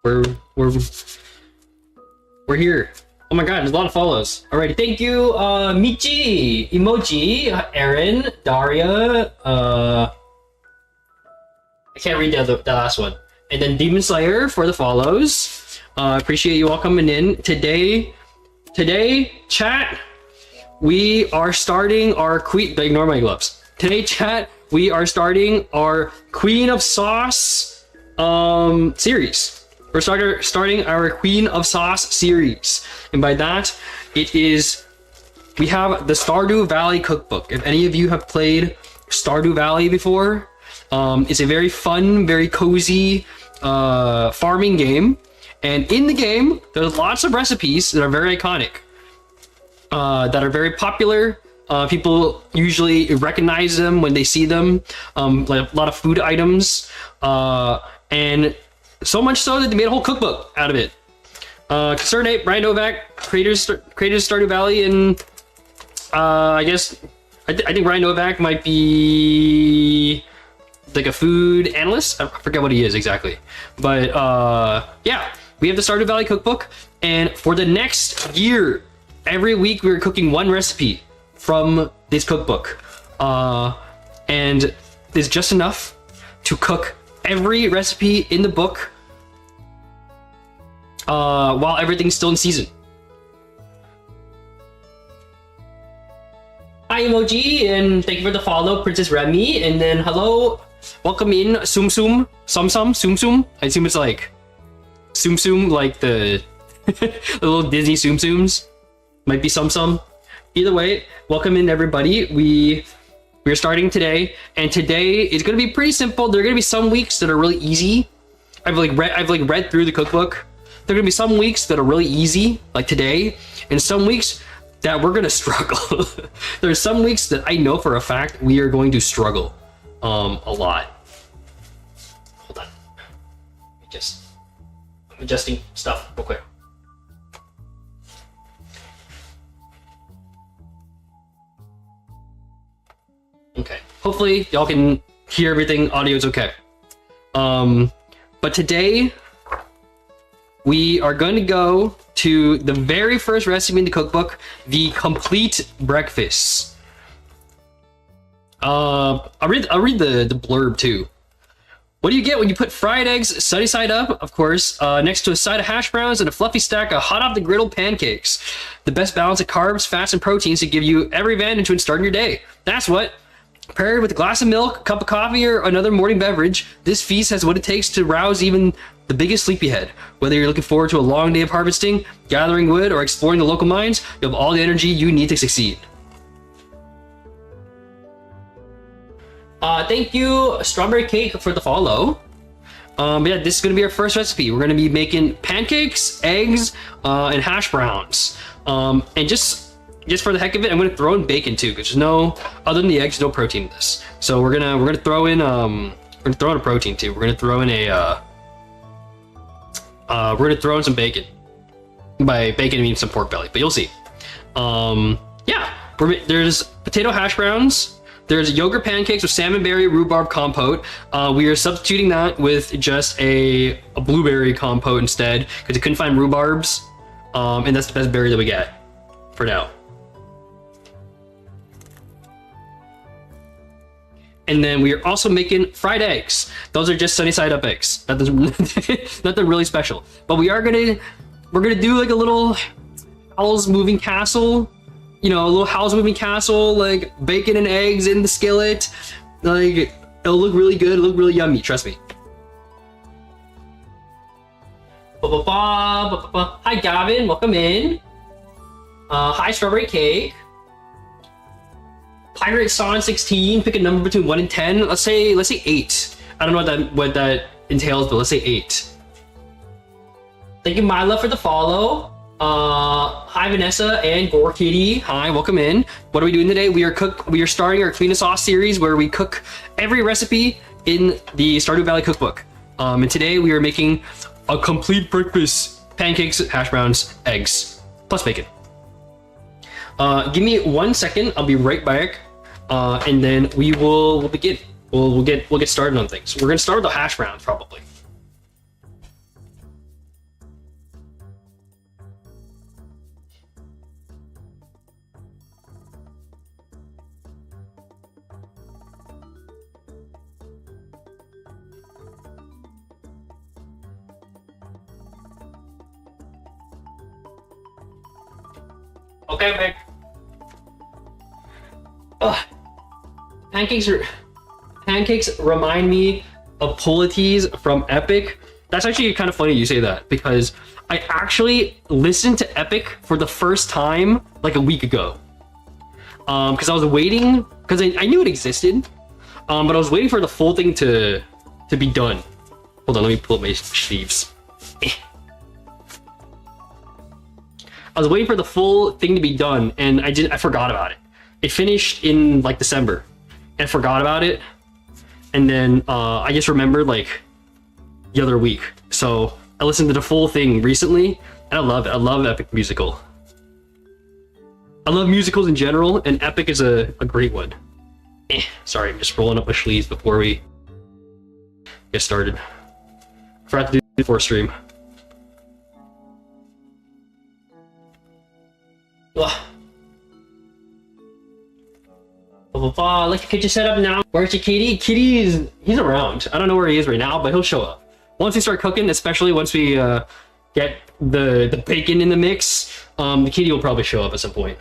We're here. Oh my god, there's a lot of follows. Alrighty, thank you, Michi, Emoji, Aaron, Daria, I can't read the last one. And then Demon Slayer for the follows. Appreciate you all coming in. Today, chat, we are starting our queen. Ignore my gloves. Today, chat, we are starting our Queen of Sauce series. We're starting our Queen of Sauce series, and by that, we have the Stardew Valley cookbook. If any of you have played Stardew Valley before, it's a very fun, very cozy farming game, and in the game, there's lots of recipes that are very iconic, that are very popular. People usually recognize them when they see them, like a lot of food items, and so much so that they made a whole cookbook out of it. Concerned Ape, Brian Novak, creators of Stardew Valley, and I think Brian Novak might be like a food analyst. I forget what he is exactly, but yeah, we have the Stardew Valley cookbook, and for the next year, every week we're cooking one recipe from this cookbook, and there's just enough to cook every recipe in the book while everything's still in season. Hi Emoji, and thank you for the follow, Princess Remy, and then hello, welcome in Sum Sum, I assume it's like Sum Sum, like the the little Disney Sum Sums, might be Sum. Either way, welcome in everybody. We're starting today, and today is going to be pretty simple. There are going to be some weeks that are really easy. I've read through the cookbook. There are going to be some weeks that are really easy, like today, and some weeks that we're going to struggle. There's some weeks that I know for a fact we are going to struggle a lot. Hold on. I'm adjusting stuff real quick. Okay, hopefully y'all can hear everything, audio's okay. But today we are going to go to the very first recipe in the cookbook, the complete breakfast. I'll read the blurb too. What do you get when you put fried eggs sunny side up, of course, next to a side of hash browns and a fluffy stack of hot off the griddle pancakes? The best balance of carbs, fats, and proteins to give you every advantage when starting your day. That's what. Paired with a glass of milk, cup of coffee, or another morning beverage, this feast has what it takes to rouse even the biggest sleepyhead. Whether you're looking forward to a long day of harvesting, gathering wood, or exploring the local mines, you have all the energy you need to succeed. Thank you, Strawberry Cake, for the follow. But yeah, this is going to be our first recipe. We're going to be making pancakes, eggs, and hash browns. And just for the heck of it, I'm going to throw in bacon too, because there's other than the eggs, no protein in this. So we're gonna throw in a protein too. We're gonna throw in some bacon. By bacon I mean some pork belly, but you'll see. Yeah, there's potato hash browns. There's yogurt pancakes with salmon berry rhubarb compote. We are substituting that with just a blueberry compote instead, because we couldn't find rhubarbs, and that's the best berry that we get for now. And then we are also making fried eggs. Those are just sunny side up eggs. Nothing really special. But we're gonna do like a little Howl's Moving Castle. You know, a little Howl's Moving Castle, like bacon and eggs in the skillet. Like, it'll look really good, it'll look really yummy, trust me. Hi Gavin, welcome in. Hi Strawberry Cake. Pirate Son 16, pick a number between 1 and 10. Let's say 8. I don't know what that entails, but let's say 8. Thank you, Mila, for the follow. Hi Vanessa and Gore Kitty. Hi, welcome in. What are we doing today? We are starting our Queen of Sauce series where we cook every recipe in the Stardew Valley cookbook. And today we are making a complete breakfast: pancakes, hash browns, eggs, plus bacon. Give me 1 second. I'll be right back, and then we'll begin. We'll get started on things. We're gonna start with the hash browns probably. Okay, babe. Ugh. Pancakes remind me of Polities from Epic. That's actually kind of funny you say that, because I actually listened to Epic for the first time like a week ago. Because I was waiting, because I knew it existed, but I was waiting for the full thing to be done. Hold on, let me pull up my sleeves. I was waiting for the full thing to be done, and I forgot about it. It finished in like December, and I forgot about it, and then I just remembered like the other week. So I listened to the full thing recently, and I love it. I love Epic Musical. I love musicals in general, and Epic is a great one. Sorry, I'm just rolling up my sleeves before we get started. Forgot to do it before stream. Ugh. Like the kitchen setup now. Where's your kitty? He's around. I don't know where he is right now, but he'll show up. Once we start cooking, especially once we get the bacon in the mix, the kitty will probably show up at some point.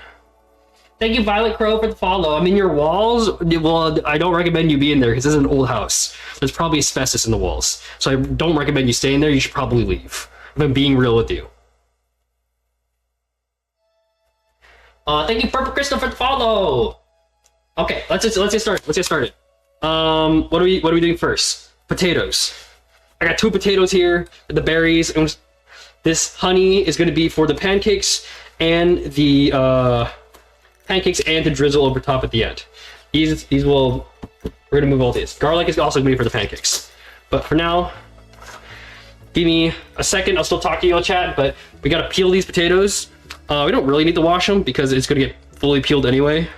Thank you, Violet Crow, for the follow. I'm in your walls. Well, I don't recommend you be in there because this is an old house. There's probably asbestos in the walls. So I don't recommend you stay in there. You should probably leave. If I'm being real with you. Thank you, Purple Crystal, for the follow. Okay, let's get started. Let's get started. What are we doing first? Potatoes. I got 2 potatoes here, the berries, and this honey is going to be for the pancakes and the to drizzle over top at the end. These will, we're gonna move all these. Garlic is also gonna be for the pancakes. But for now, give me a second. I'll still talk to you on chat, but we gotta peel these potatoes. We don't really need to wash them because it's gonna get fully peeled anyway.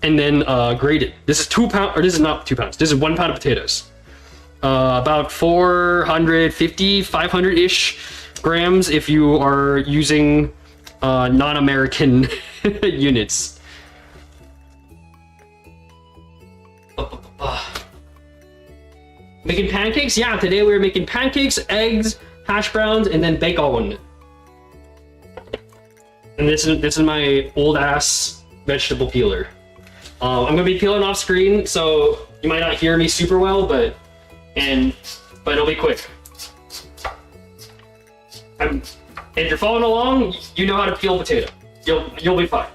And then grate it. This is 2 pounds, or this is not 2 pounds. This is 1 pound of potatoes. About 450, 500-ish grams if you are using non-American units. Making pancakes? Yeah, today we're making pancakes, eggs, hash browns, and then bacon. And this is my old ass vegetable peeler. I'm gonna be peeling off screen, so you might not hear me super well, but it'll be quick. If you're following along, you know how to peel a potato. You'll be fine.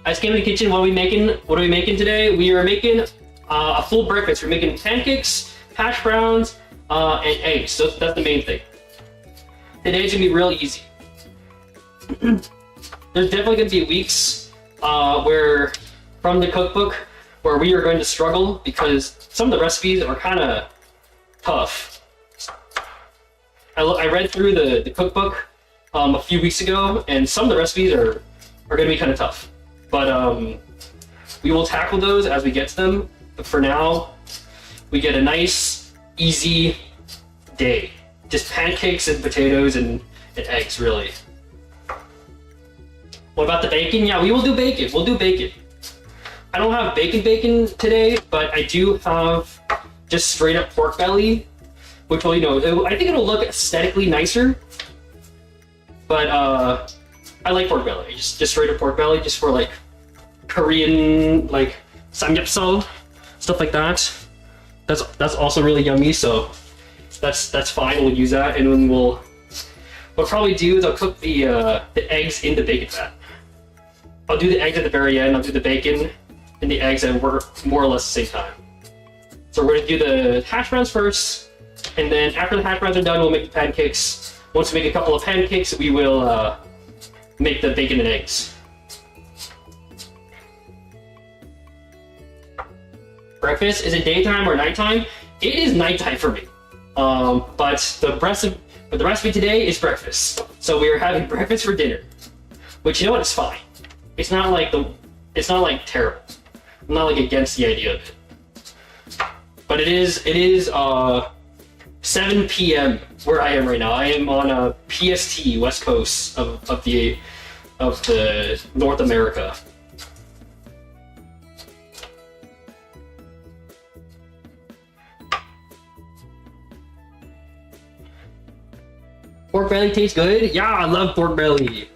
I just came to the kitchen. What are we making? What are we making today? We are making a full breakfast. We're making pancakes, hash browns, and eggs. So that's the main thing. Today's gonna be real easy. There's definitely gonna be weeks where, from the cookbook, where we are going to struggle because some of the recipes are kind of tough. I read through the cookbook a few weeks ago, and some of the recipes are going to be kind of tough. But we will tackle those as we get to them. But for now, we get a nice, easy day. Just pancakes and potatoes and eggs, really. What about the bacon? Yeah, we will do bacon. We'll do bacon. I don't have bacon today, but I do have just straight up pork belly, which will, I think it'll look aesthetically nicer. But I like pork belly, just straight up pork belly, just for like Korean like samgyeopsal, stuff like that. That's also really yummy, so that's fine. We'll use that, and then what I'll probably do is I'll cook the eggs in the bacon fat. I'll do the eggs at the very end. I'll do the bacon and the eggs at more or less the same time. So we're gonna do the hash browns first, and then after the hash browns are done, we'll make the pancakes. Once we make a couple of pancakes, we will make the bacon and eggs. Breakfast, is it daytime or nighttime? It is nighttime for me. But the recipe today is breakfast. So we are having breakfast for dinner. Which, you know what, it's fine. It's not like terrible. I'm not like against the idea of it. But it is 7 p.m. where I am right now. I am on a PST, West Coast of the North America. Pork belly tastes good? Yeah, I love pork belly.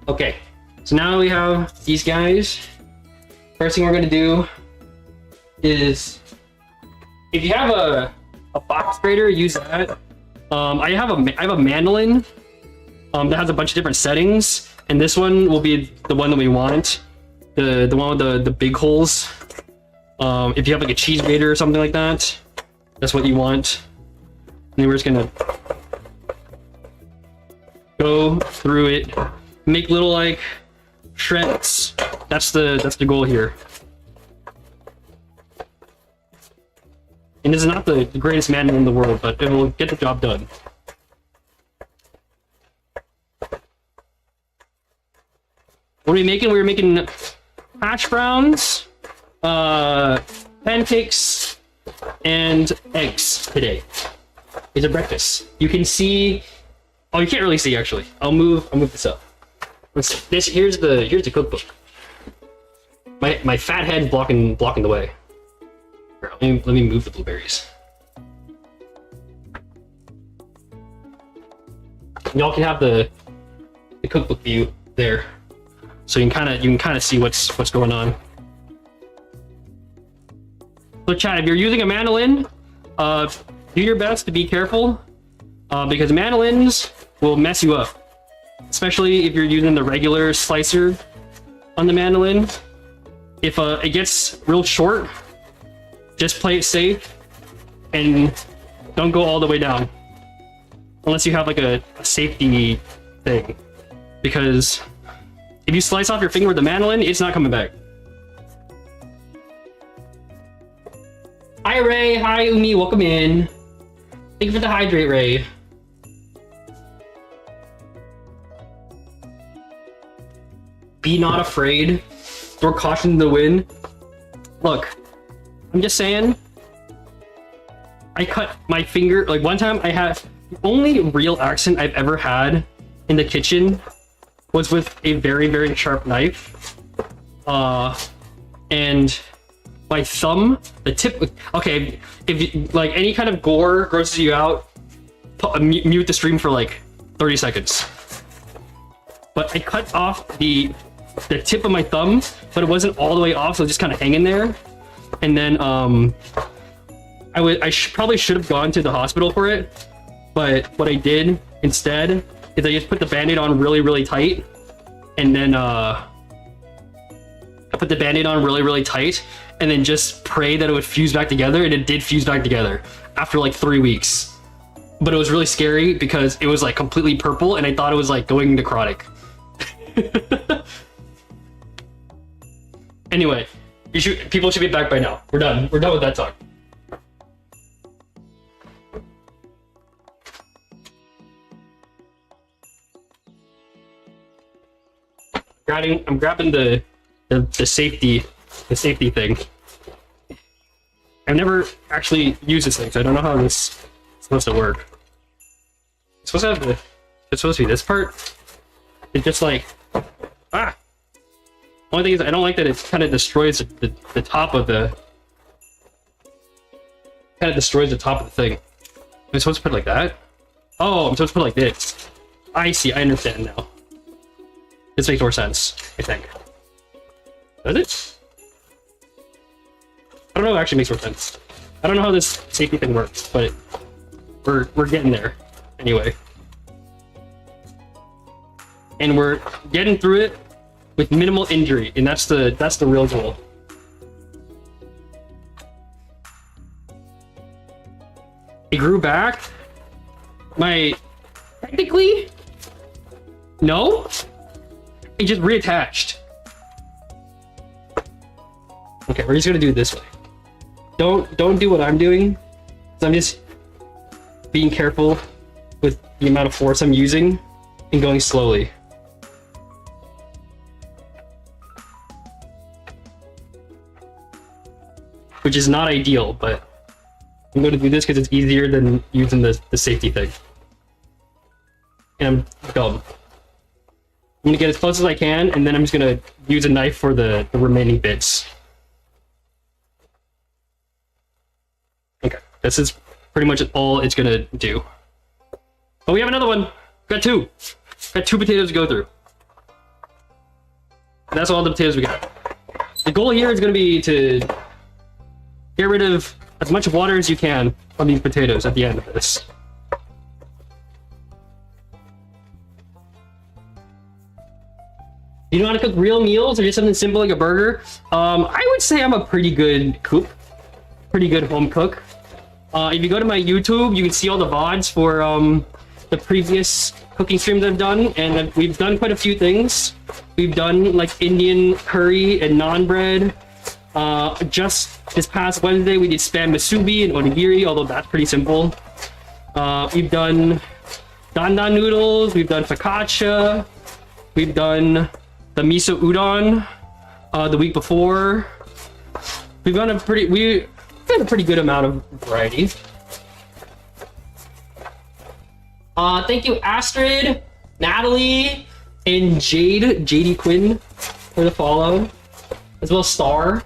Okay, so now we have these guys. First thing we're gonna do is, if you have a box grater, use that. I have a mandolin that has a bunch of different settings, and this one will be the one that we want, the one with the big holes. If you have like a cheese grater or something like that, that's what you want. And then we're just gonna go through it, make little like shreds. That's the goal here. And this is not the greatest mandolin in the world, but it will get the job done. What are we making? We were making hash browns, pancakes, and eggs today. It's a breakfast. You can see. Oh, you can't really see actually. I'll move this up. Here's the cookbook. My fat head blocking the way. Here, let me move the blueberries. Y'all can have the cookbook view there, so you can kind of see what's going on. So chat, if you're using a mandolin, do your best to be careful, because mandolins will mess you up, especially if you're using the regular slicer on the mandolin. If it gets real short, just play it safe and don't go all the way down unless you have like a safety thing, because if you slice off your finger with the mandolin, it's not coming back. Hi Ray, hi Umi, welcome in. Thank you for the hydrate, Ray. Be not afraid. Throw caution to the wind. Look, I'm just saying, I cut my finger, like one time I had, the only real accident I've ever had in the kitchen was with a very, very sharp knife. And my thumb, the tip, okay, if you, like any kind of gore grosses you out, mute the stream for like 30 seconds. But I cut off the tip of my thumb, but it wasn't all the way off, so it was just kind of hanging there. And then probably should have gone to the hospital for it, but what I did instead is I just put the band-aid on really, really tight, and then I put the band-aid on really, really tight, and then just pray that it would fuse back together, and it did fuse back together after like 3 weeks. But it was really scary because it was like completely purple, and I thought it was like going necrotic. Anyway, people should be back by now. We're done. We're done with that talk. I'm grabbing the safety thing. I've never actually used this thing, so I don't know how this is supposed to work. It's supposed to be this part. It's just like, ah. Only thing is, I don't like that it kind of destroys the top of the. Kind of destroys the top of the thing. I'm supposed to put it like that. Oh, I'm supposed to put it like this. I see. I understand now. This makes more sense, I think. Does it? I don't know if it actually makes more sense. I don't know how this safety thing works, but we're getting there anyway. And we're getting through it with minimal injury, and that's the real goal. It grew back. Technically, no. It just reattached. Okay, we're just gonna do it this way. Don't do what I'm doing. So I'm just being careful with the amount of force I'm using and going slowly. Which is not ideal, but I'm going to do this because it's easier than using the safety thing. And I'm dumb. I'm going to get as close as I can, and then I'm just going to use a knife for the remaining bits. Okay, this is pretty much all it's gonna do. Oh, we have another one. Got two. Got 2 potatoes to go through. And that's all the potatoes we got. The goal here is gonna be to get rid of as much water as you can on these potatoes at the end of this. You know how to cook real meals or just something simple like a burger? I would say I'm a pretty good cook. Pretty good home cook. If you go to my YouTube, you can see all the VODs for the previous cooking streams I've done, and we've done quite a few things. We've done like Indian curry and naan bread. Just this past Wednesday, we did spam musubi and onigiri, although that's pretty simple. We've done dandan noodles, we've done focaccia, we've done the miso udon the week before. We've done a pretty good amount of variety. Thank you, Astrid, Natalie, and JD Quinn for the follow, as well as Star.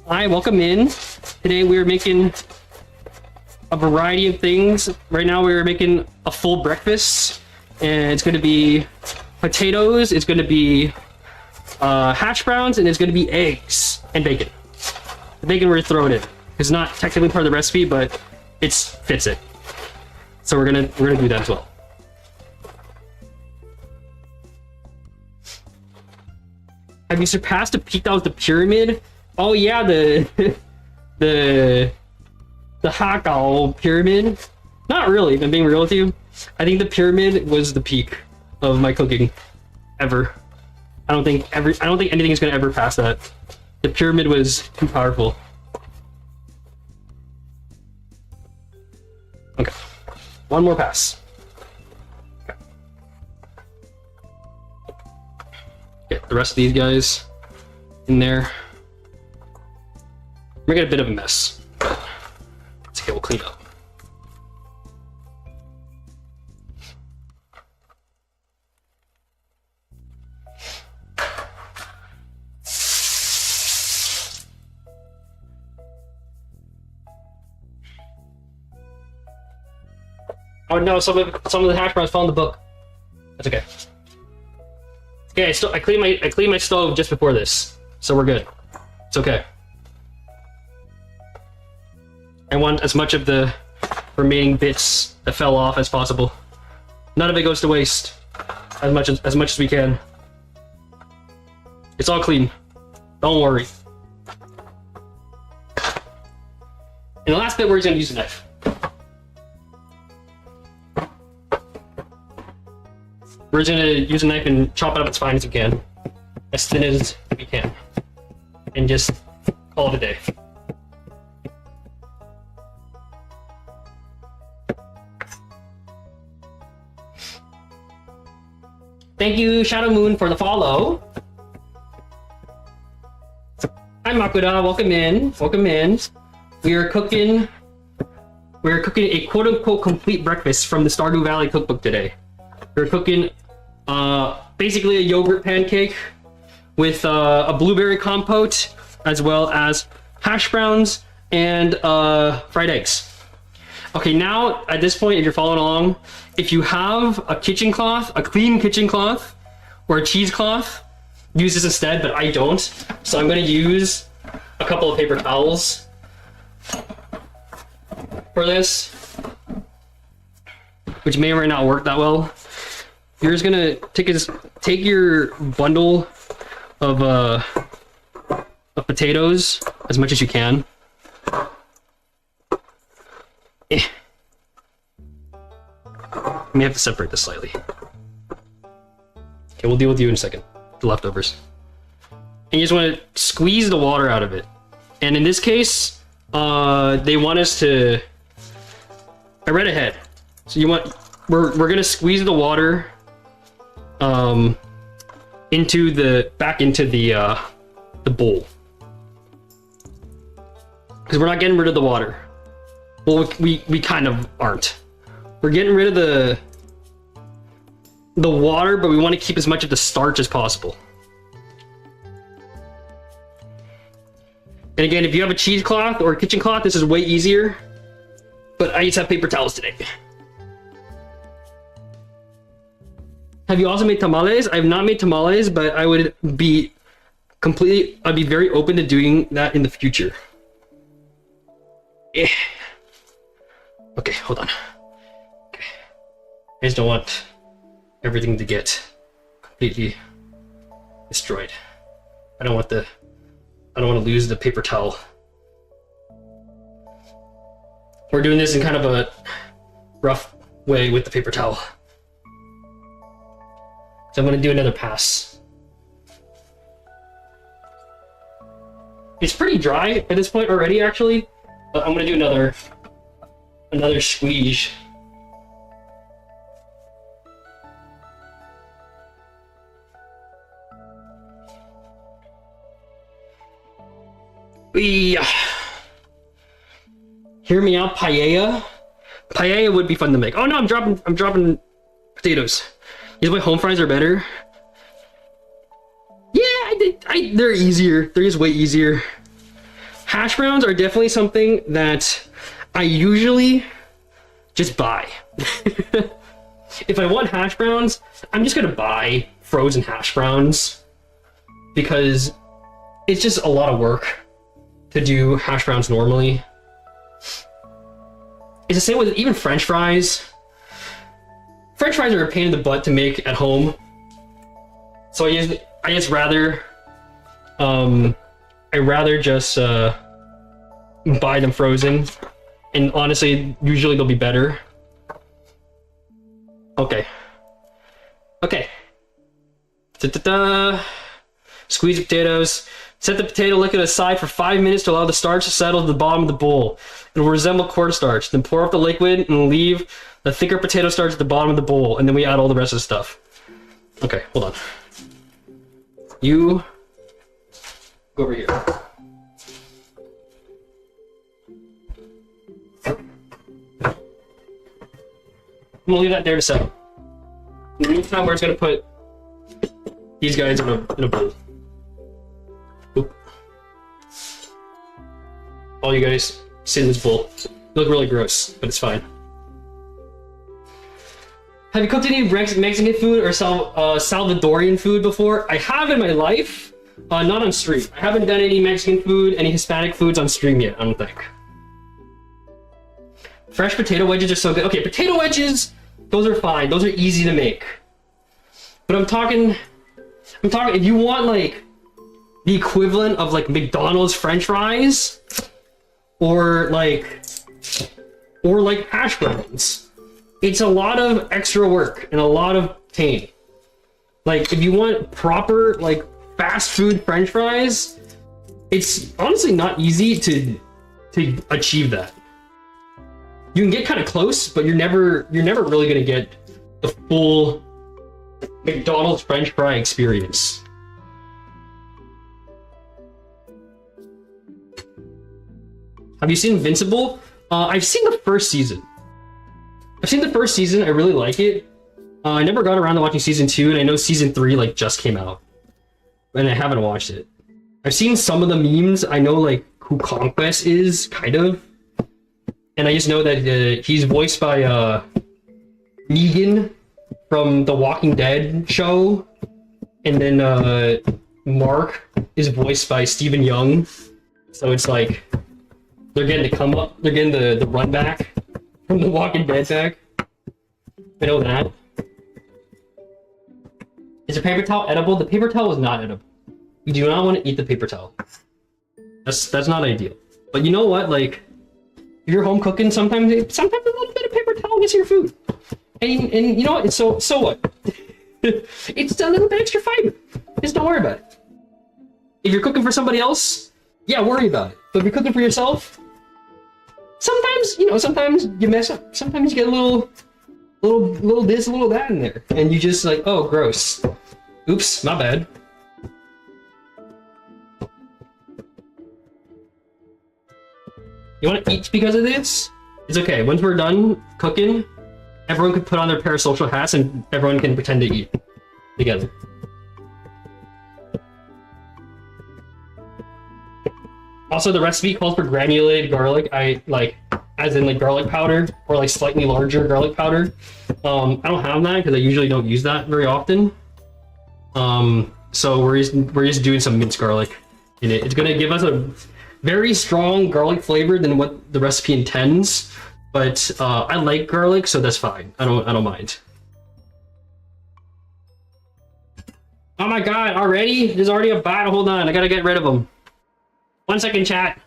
Hi, welcome in. Today we're making a variety of things. Right now we're making a full breakfast, and it's going to be potatoes, it's going to be hash browns, and it's going to be eggs and bacon. The bacon we're throwing in. It's not technically part of the recipe, but it fits it. So we're gonna do that as well. Have you surpassed a peak that was the pyramid? Oh yeah, the Hakao pyramid. Not really, if I'm being real with you. I think the pyramid was the peak of my cooking ever. I don't think anything is gonna ever pass that. The pyramid was too powerful. Okay, one more pass. Okay. Get the rest of these guys in there. We're gonna get a bit of a mess, but it's okay, we'll clean up. Oh no, some of the hash browns fell in the book. That's okay. Okay, I cleaned my stove just before this, so we're good. It's okay. I want as much of the remaining bits that fell off as possible. None of it goes to waste. As much as we can. It's all clean. Don't worry. And the last bit, we're just gonna use a knife. We're just gonna use a knife and chop it up as fine as we can. As thin as we can. And just call it a day. Thank you, Shadow Moon, for the follow. Hi, Makuda. Welcome in. Welcome in. We are cooking a quote-unquote complete breakfast from the Stardew Valley cookbook today. We're cooking basically a yogurt pancake with a blueberry compote, as well as hash browns and fried eggs. Okay, now at this point, if you're following along, if you have a kitchen cloth, a clean kitchen cloth, or a cheesecloth, use this instead, but I don't. So I'm going to use a couple of paper towels for this, which may or may not work that well. You're just gonna take your bundle of potatoes as much as you can. You may have to separate this slightly. Okay, we'll deal with you in a second. The leftovers. And you just want to squeeze the water out of it. And in this case, they want us to. I read ahead. So we're gonna squeeze the water back into the bowl, because we're not getting rid of the water. Well, we kind of aren't. We're getting rid of the water, but we want to keep as much of the starch as possible. And again, if you have a cheesecloth or a kitchen cloth, this is way easier. But I just have paper towels today. Have you also made tamales? I have not made tamales, but I would be I'd be very open to doing that in the future. Eh. Okay, hold on. Okay. I just don't want everything to get completely destroyed. I don't want to lose the paper towel. We're doing this in kind of a rough way with the paper towel. So I'm gonna do another pass. It's pretty dry at this point already, actually. But I'm gonna do another squeeze. Yeah. Hear me out, paella. Paella would be fun to make. Oh no, I'm dropping potatoes. These my home fries are better. Yeah, they're easier. They're just way easier. Hash browns are definitely something that I usually just buy. If I want hash browns, I'm just gonna buy frozen hash browns because it's just a lot of work to do hash browns normally. It's the same with even French fries. French fries are a pain in the butt to make at home. So I just rather just buy them frozen. And honestly, usually they'll be better. Okay. Okay. Ta-ta-ta. Squeeze the potatoes. Set the potato liquid aside for 5 minutes to allow the starch to settle to the bottom of the bowl. It will resemble cornstarch. Then pour off the liquid and leave the thicker potato starch at the bottom of the bowl. And then we add all the rest of the stuff. Okay, hold on. You go over here. I'm gonna leave that there to settle. In the meantime, we're just gonna put these guys in a bowl. Oop. All you guys sit in this bowl. You look really gross, but it's fine. Have you cooked any Mexican food or Salvadorian food before? I have in my life, not on stream. I haven't done any Mexican food, any Hispanic foods on stream yet, I don't think. Fresh potato wedges are so good. Okay, potato wedges, those are fine. Those are easy to make. But I'm talking, if you want like the equivalent of like McDonald's French fries or like hash browns, it's a lot of extra work and a lot of pain. Like if you want proper like fast food French fries, it's honestly not easy to achieve that. You can get kind of close, but you're never really gonna get the full McDonald's French fry experience. Have you seen Invincible? I've seen the first season. I really like it. I never got around to watching season 2, and I know season 3 like just came out, and I haven't watched it. I've seen some of the memes. I know like who Conquest is, kind of, and I just know that he's voiced by Negan from the Walking Dead show, and then Mark is voiced by Stephen Young. So it's like they're getting the come up, they're getting the run back from the Walking Dead back. I know that. Is a paper towel edible? The paper towel is not edible. You do not want to eat the paper towel. That's not ideal. But you know what? Like, if you're home cooking, sometimes a little bit of paper towel gets your food. And you know what? It's so what? It's a little bit extra fiber. Just don't worry about it. If you're cooking for somebody else, yeah, worry about it. But if you're cooking for yourself, sometimes you mess up. Sometimes you get a little this, a little that in there, and you just like, oh, gross. Oops, my bad. You want to eat because of this? It's okay. Once we're done cooking, everyone can put on their parasocial hats and everyone can pretend to eat together. Also, the recipe calls for granulated garlic. I like as in like garlic powder or like slightly larger garlic powder. I don't have that because I usually don't use that very often. So we're just doing some minced garlic in it. It's gonna give us a very strong garlic flavor than what the recipe intends, but I like garlic, so that's fine. I don't mind. Oh my god, already? There's already a bot. Hold on, I gotta get rid of them. 1 second, chat.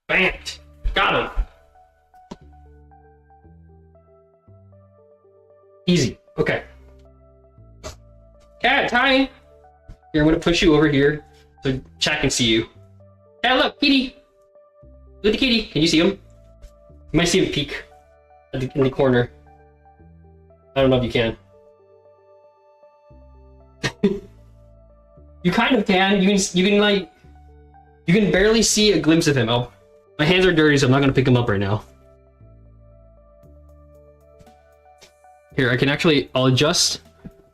Banked. Got him. Easy. Okay. Cat, hi. Here, I'm gonna push you over here so chat can see you. Hey, look, kitty. Look at the kitty. Can you see him? You might see him peek in the corner. I don't know if you can. You kind of can. You can like. You can barely see a glimpse of him. Oh, my hands are dirty, so I'm not gonna pick him up right now. Here, I'll adjust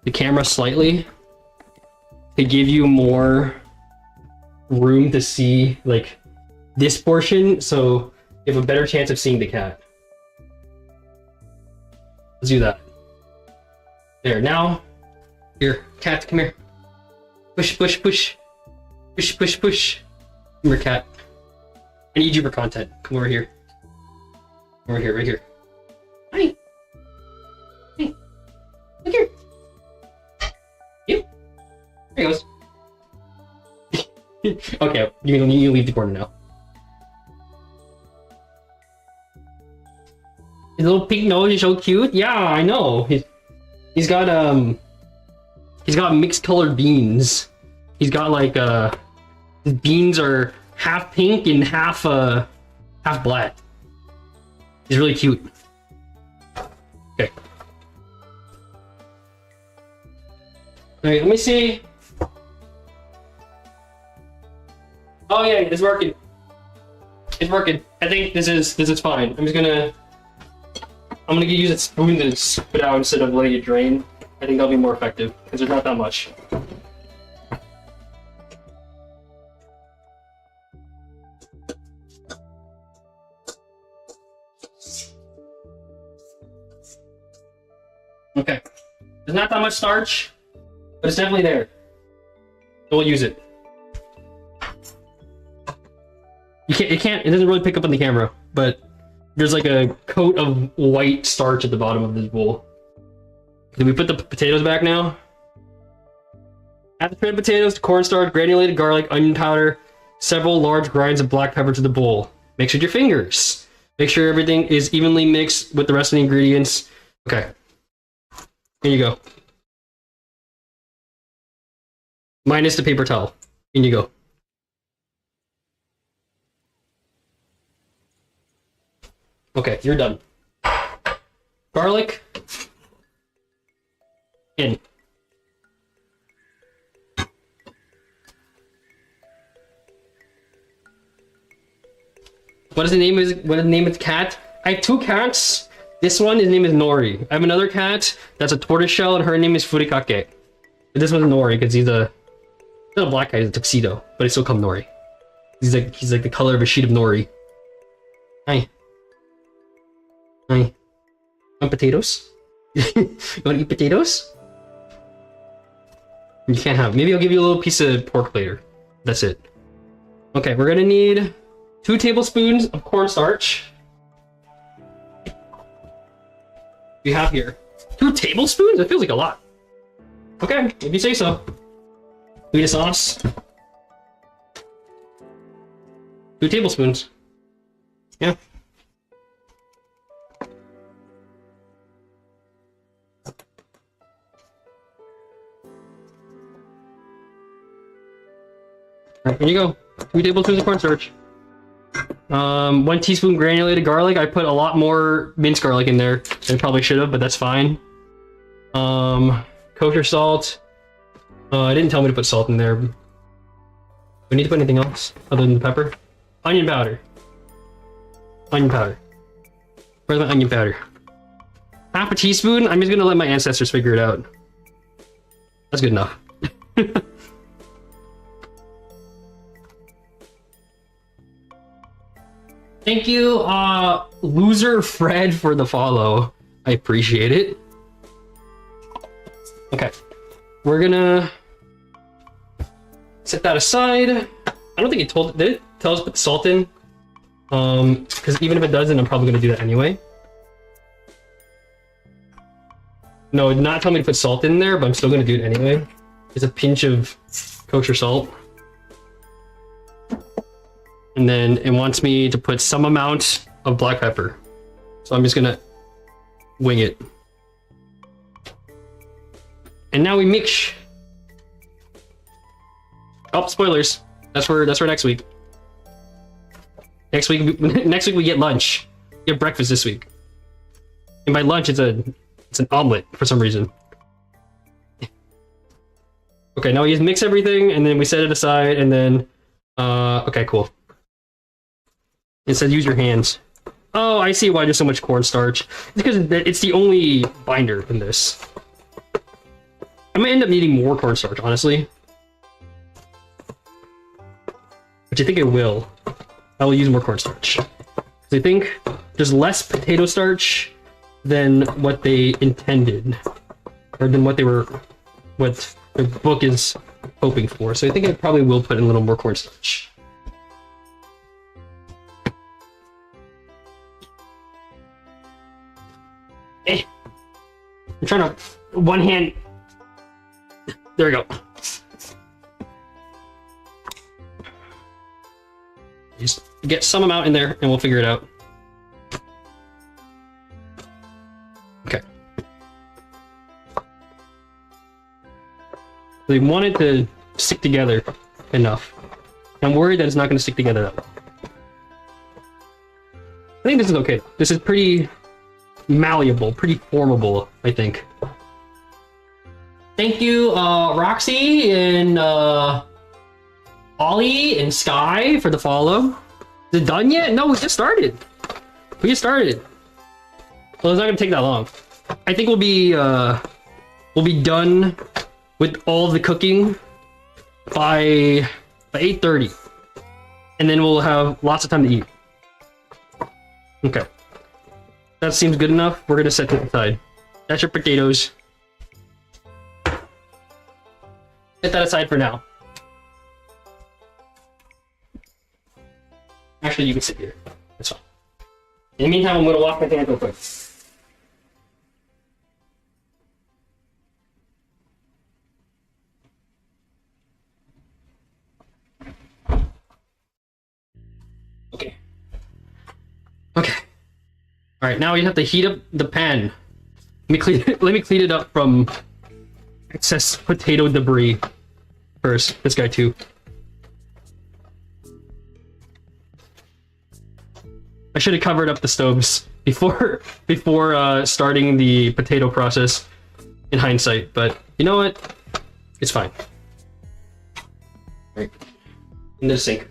the camera slightly to give you more room to see like this portion, so you have a better chance of seeing the cat. Let's do that. There, now. Here, cat, come here. Push, push, push. Push, push, push. Come here, cat. I need you for content. Come over here. Come over here, right here. Hi. Hey. Look here. You. There he goes. Okay, you leave the corner now. His little pink nose is so cute. Yeah, I know. He's got mixed colored beans. He's got like his beans are half pink and half black. He's really cute. Okay. Alright, let me see. Oh yeah, it's working. It's working. I think this is fine. I'm gonna use a spoon to spit out instead of letting it drain. I think that'll be more effective because there's not that much. Okay. There's not that much starch, but it's definitely there. So we'll use it. It doesn't really pick up on the camera, but there's like a coat of white starch at the bottom of this bowl. Did we put the potatoes back now? Add the shredded potatoes to cornstarch, granulated garlic, onion powder, several large grinds of black pepper to the bowl. Mix with your fingers. Make sure everything is evenly mixed with the rest of the ingredients. Okay. Here you go. Minus the paper towel. In you go. Okay, you're done. Garlic. In. What is the name of the cat? I have two cats. This one, his name is Nori. I have another cat that's a tortoiseshell, and her name is Furikake. But this one's Nori because he's not a black guy, he's a tuxedo, but I still call him Nori. He's like the color of a sheet of nori. Hi. Hi. Want potatoes? You want to eat potatoes? You can't have. Maybe I'll give you a little piece of pork later. That's it. Okay, we're gonna need 2 tablespoons of cornstarch. We have here 2 tablespoons? That feels like a lot. Okay, if you say so. Tomato sauce. 2 tablespoons. Yeah. Alright, here you go. 2 tablespoons of cornstarch. 1 teaspoon granulated garlic. I put a lot more minced garlic in there than I probably should have, but that's fine. Kosher salt. It didn't tell me to put salt in there. Do we need to put anything else other than the pepper? Onion powder. Onion powder. Where's my onion powder? half a teaspoon. I'm just gonna let my ancestors figure it out. That's good enough. Thank you, Loser Fred, for the follow. I appreciate it. Okay, we're gonna set that aside. I don't think did it tell us to put salt in? Because even if it doesn't, I'm probably gonna do that anyway. No, it did not tell me to put salt in there, but I'm still gonna do it anyway. It's a pinch of kosher salt. And then it wants me to put some amount of black pepper. So I'm just gonna wing it. And now we mix. Oh, spoilers. That's for next week. Next week we get lunch. We get breakfast this week. And by lunch it's an omelet for some reason. Okay, now we just mix everything and then we set it aside and then okay, cool. It said use your hands. Oh, I see why there's so much cornstarch. It's because it's the only binder in this. I might end up needing more cornstarch, honestly. Which I think I will. I will use more cornstarch. I think there's less potato starch than what they intended. Or than what the book is hoping for. So I think I probably will put in a little more cornstarch. I'm trying to one hand. There we go. Just get some amount in there and we'll figure it out. Okay. They want it to stick together enough. I'm worried that it's not going to stick together that well. I think this is okay. This is pretty malleable, pretty formable, I think. Thank you, Roxy and Ollie and Sky for the follow. Is it done yet? No, we just started. We just started. Well, it's not gonna take that long. I think we'll be done with all the cooking by 8:30, and then we'll have lots of time to eat. Okay. That seems good enough. We're gonna set it aside. That's your potatoes. Set that aside for now. Actually, you can sit here. That's fine. In the meantime, I'm gonna wash my hands real quick. Okay. Okay. All right, now we have to heat up the pan. Let me clean it up from excess potato debris first. This guy too. I should have covered up the stoves before starting the potato process in hindsight, but you know what? It's fine. All right. In the sink.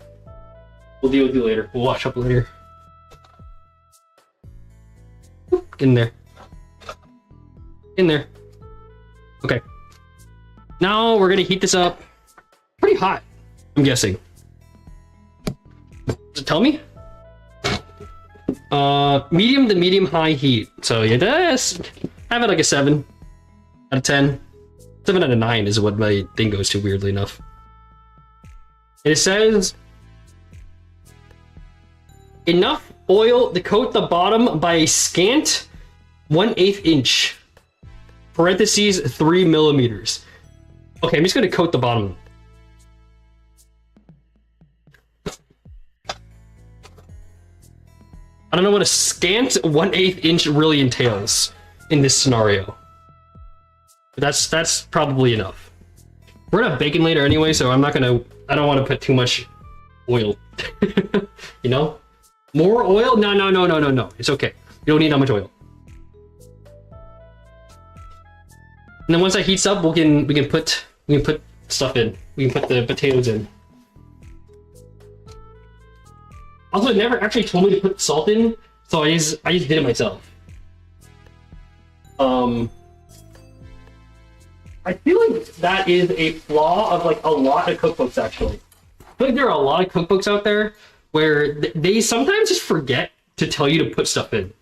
We'll deal with you later. We'll wash up later. Get in there. In there. Okay. Now we're gonna heat this up. Pretty hot, I'm guessing. Does it tell me? Medium to medium high heat. So yeah, that's have it like a 7 out of 10. 7 out of 9 is what my thing goes to, weirdly enough. And it says enough oil to coat the bottom by a scant 1/8 inch. Parentheses 3 millimeters. Okay, I'm just gonna coat the bottom. I don't know what a scant 1/8 inch really entails in this scenario. But that's probably enough. We're gonna have bacon later anyway, so I don't want to put too much oil. You know? More oil? No. It's okay. You don't need that much oil. And then once that heats up, we can put stuff in. We can put the potatoes in. Also, it never actually told me to put salt in, so I just did it myself. I feel like that is a flaw of like a lot of cookbooks actually. I feel like there are a lot of cookbooks out there where they sometimes just forget to tell you to put stuff in.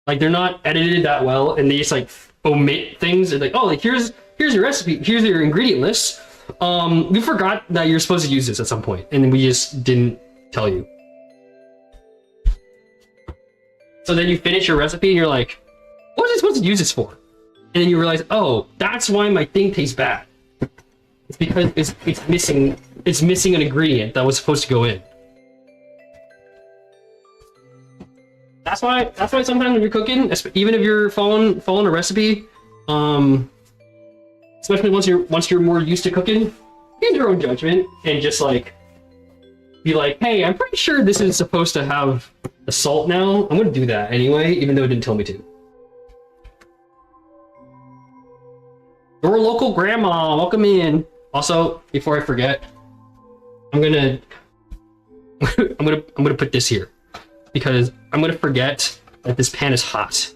Like they're not edited that well and they just like omit things. They're like, oh, like here's your recipe, here's your ingredient list. We forgot that you're supposed to use this at some point and we just didn't tell you. So then you finish your recipe and you're like, what was I supposed to use this for? And then you realize, oh, that's why my thing tastes bad. It's because it's missing an ingredient that was supposed to go in. That's why sometimes when you're cooking, even if you're following a recipe, especially once you're more used to cooking, use your own judgment and just like be like, hey, I'm pretty sure this is supposed to have the salt now. I'm gonna do that anyway, even though it didn't tell me to. Your local grandma, welcome in. Also, before I forget, I'm gonna put this here because I'm gonna forget that this pan is hot,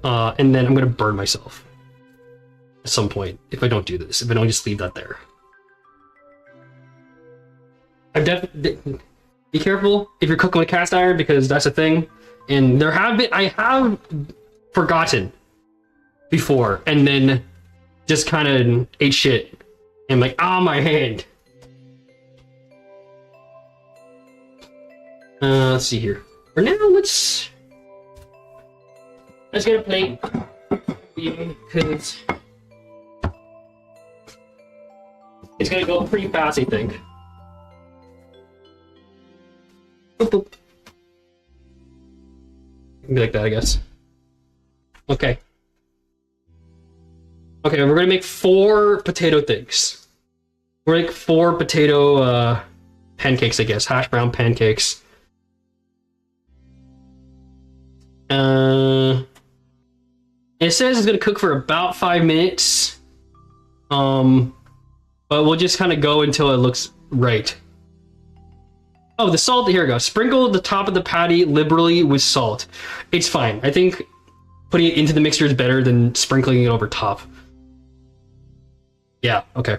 and then I'm gonna burn myself at some point if I don't do this. If I don't just leave that there. I've definitely be careful if you're cooking with cast iron because that's a thing. And I have forgotten before and then just kind of ate shit and like, ah, my hand. Let's see here. For now, let's get a plate because it's gonna go pretty fast, I think. Boop, boop. Be like that, I guess. Okay. Okay, we're gonna make 4 potato things. We're gonna make 4 potato pancakes, I guess. Hash brown pancakes. It says it's gonna cook for about 5 minutes. But we'll just kind of go until it looks right. Oh, the salt, here we go. Sprinkle the top of the patty liberally with salt. It's fine. I think putting it into the mixture is better than sprinkling it over top. Yeah, okay.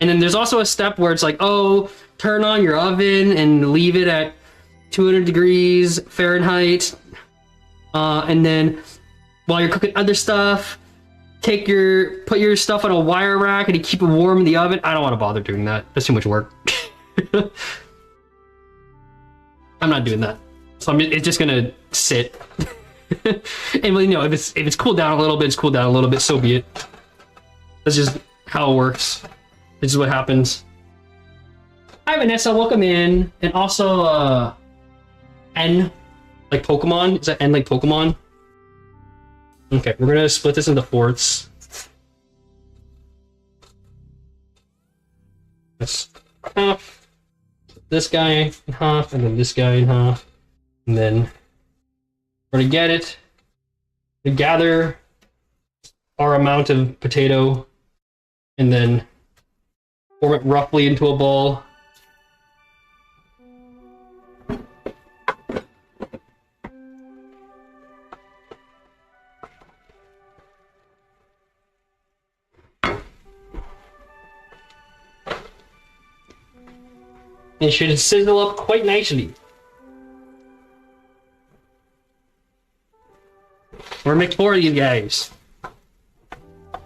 And then there's also a step where it's like, oh, turn on your oven and leave it at 200 degrees Fahrenheit. And then while you're cooking other stuff, put your stuff on a wire rack and you keep it warm in the oven. I don't want to bother doing that. That's too much work. I'm not doing that. So it's just gonna sit. And you know, if it's cooled down a little bit, it's cooled down a little bit, so be it. That's just how it works. This is what happens. Hi Vanessa, welcome in. And also N like Pokemon. Is that N like Pokemon? Okay, we're gonna split this into fourths. That's half. This guy in half, and then this guy in half. And then we're gonna get it. We gather our amount of potato and then form it roughly into a ball. It should sizzle up quite nicely. We're gonna make 4 of these guys. I'm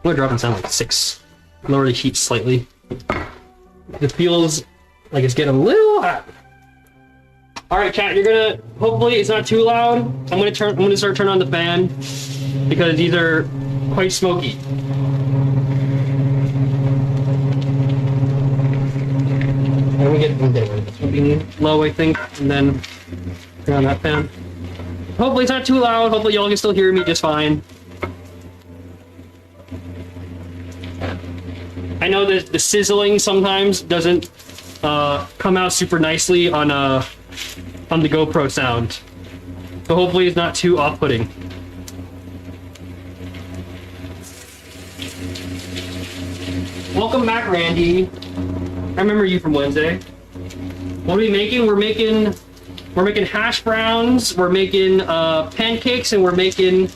gonna drop it down like 6. Lower the heat slightly. It feels like it's getting a little hot. Alright chat, you're gonna, hopefully it's not too loud. I'm gonna start turning on the fan because these are quite smoky. And we get low, I think, and then turn on that fan. Hopefully it's not too loud. Hopefully y'all can still hear me just fine. I know that the sizzling sometimes doesn't come out super nicely on the GoPro sound, so hopefully it's not too off-putting. Welcome back, Randy. I remember you from Wednesday. What are we making? We're making We're making hash browns, we're making pancakes, and we're making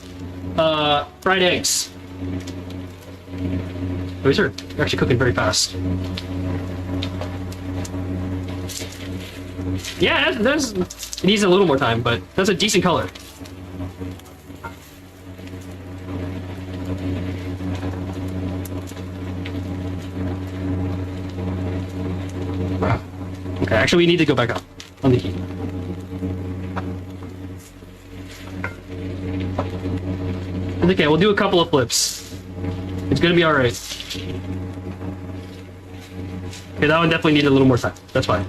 fried eggs. Oh, these are actually cooking very fast. Yeah, that's it needs a little more time, but that's a decent color. Okay, actually we need to go back up on the heat. It's okay, we'll do a couple of flips. It's gonna be alright. Okay, that one definitely needed a little more time. That's fine.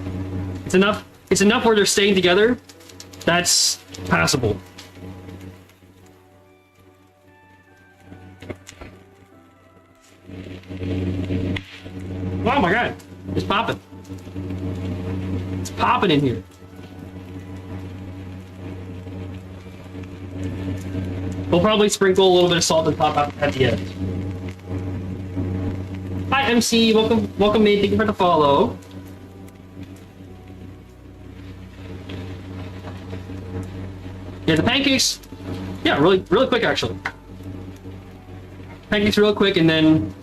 It's enough. It's enough where they're staying together. That's passable. Oh my god, it's popping. It's popping in here. We'll probably sprinkle a little bit of salt and pop out at the end. Hi MC, welcome mate, thank you for the follow. Yeah, the pancakes, yeah, really quick actually. Pancakes real quick, and then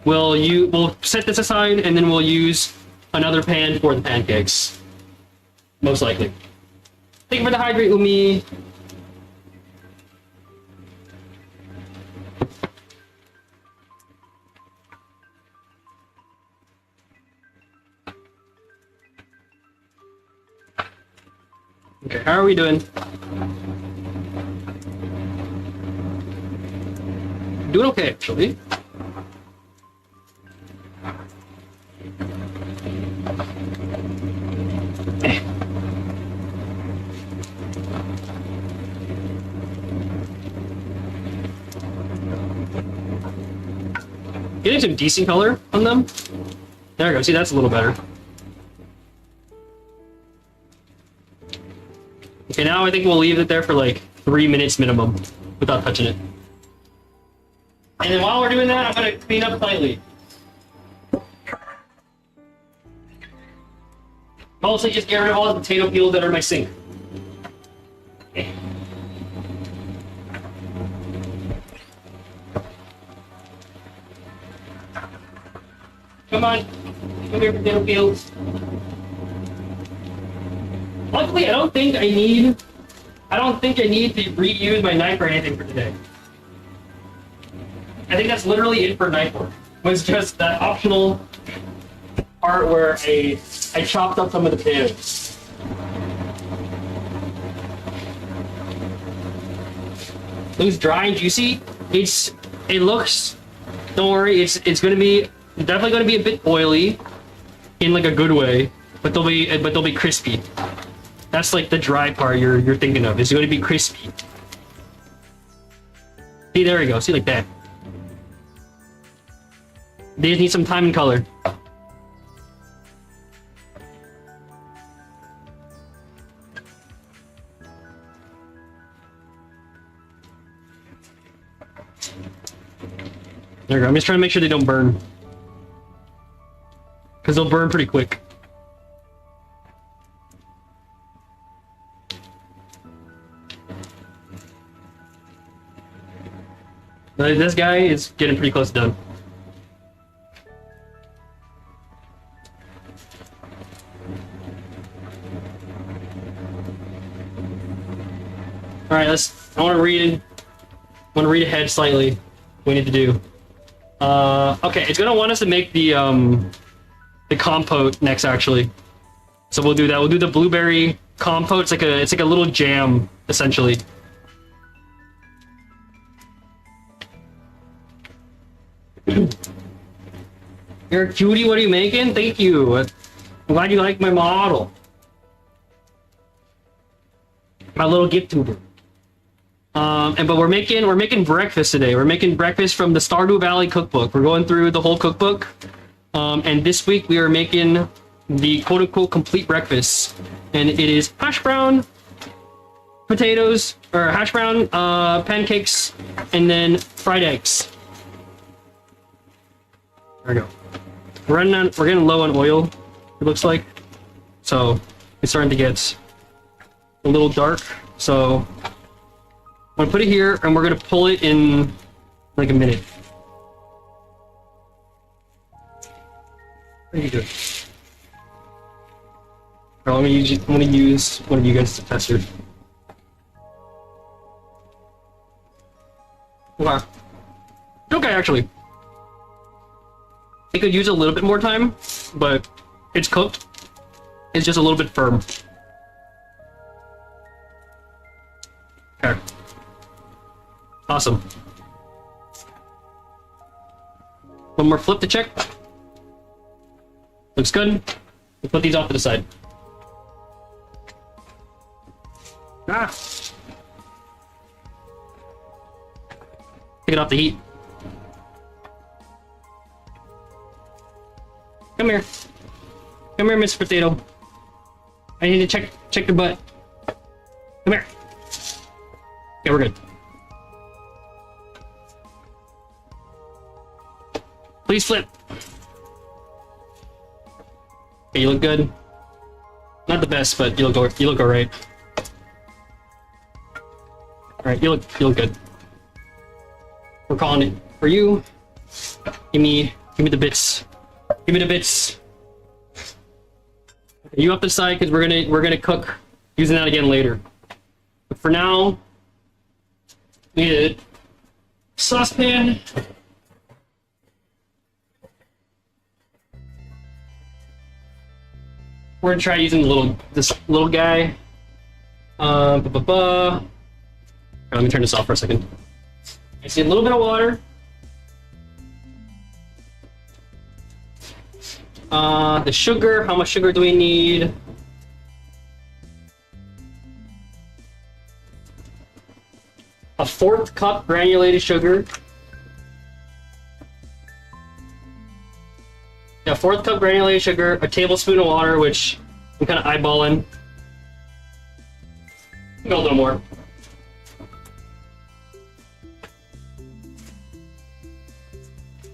we'll set this aside, and then we'll use another pan for the pancakes, most likely. Thank you for the hydrate, Umi. Okay, how are we doing? Doing okay, actually. Getting some decent color on them. There we go. See, that's a little better. Okay, now I think we'll leave it there for like 3 minutes minimum without touching it. And then while we're doing that, I'm gonna clean up slightly. Mostly just get rid of all the potato peels that are in my sink. Okay. Come on, come here, potato peels. Luckily, I don't think I need to reuse my knife or anything for today. I think that's literally it for knife work. It was just that optional part where I chopped up some of the potatoes. Looks dry and juicy. It looks. Don't worry. It's definitely gonna be a bit oily, in like a good way, but they'll be crispy. That's like the dry part you're thinking of. It's going to be crispy. See, there we go. See, like that. They just need some time and color. There we go. I'm just trying to make sure they don't burn. Because they'll burn pretty quick. This guy is getting pretty close to done. All right, I want to read ahead slightly. What we need to do. Okay, it's gonna want us to make the compote next, actually. So we'll do that. We'll do the blueberry compote. It's like a little jam, essentially. You're a cutie, what are you making? Thank you. I'm glad you like my model. My little gift tuber. But we're making breakfast today. We're making breakfast from the Stardew Valley cookbook. We're going through the whole cookbook. And this week we are making the quote-unquote complete breakfast. And it is hash brown, potatoes, or hash brown, pancakes, and then fried eggs. There we go. We're getting low on oil, it looks like. So it's starting to get a little dark. So I'm gonna put it here, and we're gonna pull it in like a minute. What are you doing? I'm gonna use one of you guys as a tester. Wow. Okay, actually. It could use a little bit more time, but it's cooked. It's just a little bit firm. Okay. Awesome. One more flip to check. Looks good. We'll put these off to the side. Ah! Take it off the heat. Come here. Come here, Miss Potato. I need to check your butt. Come here. Okay, we're good. Please flip. Okay, you look good. Not the best, but you look alright. Alright, you look good. We're calling it for you. Give me the bits. Give me the bits. Okay, you up the side because we're gonna cook using that again later. But for now, we need a saucepan. We're gonna try using this little guy. Let me turn this off for a second. I see a little bit of water. The sugar, how much sugar do we need? A 1/4 cup granulated sugar. Yeah, 1/4 cup granulated sugar, a tablespoon of water, which I'm kind of eyeballing. Go a little more.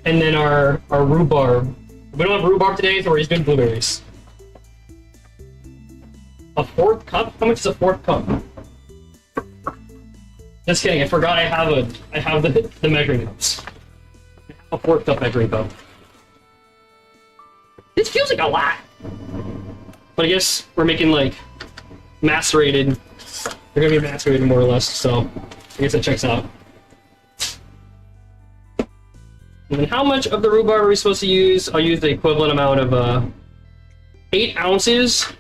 And then our rhubarb. We don't have rhubarb today, so we're just doing blueberries. A 1/4 cup? How much is a 1/4 cup? Just kidding, I forgot I have the measuring cups. I have a 1/4 cup measuring cup. This feels like a lot. But I guess we're making like macerated. They're gonna be macerated more or less, so I guess that checks out. And then how much of the rhubarb are we supposed to use? I'll use the equivalent amount of 8 ounces.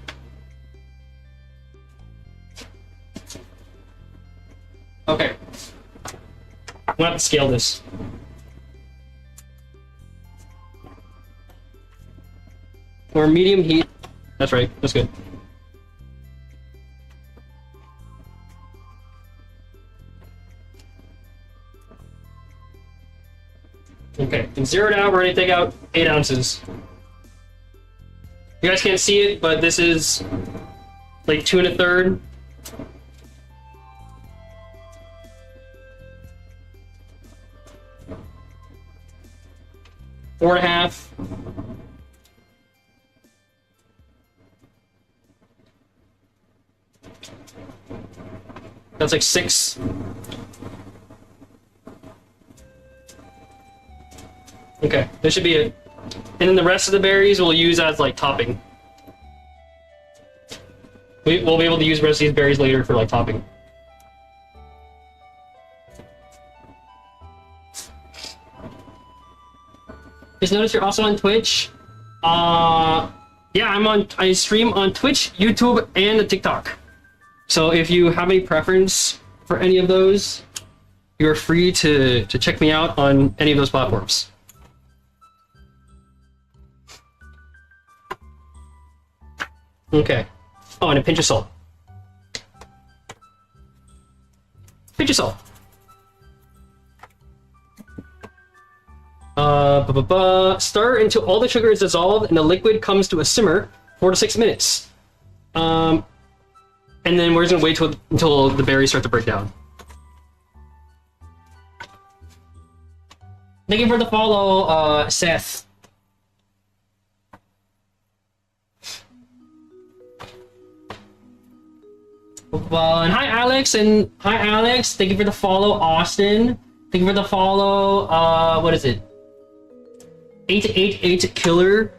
Okay. I'm gonna have to scale this. Or medium heat. That's right, that's good. Okay, and zeroed out, we're gonna take out 8 ounces. You guys can't see it, but this is like 2 1/3. Four and a half. That's like 6. Okay, this should be it. And then the rest of the berries we'll use as like topping. We'll be able to use the rest of these berries later for like topping. Just notice you're also on Twitch. Yeah, I stream on Twitch, YouTube, and TikTok. So if you have any preference for any of those, you're free to check me out on any of those platforms. Okay. Oh, and a pinch of salt. Pinch of salt. Stir until all the sugar is dissolved and the liquid comes to a simmer, 4 to 6 minutes. And then we're just gonna wait until the berries start to break down. Thank you for the follow, Seth. And hi Alex, thank you for the follow, Austin. Thank you for the follow. What is it? 888 Killer.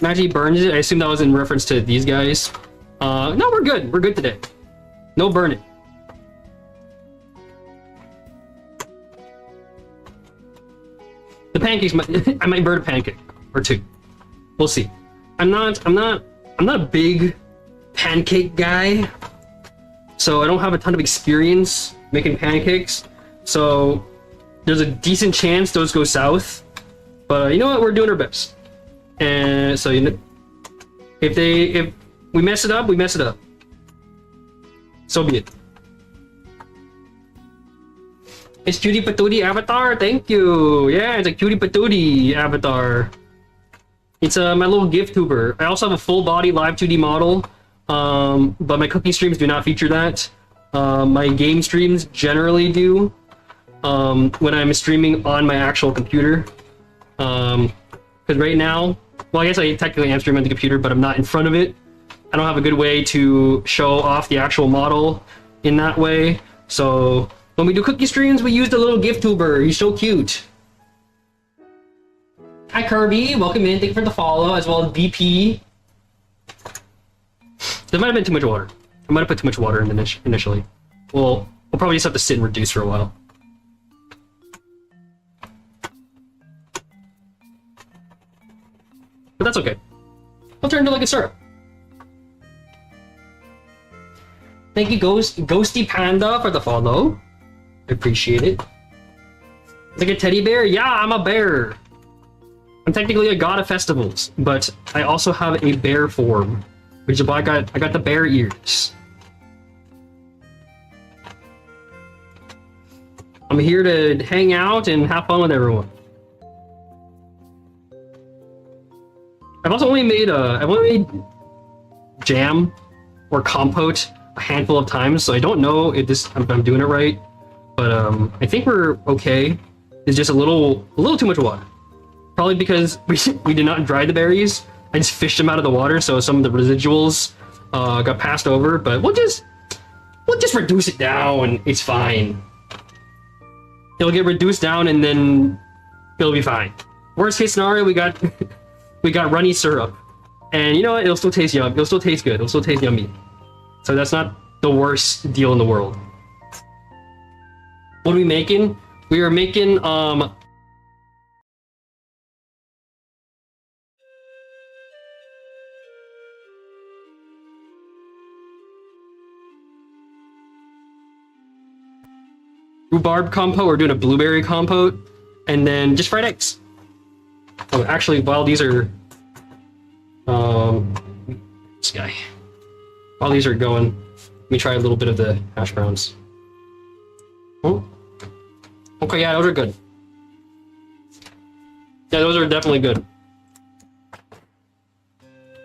Imagine he burns it. I assume that was in reference to these guys. No, we're good. We're good today. No burning. The pancakes. I might burn a pancake or two. We'll see. I'm not a big pancake guy, so I don't have a ton of experience making pancakes. So there's a decent chance those go south. But you know what? We're doing our best. And so, you know, if we mess it up, we mess it up. So be it. It's Cutie Patootie avatar. Thank you. Yeah, it's a Cutie Patootie avatar. It's my little gift tuber. I also have a full body live 2D model, but my cooking streams do not feature that. My game streams generally do when I'm streaming on my actual computer. Because right now, well, I guess I technically am streaming on the computer, but I'm not in front of it. I don't have a good way to show off the actual model in that way. So when we do cookie streams, we use the little gift tuber. He's so cute. Hi Kirby, welcome in. Thank you for the follow, as well as BP. There might have been too much water. I might have put too much water in initially. We'll probably just have to sit and reduce for a while. But that's okay. I'll turn into like a syrup. Thank you, Ghosty Panda, for the follow. I appreciate it. Like a teddy bear? Yeah, I'm a bear. I'm technically a god of festivals, but I also have a bear form, which is why I got the bear ears. I'm here to hang out and have fun with everyone. I've only made jam or compote a handful of times, so I don't know if I'm doing it right. But I think we're okay. It's just a little too much water. Probably because we did not dry the berries. I just fished them out of the water, so some of the residuals got passed over. But we'll just reduce it down. It's fine. It'll get reduced down, and then it'll be fine. Worst case scenario, we got runny syrup, and you know what? It'll still taste yum. It'll still taste good. It'll still taste yummy. So that's not the worst deal in the world. What are we making? We are making rhubarb compote. We're doing a blueberry compote, and then just fried eggs. Oh, actually, while these are this guy. While these are going, let me try a little bit of the hash browns. Oh. Okay, yeah, those are good. Yeah, those are definitely good.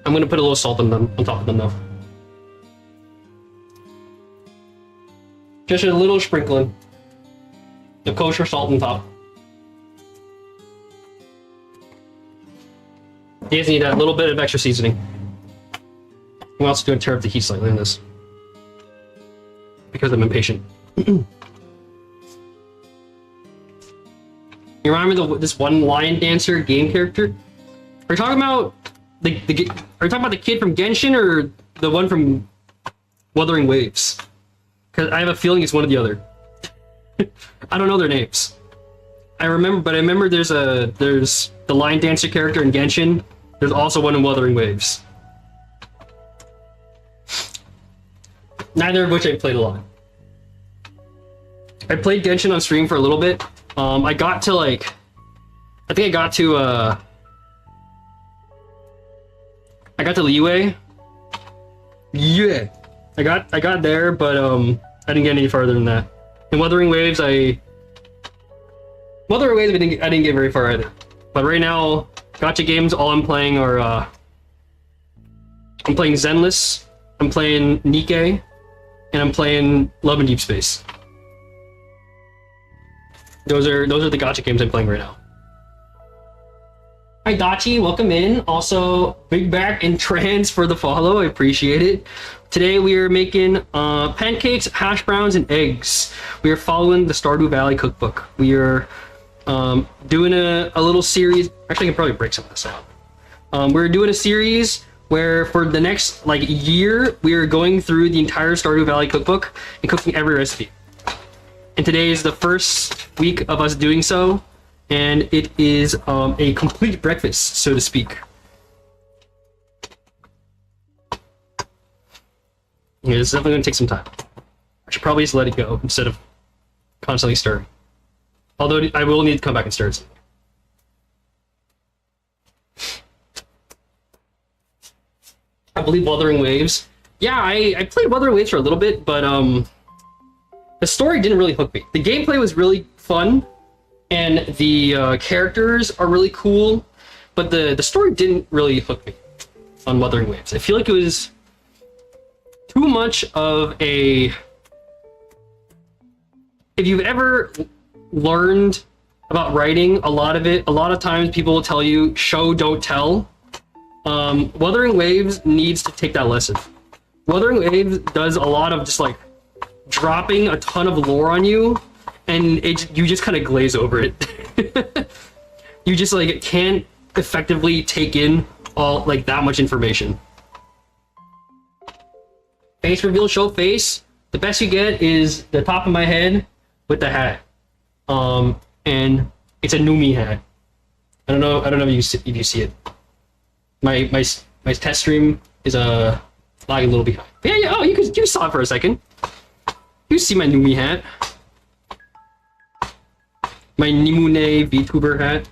I'm gonna put a little salt on them, on top of them though. Just a little sprinkling. The kosher salt on top. You guys need a little bit of extra seasoning. I'm also going to turn up the heat slightly on this, because I'm impatient. You remind me of this one lion dancer game character? Are you talking about are you talking about the kid from Genshin or the one from Wuthering Waves? Because I have a feeling it's one or the other. I don't know their names. I remember there's the lion dancer character in Genshin. There's also one in Wuthering Waves. Neither of which I played a lot. I played Genshin on stream for a little bit. I got to I think I got to Liyue. Yeah. I got there, but I didn't get any farther than that. In Wuthering Waves, I didn't get very far either. But right now, gacha games, all I'm playing are I'm playing Zenless, I'm playing Nikke, and I'm playing Love in Deep Space. Those are the gacha games I'm playing right now. Hi Dachi, welcome in. Also, Big Back and Trans for the follow. I appreciate it. Today we are making pancakes, hash browns, and eggs. We are following the Stardew Valley cookbook. We are doing a little series. Actually, I can probably break some of this out. We're doing a series where for the next like year, we are going through the entire Stardew Valley cookbook and cooking every recipe. And today is the first week of us doing so, and it is a complete breakfast, so to speak. Yeah, it's definitely going to take some time. I should probably just let it go instead of constantly stirring. Although I will need to come back and stir it. I believe Wuthering Waves. Yeah, I played Wuthering Waves for a little bit, but the story didn't really hook me. The gameplay was really fun, and the characters are really cool, but the story didn't really hook me on Wuthering Waves. I feel like it was too much of a... If you've ever learned about writing, a lot of times people will tell you, show, don't tell. Wuthering Waves needs to take that lesson. Wuthering Waves does a lot of just like dropping a ton of lore on you, and you just kind of glaze over it. You just like can't effectively take in all like that much information. Face reveal, show face. The best you get is the top of my head with the hat. And it's a Numi hat. I don't know if you see it. My test stream is lagging a little behind. Yeah. Oh, you saw it for a second. You see my Numi hat. My Nimune VTuber hat.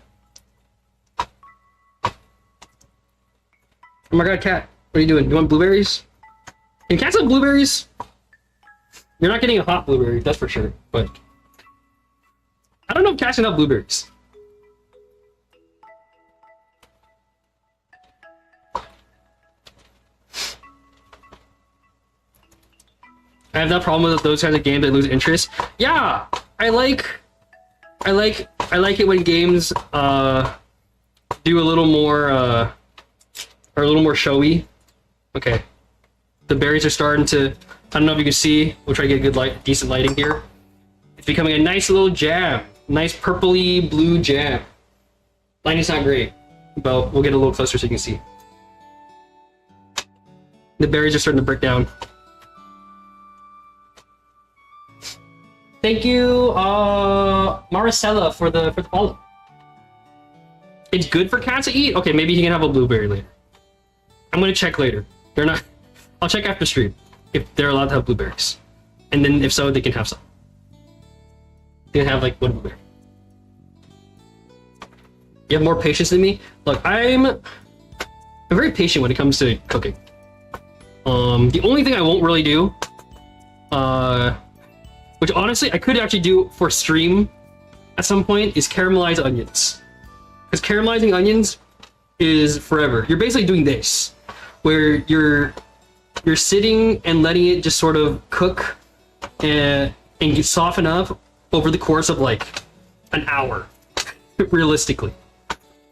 Oh my god, cat. What are you doing? You want blueberries? Can cats have blueberries? You're not getting a hot blueberry, that's for sure, but I don't know if cats can have blueberries. I have that problem with those kinds of games that lose interest. Yeah, I like it when games do a little more are a little more showy. Okay, the berries are starting to. I don't know if you can see. We'll try to get good decent lighting here. It's becoming a nice little jam, nice purpley blue jam. Lighting's not great, but we'll get a little closer so you can see. The berries are starting to break down. Thank you, Maricela, for the follow. It's good for cats to eat? Okay, maybe he can have a blueberry later. I'm gonna check later. They're not... I'll check after stream if they're allowed to have blueberries. And then if so, they can have some. They can have like one blueberry. You have more patience than me? Look, I'm very patient when it comes to cooking. The only thing I won't really do, which honestly I could actually do for stream at some point, is caramelize onions. Because caramelizing onions is forever. You're basically doing this, where you're sitting and letting it just sort of cook and get soften up over the course of like an hour, realistically.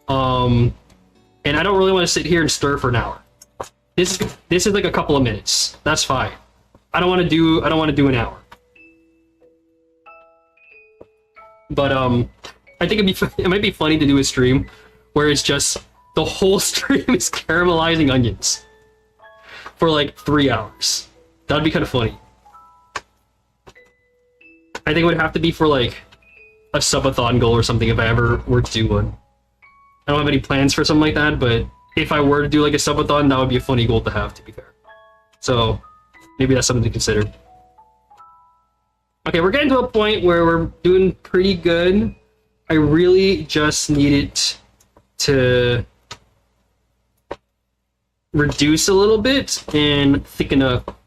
And I don't really want to sit here and stir for an hour. This is like a couple of minutes. That's fine. I don't want to do an hour. But I think it might be funny to do a stream where it's just the whole stream is caramelizing onions for like 3 hours. That'd be kind of funny. I think it would have to be for like a subathon goal or something if I ever were to do one. I don't have any plans for something like that, but if I were to do like a subathon, that would be a funny goal to have, to be fair. So maybe that's something to consider. Okay, we're getting to a point where we're doing pretty good. I really just need it to reduce a little bit and thicken up.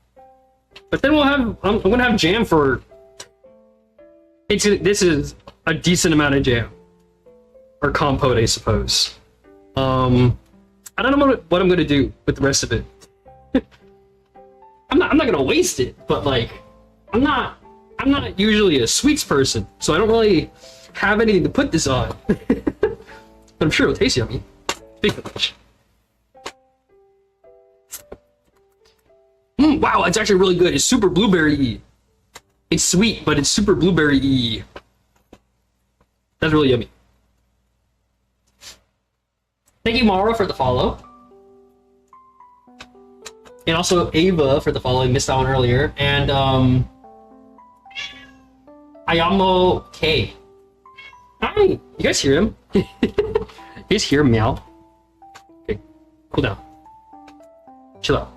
But then I'm gonna have jam for... This is a decent amount of jam. Or compote, I suppose. I don't know what I'm gonna do with the rest of it. I'm not gonna waste it, but like, I'm not usually a sweets person, so I don't really have anything to put this on. But I'm sure it'll taste yummy. Big village. Wow, it's actually really good. It's super blueberry-y. It's sweet, but it's super blueberry-y. That's really yummy. Thank you, Mara, for the follow. And also Ava for the follow. I missed that one earlier. And Ayamo K. Hi! You guys hear him? You guys hear him meow? Okay, cool down. Chill out.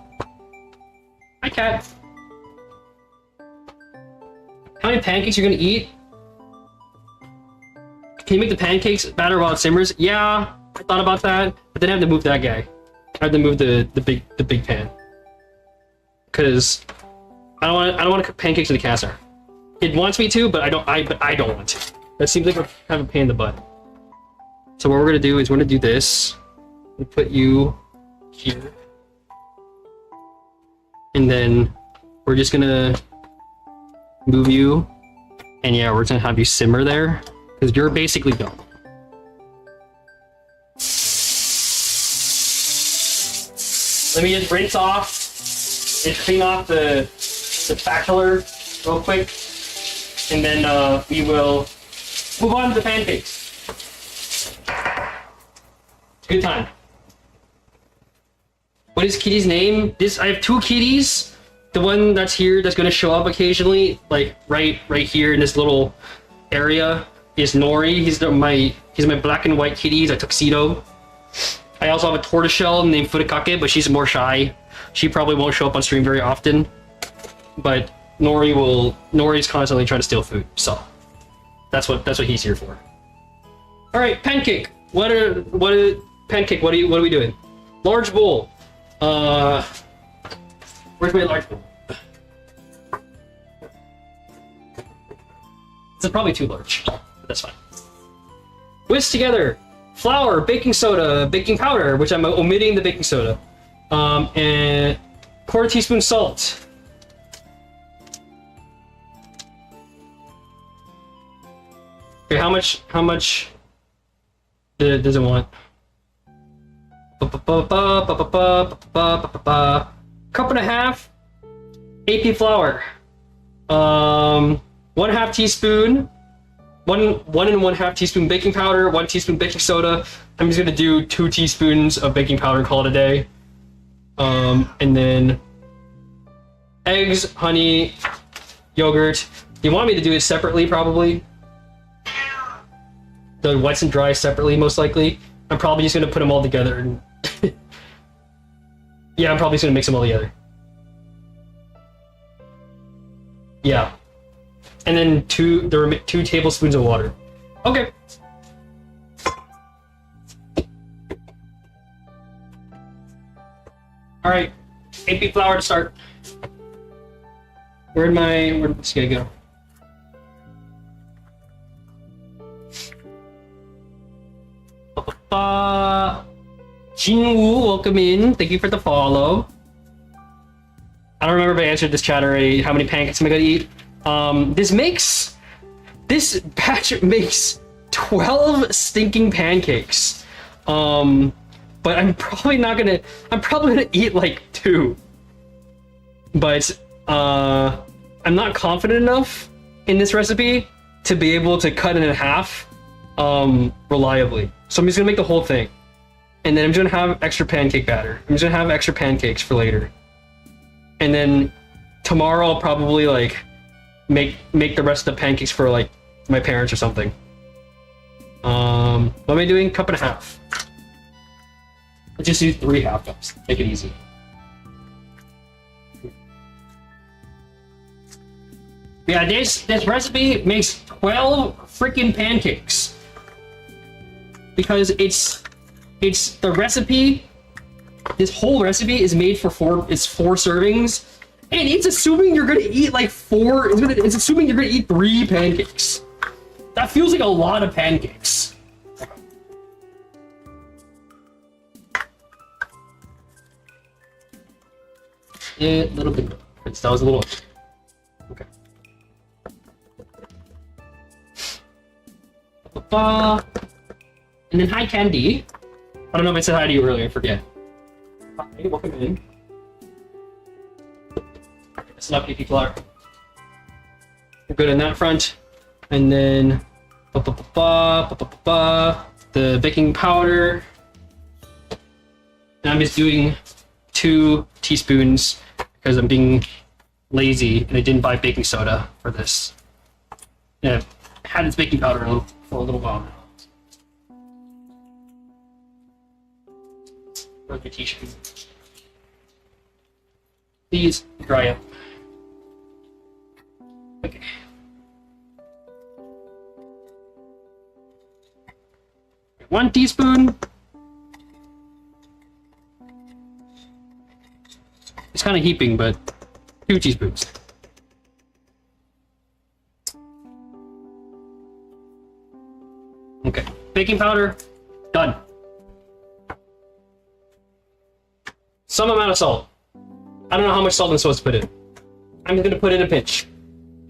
Hi, cat. How many pancakes you're gonna eat? Can you make the pancakes batter while it simmers? Yeah, I thought about that, but then I have to move that guy. I have to move the big pan. Cause I don't want to cook pancakes in the cast iron. It wants me to, but I don't want to. That seems like we're kind of a pain in the butt. So what we're gonna do is we're gonna do this. We put you here. And then we're just gonna move you. And yeah, we're gonna have you simmer there. Because you're basically done. Let me just rinse off and clean off the spatula real quick. And then we will move on to the pancakes. Good time. What is Kitty's name? I have two kitties. The one that's here that's gonna show up occasionally, like right here in this little area, is Nori. He's my black and white kitty. He's a tuxedo. I also have a tortoiseshell named Futakake, but she's more shy. She probably won't show up on stream very often. But Nori's constantly trying to steal food, so that's what he's here for. All right, pancake. What are we doing? Large bowl. Where's my large bowl? It's probably too large, but that's fine. Whisk together flour, baking soda, baking powder, which I'm omitting the baking soda, and quarter teaspoon salt. Okay, how much does it want? Cup and a half AP flour. 1/2 teaspoon. One and 1/2 teaspoon baking powder, 1 teaspoon baking soda. I'm just gonna do 2 teaspoons of baking powder and call it a day. And then eggs, honey, yogurt. You want me to do it separately, probably. The wets and dry separately, most likely. I'm probably just gonna put them all together. And yeah, I'm probably just gonna mix them all together. Yeah. And then 2 tablespoons of water. Okay. All right, AP flour to start. Where'd this guy go? Jinwoo, welcome in. Thank you for the follow. I don't remember if I answered this chat already. How many pancakes am I gonna eat? This batch makes 12 stinking pancakes. But I'm probably gonna eat like 2. But I'm not confident enough in this recipe to be able to cut it in half reliably. So I'm just gonna make the whole thing. And then I'm gonna have extra pancake batter. I'm just gonna have extra pancakes for later. And then tomorrow I'll probably like make the rest of the pancakes for like my parents or something. What am I doing? Cup and a half. Let's just use 3 half cups. Make it easy. Yeah, this recipe makes 12 freaking pancakes. Because it's the recipe. This whole recipe is made for 4 servings. And it's assuming you're gonna eat like 4. It's assuming you're gonna eat 3 pancakes. That feels like a lot of pancakes. A little bit. That was a little. Okay. And then hi, Candy. I don't know if I said hi to you earlier, I forget. Hi, welcome in. That's enough people are. We're good on that front. And then the baking powder. And I'm just doing 2 teaspoons because I'm being lazy and I didn't buy baking soda for this. Yeah, I've had this baking powder for a little while now. Where's my teaspoon? Please dry up. Okay. One teaspoon. It's kind of heaping, but 2 teaspoons. Okay, baking powder, done. Some amount of salt. I don't know how much salt I'm supposed to put in. I'm gonna put in a pinch.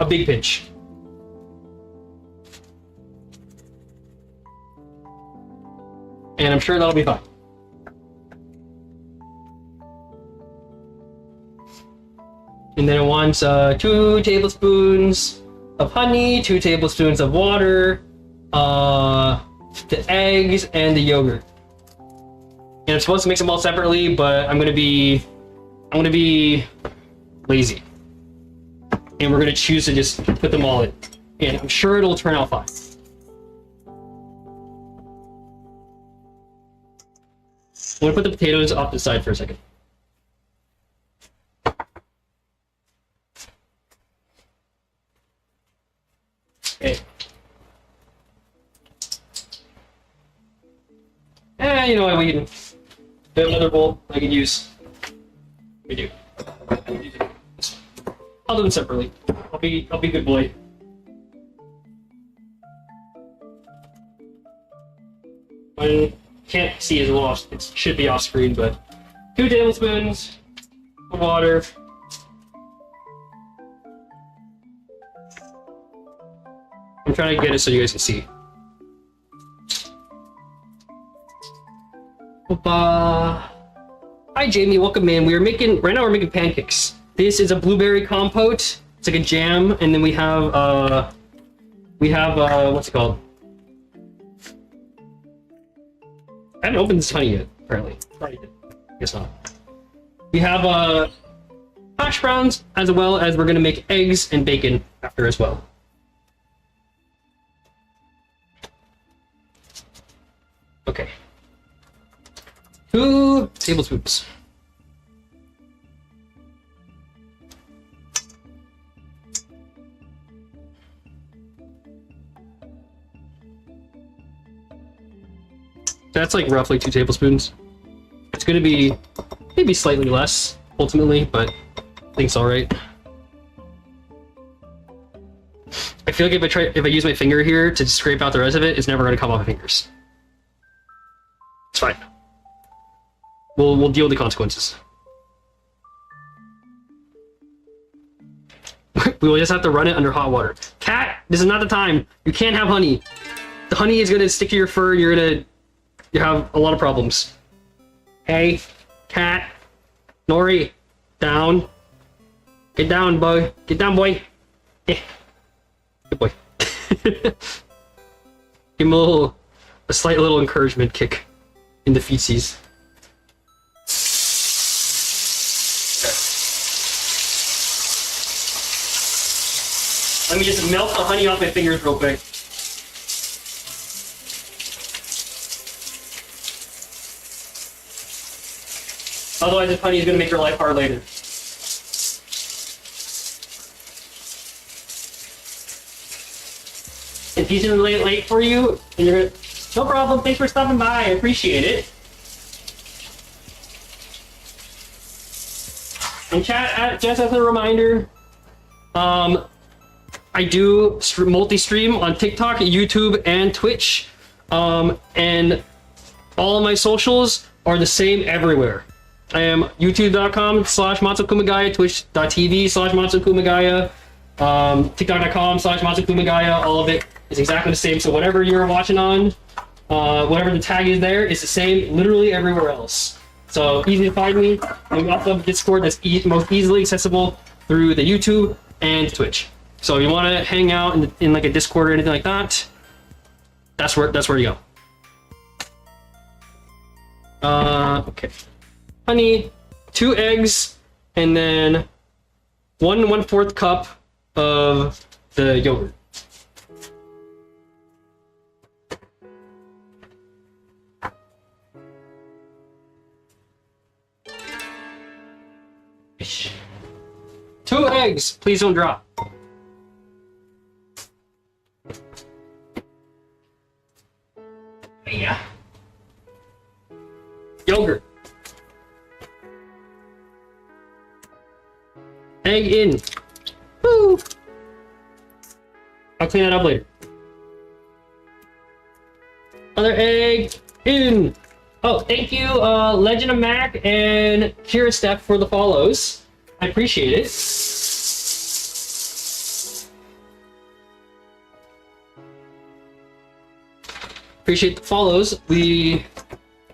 A big pinch. And I'm sure that'll be fine. And then it wants 2 tablespoons of honey, 2 tablespoons of water, the eggs, and the yogurt. And I'm supposed to mix them all separately, but I'm gonna be lazy. And we're gonna choose to just put them all in. And I'm sure it'll turn out fine. I'm gonna put the potatoes off to the side for a second. Okay. You know what, we have another bowl I can use. We do. I'll do them separately. I'll be a good boy. I can't see as well. It should be off screen, but 2 tablespoons of water. I'm trying to get it so you guys can see. Hi Jamie, welcome in. Right now we're making pancakes. This is a blueberry compote. It's like a jam, and then we have what's it called? I haven't opened this honey yet, apparently. Probably did. Guess not. We have hash browns, as well as we're gonna make eggs and bacon after as well. Okay. 2 tablespoons. That's like roughly 2 tablespoons. It's gonna be maybe slightly less ultimately, but I think it's all right. I feel like if I use my finger here to scrape out the rest of it, it's never gonna come off my fingers. It's fine. We'll deal with the consequences. We will just have to run it under hot water. Cat, this is not the time. You can't have honey. The honey is gonna stick to your fur. You have a lot of problems. Hey, cat, Nori, down. Get down, boy. Get down, boy. Eh. Good boy. Give him a slight little encouragement kick in the feces. Let me just melt the honey off my fingers real quick. Otherwise, this honey is going to make your life hard later. If he's really late for you, and you're gonna, no problem. Thanks for stopping by. I appreciate it. And chat, just as a reminder, I do multi-stream on TikTok, YouTube, and Twitch, and all of my socials are the same everywhere. I am youtube.com/Matsuo Kumagaya, twitch.tv/Matsuo Kumagaya, TikTok.com/Matsuo Kumagaya. All of it is exactly the same. So whatever you're watching on, Whatever the tag is there is the same literally everywhere else. So easy to find me. And we also have a Discord that's most easily accessible through the YouTube and Twitch. So if you want to hang out in like a Discord or anything like that, that's where you go. Okay. Honey, 2 eggs, and then 1/4 cup of the yogurt. Two eggs, please don't drop. Yeah. Yogurt. Egg in. Woo! I'll clean that up later. Other egg in. Oh, thank you, Legend of Mac and Kira Steph for the follows. I appreciate it. Appreciate the follows. We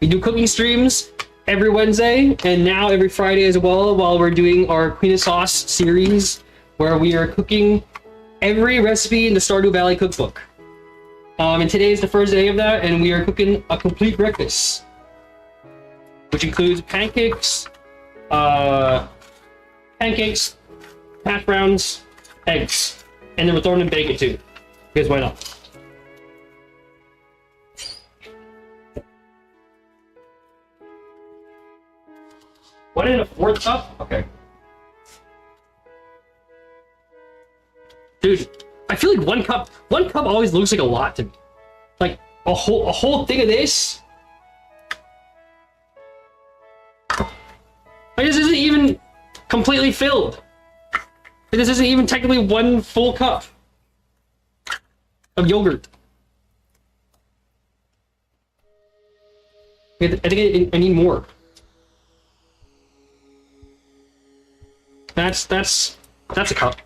do cooking streams every Wednesday and now every Friday as well, while we're doing our Queen of Sauce series, where we are cooking every recipe in the Stardew Valley cookbook. And today is the first day of that, and we are cooking a complete breakfast, which includes pancakes, hash browns, eggs, and then we're throwing in bacon too, because why not? What in a 4th cup? Okay. Dude, I feel like one cup always looks like a lot to me. Like a whole thing of this. Like, this isn't even completely filled. This isn't even technically 1 full cup of yogurt. I think I need more. That's a cup.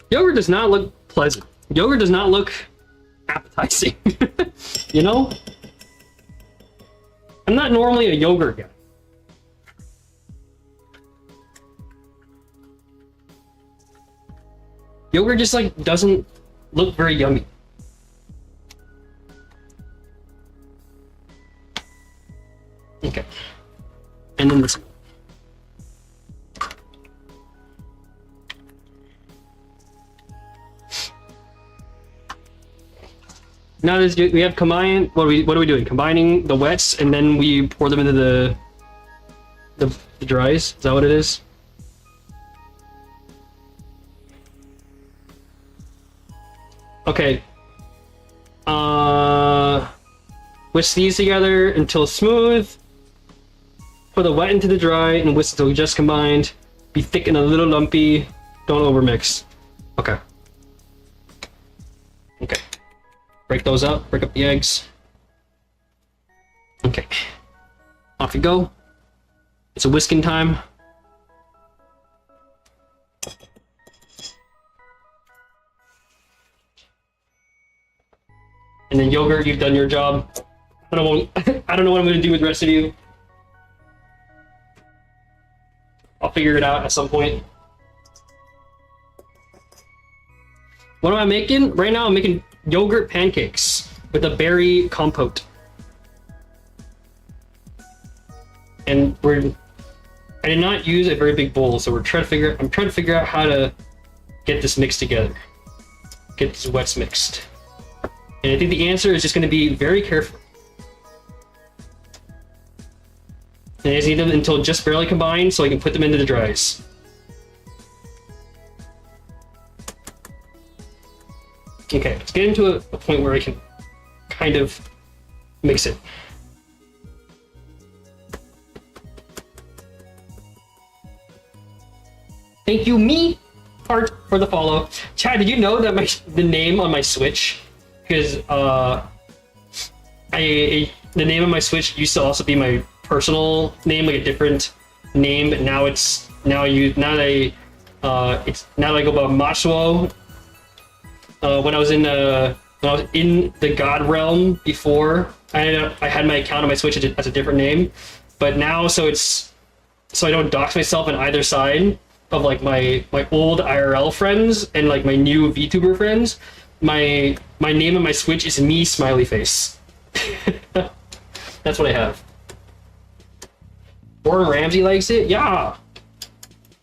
Yogurt does not look pleasant. Yogurt does not look appetizing. You know? I'm not normally a yogurt guy. Yogurt just like doesn't look very yummy. Okay. And then this. Now we have combine. What are we doing? Combining the wets and then we pour them into the dries. Is that what it is? Okay. Whisk these together until smooth. Put the wet into the dry and whisk until just combined. Be thick and a little lumpy. Don't overmix. Okay. Okay. Break those up. Break up the eggs. Okay. Off you go. It's a whisking time. And then yogurt, you've done your job. I don't know what I'm gonna do with the rest of you. I'll figure it out at some point. What am I making? Right now I'm making yogurt pancakes with a berry compote. And I did not use a very big bowl, so I'm trying to figure out how to get this mixed together. Get these wets mixed. And I think the answer is just going to be very careful. And I just need them until just barely combined so I can put them into the dries. Okay, let's get into a point where I can kind of mix it. Thank you, me, Art, for the follow. Chad, did you know that the name on my Switch, because the name of my Switch used to also be my personal name, like a different name, but now it's now that I go by Matsuo. When I was in the God realm before, I had my account on my Switch as a different name, but now so I don't dox myself on either side of like my old IRL friends and like my new VTuber friends. My name on my Switch is me smiley face. That's what I have. Gordon Ramsay likes it? Yeah.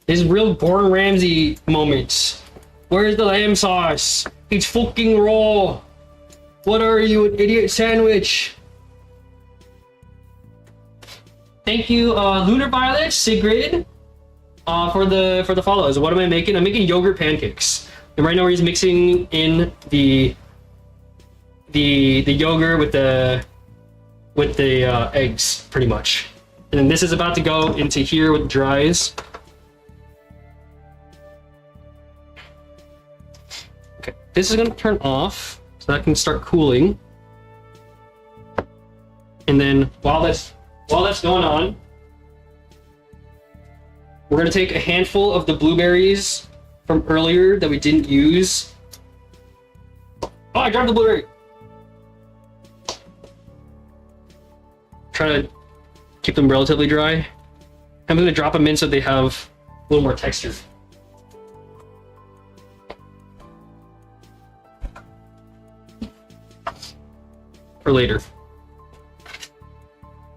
This is real Gordon Ramsay moments. Where's the lamb sauce? It's fucking raw. What are you, an idiot sandwich? Thank you, Lunar Violet, Sigrid, for the follows. What am I making? I'm making yogurt pancakes. And right now we're just mixing in the yogurt with the eggs, pretty much. And then this is about to go into here with dries. Okay, this is gonna turn off so that can start cooling. And then while that's going on, we're gonna take a handful of the blueberries from earlier that we didn't use. Oh, I dropped the blueberry. Try to keep them relatively dry. I'm gonna drop them in so they have a little more texture. For later.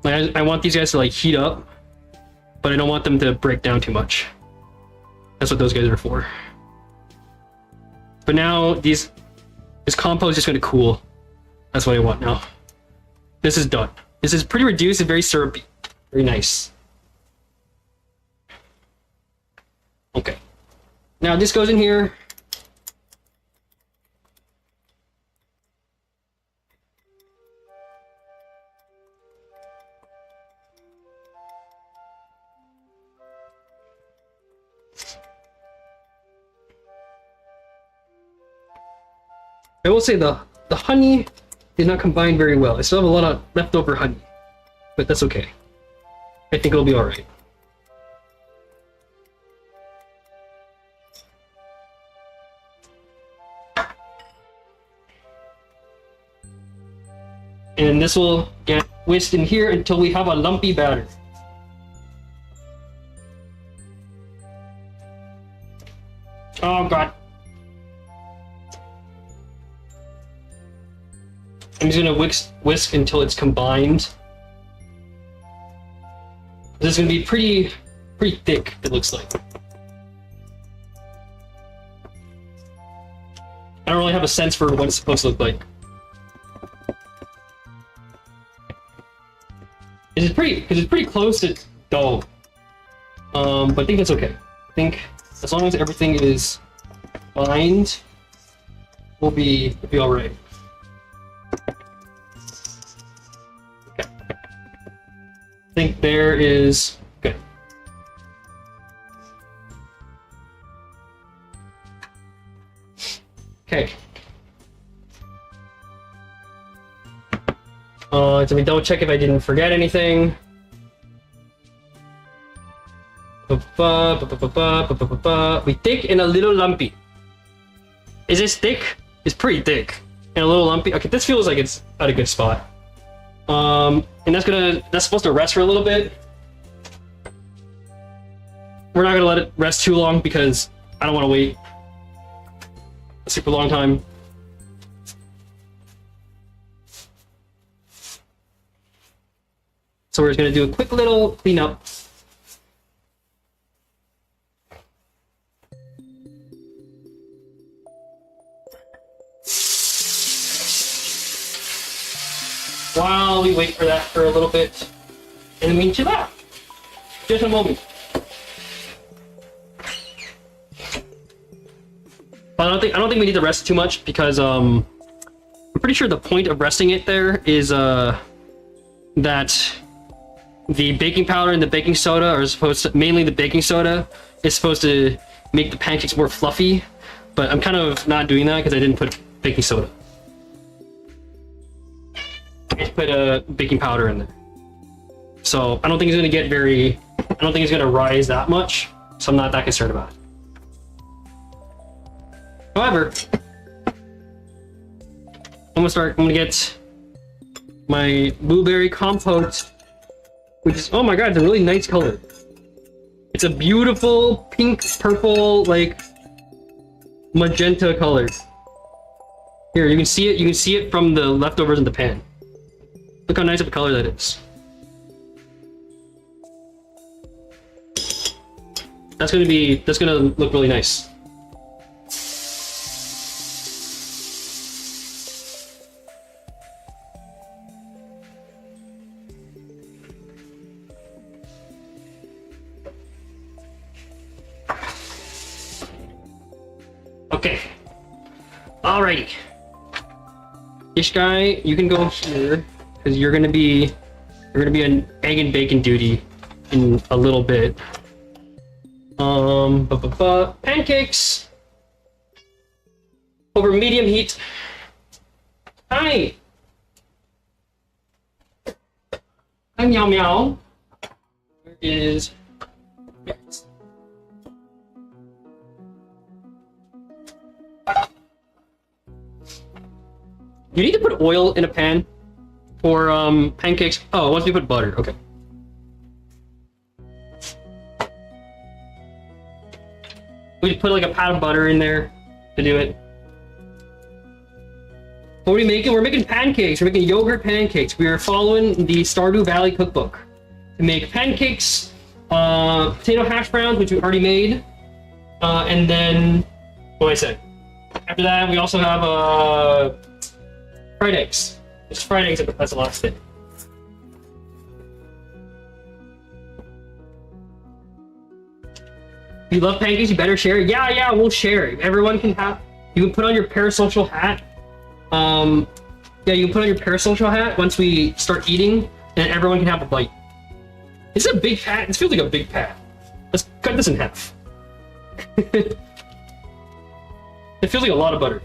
I want these guys to like heat up, but I don't want them to break down too much. That's what those guys are for. But now this compost is just gonna cool. That's what I want now. This is done. This is pretty reduced and very syrupy. Very nice. Okay. Now this goes in here. I will say the honey did not combine very well. I still have a lot of leftover honey, but that's okay. I think it'll be alright. And this will get whisked in here until we have a lumpy batter. Oh god. I'm just gonna whisk until it's combined. This is gonna be pretty thick, it looks like. I don't really have a sense for what it's supposed to look like. It's pretty close to dough. But I think that's okay. I think as long as everything is combined, we'll be alright. Okay. I think there is good. Okay. Let me double check if I didn't forget anything. We thick and a little lumpy. Is this thick? It's pretty thick and a little lumpy. Okay, this feels like it's at a good spot. And that's supposed to rest for a little bit. We're not gonna let it rest too long because I don't want to wait a super long time. So we're just gonna do a quick little cleanup. While we wait for that for a little bit, and then we can chill out. Just a moment. But I don't think we need to rest too much because I'm pretty sure the point of resting it there is that the baking powder and the baking soda are supposed to, mainly the baking soda, is supposed to make the pancakes more fluffy, but I'm kind of not doing that because I didn't put baking soda. I just put baking powder in there. So I don't think it's gonna get I don't think it's gonna rise that much. so I'm not that concerned about it. However, I'm gonna get my blueberry compote, which is, oh my god, it's a really nice color. It's a beautiful pink, purple, like magenta color. Here, you can see it. You can see it from the leftovers in the pan. Look how nice of a color that is. That's gonna look really nice. Okay. Alrighty. Ish guy, you can go here because you're gonna be an egg and bacon duty in a little bit. Pancakes over medium heat. Hi. Hi, meow meow. Where is? You need to put oil in a pan for pancakes. Oh, once you put butter, okay. We put like a pat of butter in there to do it. What are we making? We're making pancakes. We're making yogurt pancakes. We are following the Stardew Valley cookbook to make pancakes, potato hash browns, which we already made, and then what did I say? After that, we also have fried eggs. Just fried eggs as the last thing. If you love pancakes, you better share it. Yeah, we'll share it. Everyone can have. You can put on your parasocial hat. Yeah, you can put on your parasocial hat once we start eating, and everyone can have a bite. This is a big pat. This feels like a big pat. Let's cut this in half. It feels like a lot of butter.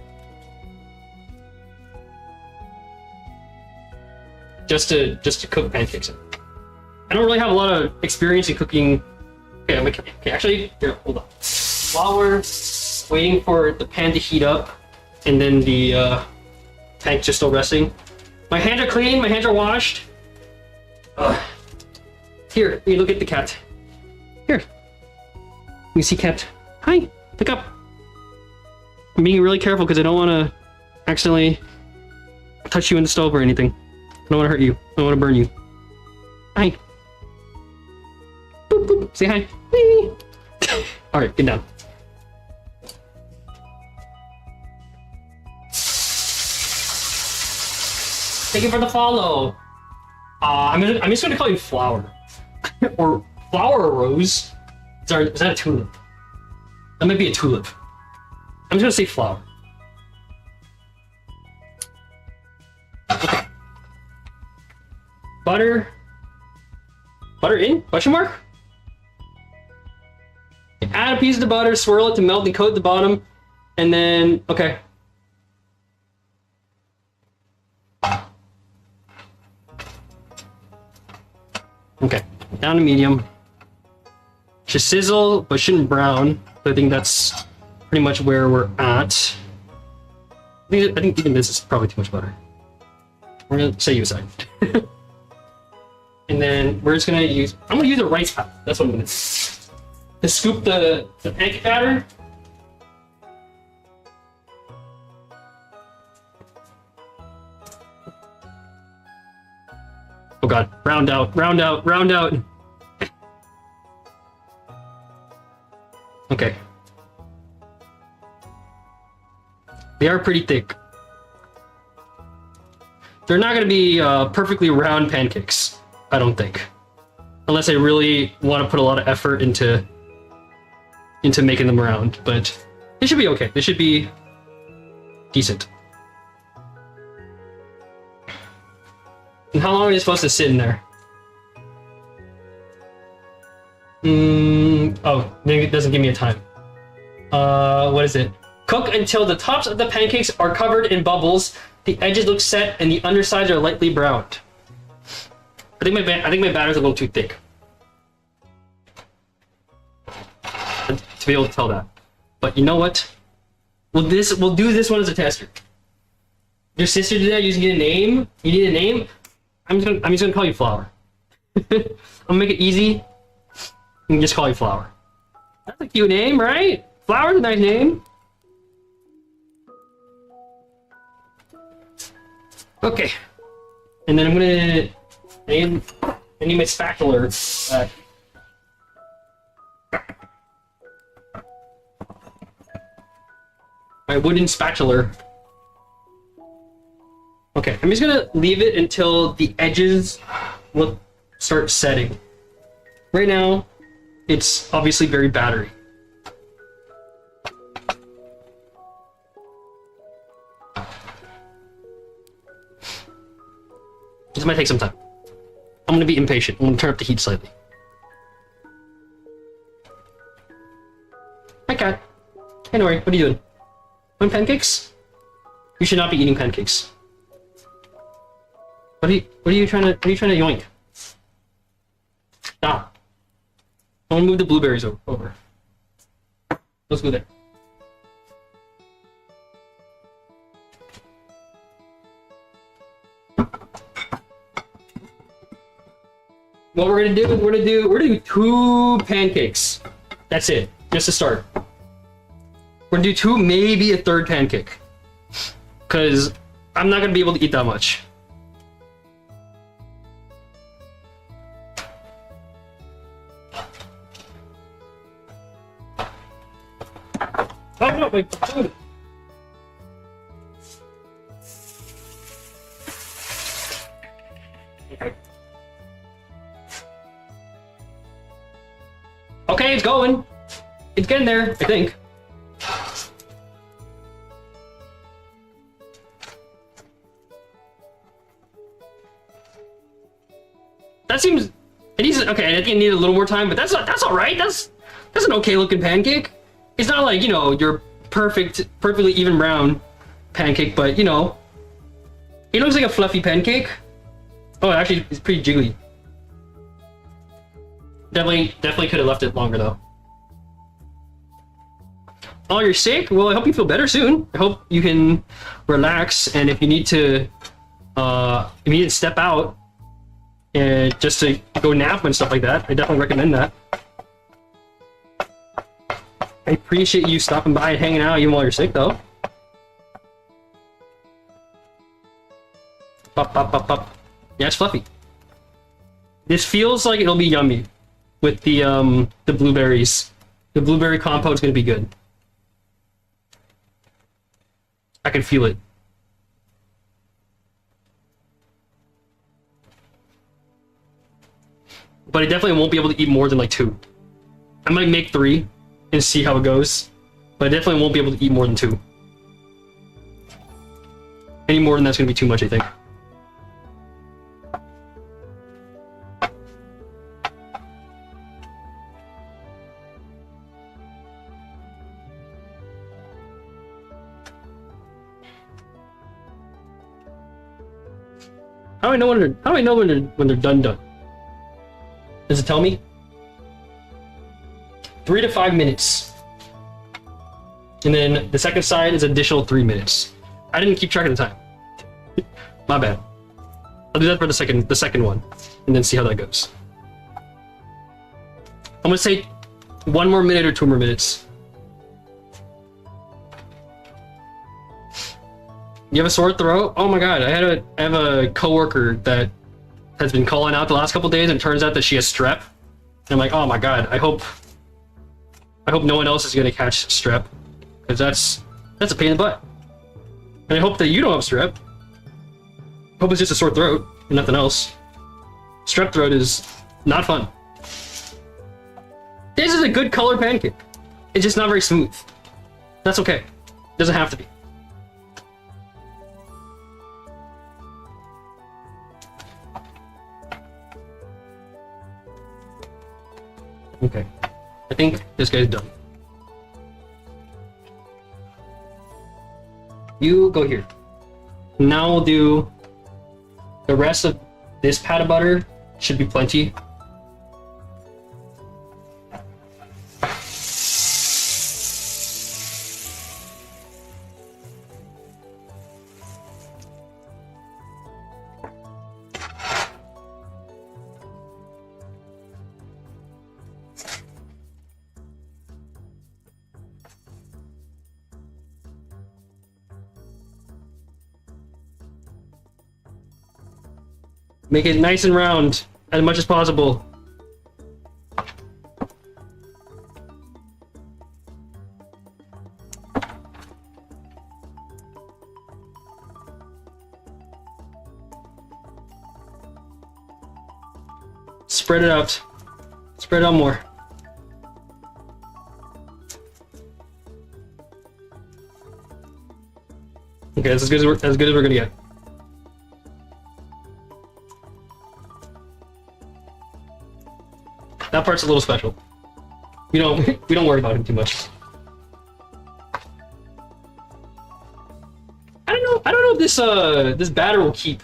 Just to cook pancakes. I don't really have a lot of experience in cooking. Okay, actually, here, hold on. While we're waiting for the pan to heat up, and then the tank's just still resting, my hands are clean, my hands are washed. Here, let me look at the cat. Here. You see cat. Hi, look up. I'm being really careful because I don't want to accidentally touch you in the stove or anything. I don't want to hurt you. I don't want to burn you. Hi. Boop, boop. Say hi. Alright, get down. Thank you for the follow. I'm just gonna call you Flower. Or Flower or Rose. Is that a tulip? That might be a tulip. I'm just gonna say Flower. Okay. Butter. Butter in? Question mark? Add a piece of the butter, swirl it to melt and coat the bottom, and then, okay. Okay, down to medium. Should sizzle, but shouldn't brown. So I think that's pretty much where we're at. I think even this is probably too much butter. We're gonna set you aside. And then we're just gonna use, I'm gonna use a rice pat. That's what I'm gonna do. To scoop the pancake batter. Oh god, round out, round out, round out. Okay. They are pretty thick. They're not gonna be perfectly round pancakes, I don't think. Unless I really want to put a lot of effort into making them round, but they should be okay. They should be decent. And how long are you supposed to sit in there? Oh, maybe it doesn't give me a time. What is it? Cook until the tops of the pancakes are covered in bubbles, the edges look set, and the undersides are lightly browned. I think my batter's a little too thick. to be able to tell that. But you know what? We'll do this one as a tester. Your sister did that. You need a name. You need a name. I'm just gonna call you Flower. I'm gonna make it easy and just call you Flower. That's a cute name, right? Flower's a nice name. Okay. And then I'm gonna I need my spatula. My wooden spatula. Okay, I'm just gonna leave it until the edges will start setting. Right now, it's obviously very battery. This might take some time. I'm gonna be impatient. I'm gonna turn up the heat slightly. Hi, cat. Hey, Nori. What are you doing? Want pancakes? You should not be eating pancakes. What are you trying to yoink? Stop. I want to move the blueberries over. Let's go there. What we're gonna do? We're gonna do 2 pancakes. That's it. Just to start. We're gonna do 2, maybe a 3rd pancake. Cause I'm not gonna be able to eat that much. Oh no, my food! Okay. Okay, it's going. It's getting there, I think. That seems. It needs. Okay, I think it needed a little more time, but that's all right. That's an okay looking pancake. It's not like, you know, your perfectly even brown pancake, but you know, it looks like a fluffy pancake. Oh, actually, it's pretty jiggly. Definitely could have left it longer though. Oh, you're sick? Well, I hope you feel better soon. I hope you can relax, and if you need to step out and just to go nap and stuff like that, I definitely recommend that. I appreciate you stopping by and hanging out even while you're sick, though. Pop, pop, pop, pop. Yeah, it's fluffy. This feels like it'll be yummy with the blueberries. The blueberry compote's gonna be good. I can feel it. But I definitely won't be able to eat more than like 2. I might make 3 and see how it goes, but I definitely won't be able to eat more than 2. Any more than that's gonna be too much, I think. How do I know when they're done? Does it tell me? 3 to 5 minutes. And then the second side is additional 3 minutes. I didn't keep track of the time. My bad. I'll do that for the second one, and then see how that goes. I'm gonna say 1 more minute or 2 more minutes. You have a sore throat? Oh my god, I have a coworker that has been calling out the last couple days, and it turns out that she has strep. And I'm like, oh my god, I hope no one else is gonna catch strep, because that's a pain in the butt. And I hope that you don't have strep. I hope it's just a sore throat and nothing else. Strep throat is not fun. This is a good color pancake. It's just not very smooth. That's okay. It doesn't have to be. Okay, I think this guy's done. You go here. Now we'll do the rest of this pat of butter. Should be plenty. Make it nice and round as much as possible. Spread it out. Spread out more. Okay, that's as good as we're gonna get. That part's a little special. We don't worry about him too much. I don't know if this batter will keep.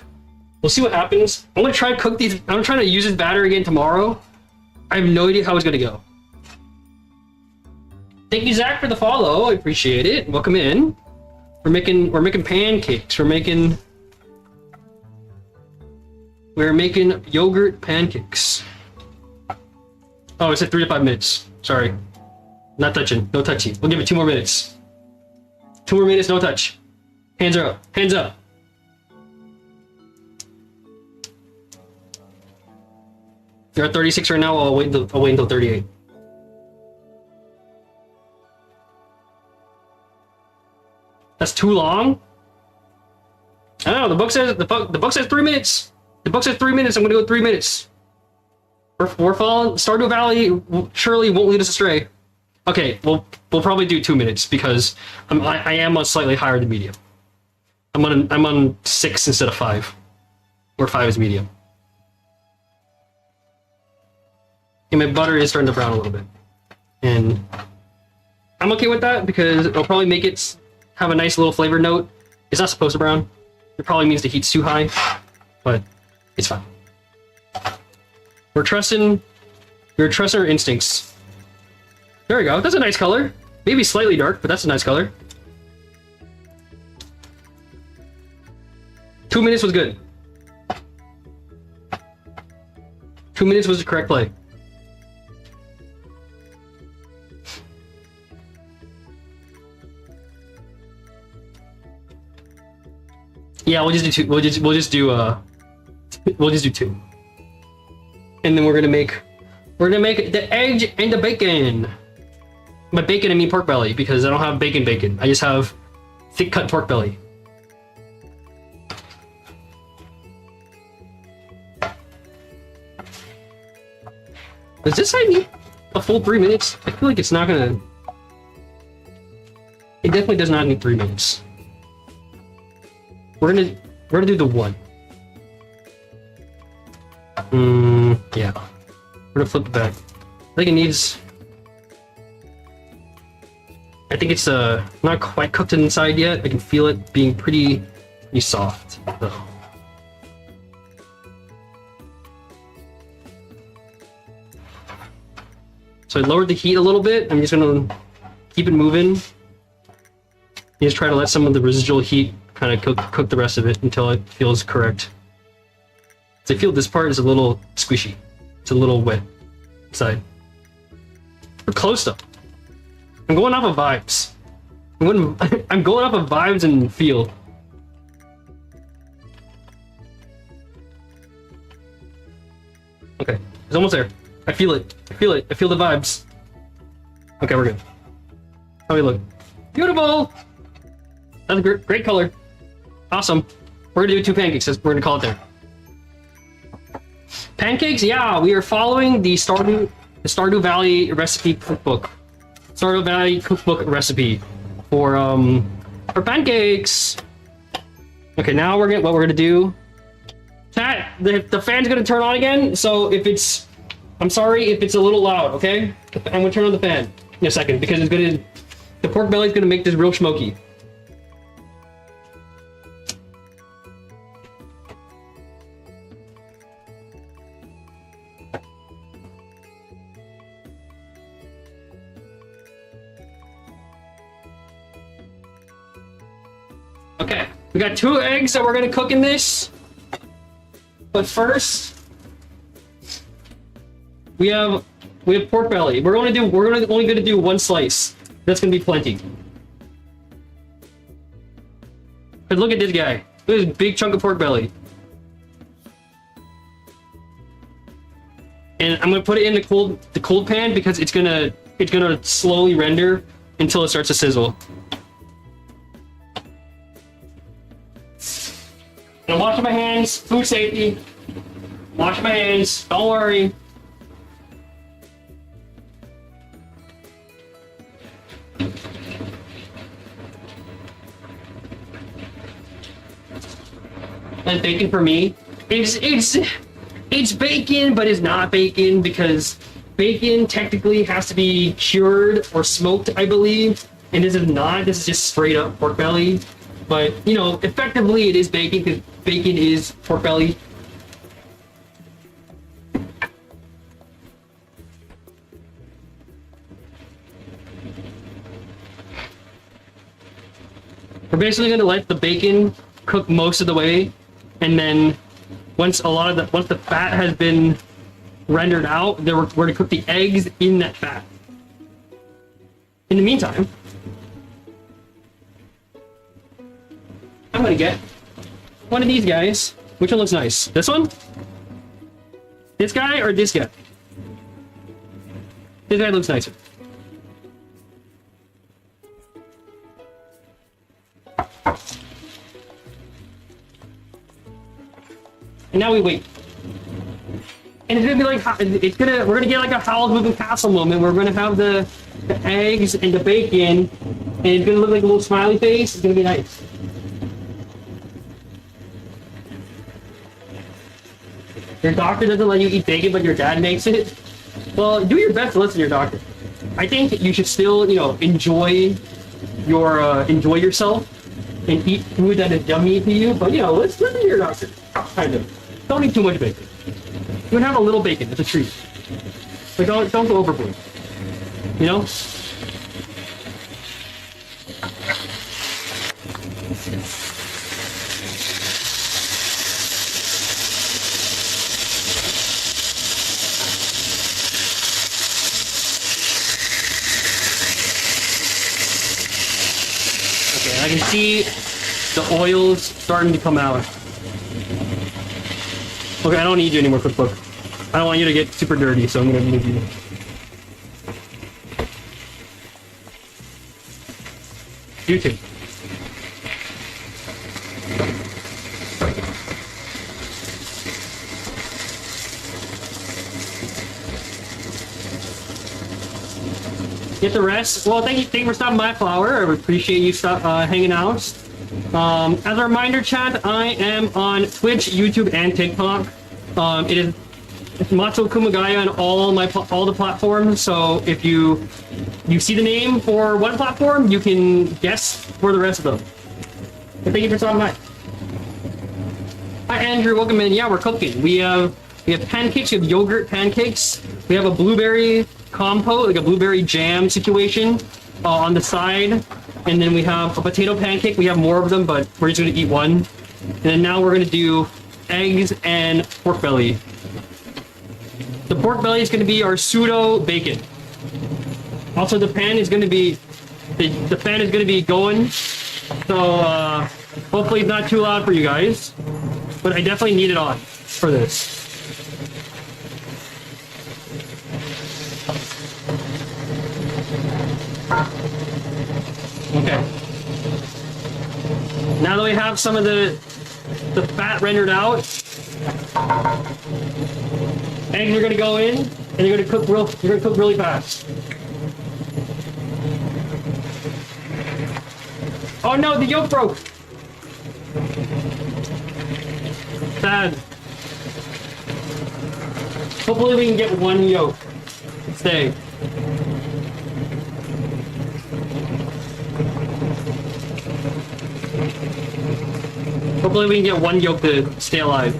We'll see what happens. I'm gonna try to cook these. I'm trying to use this batter again tomorrow. I have no idea how it's gonna go. Thank you, Zach, for the follow. I appreciate it. Welcome in. We're making pancakes. We're making yogurt pancakes. Oh, it said 3 to 5 minutes. Sorry. Not touching. No touchy. We'll give it 2 more minutes. 2 more minutes, no touch. Hands are up. Hands up. You're at 36 right now. I'll wait until 38. That's too long. I don't know. The book says 3 minutes. The book says 3 minutes. I'm gonna go 3 minutes. We're following. Stardew Valley surely won't lead us astray. Okay, we'll probably do 2 minutes because I am on slightly higher than medium. I'm on 6 instead of 5, where 5 is medium. And my butter is starting to brown a little bit, and I'm okay with that because it'll probably make it have a nice little flavor note. It's not supposed to brown. It probably means the heat's too high, but it's fine. We're trusting our instincts. There we go. That's a nice color. Maybe slightly dark, but that's a nice color. 2 minutes was good. 2 minutes was the correct play. Yeah, we'll just do 2. We'll just do 2. And then we're gonna make the egg and the bacon. By bacon I mean pork belly because I don't have bacon. I just have thick cut pork belly. Does this side need a full 3 minutes? I feel like it's not gonna. It definitely does not need 3 minutes. We're gonna do the 1. Yeah. We're gonna flip it back. I think it needs. I think it's not quite cooked inside yet. I can feel it being pretty soft though. So I lowered the heat a little bit. I'm just gonna keep it moving. Just try to let some of the residual heat kind of cook the rest of it until it feels correct. So I feel this part is a little squishy. It's a little wet inside. We're close though. I'm going off of vibes. I'm going off of vibes and feel. Okay, it's almost there. I feel it. I feel it. I feel the vibes. Okay, we're good. How we look? Beautiful! That's a great color. Awesome. We're gonna do 2 pancakes. We're gonna call it there. Pancakes? Yeah, we are following the Stardew Valley recipe cookbook. Stardew Valley cookbook recipe for pancakes. Okay, now what we're gonna do. Chat, the fan's gonna turn on again. So if it's, I'm sorry if it's a little loud. Okay, I'm gonna turn on the fan in a second because the pork belly's gonna make this real smoky. Okay, we got 2 eggs that we're gonna cook in this. But first, we have pork belly. We're only gonna do 1 slice. That's gonna be plenty. But look at this guy. Look at this big chunk of pork belly. and I'm gonna put it in the cold pan because it's gonna slowly render until it starts to sizzle. I'm washing my hands, food safety. Washing my hands, don't worry. And bacon for me, it's bacon, but it's not bacon because bacon technically has to be cured or smoked, I believe. And this is not. This is just straight up pork belly. But you know, effectively, it is bacon because bacon is pork belly. We're basically gonna let the bacon cook most of the way, and then once the fat has been rendered out, then we're gonna cook the eggs in that fat. In the meantime, I'm gonna get one of these guys. Which one looks nice? This one? This guy or this guy? This guy looks nicer. And now we wait. And it's gonna be like, we're gonna get like a Howl's Moving Castle moment. We're gonna have the eggs and the bacon, and it's gonna look like a little smiley face. It's gonna be nice. Your doctor doesn't let you eat bacon, but your dad makes it. Well, do your best to listen to your doctor. I think you should still, you know, enjoy yourself and eat food that is yummy to you. But you know, let's listen to your doctor. Kind of. Don't eat too much bacon. You can have a little bacon. It's a treat. But don't go overboard. You know? Okay, I can see the oils starting to come out. Okay, I don't need you anymore, cookbook. I don't want you to get super dirty, so I'm gonna move you. You too. Get the rest. Well, thank you for stopping by, Flower. I appreciate you hanging out. As a reminder, chat, I am on Twitch, YouTube, and TikTok. It is Matsuo Kumagaya on all the platforms. So if you see the name for one platform, you can guess for the rest of them. And thank you for stopping by. Hi, Andrew. Welcome in. Yeah, we're cooking. We have pancakes. We have yogurt pancakes. We have a blueberry compote, like a blueberry jam situation on the side. And then we have a potato pancake. We have more of them, but we're just going to eat one. And then now we're going to do eggs and pork belly. The pork belly is going to be our pseudo bacon. Also, the fan is going to be going. So hopefully it's not too loud for you guys. But I definitely need it on for this. Okay. Now that we have some of the fat rendered out, eggs are gonna go in, and you're gonna cook really fast. Oh no, the yolk broke. Sad. Hopefully we can get one yolk. Stay. Hopefully we can get one yolk to stay alive.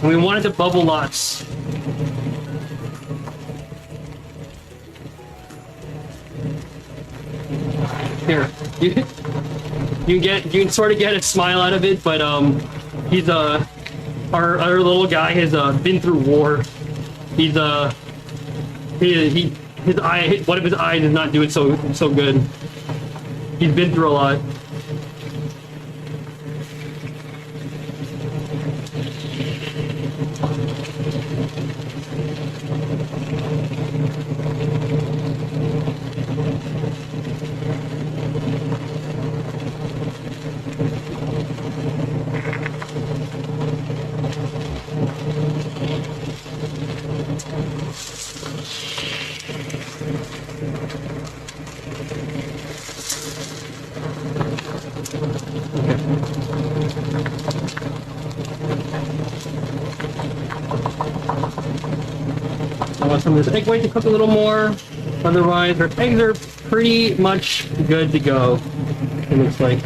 And we want it to bubble lots. Here, you can sort of get a smile out of it, but he's our little guy has been through war. He's his eye, one of his eyes is not doing so good. He's been through a lot. I want some of this egg white to cook a little more. Otherwise, our eggs are pretty much good to go, it looks like.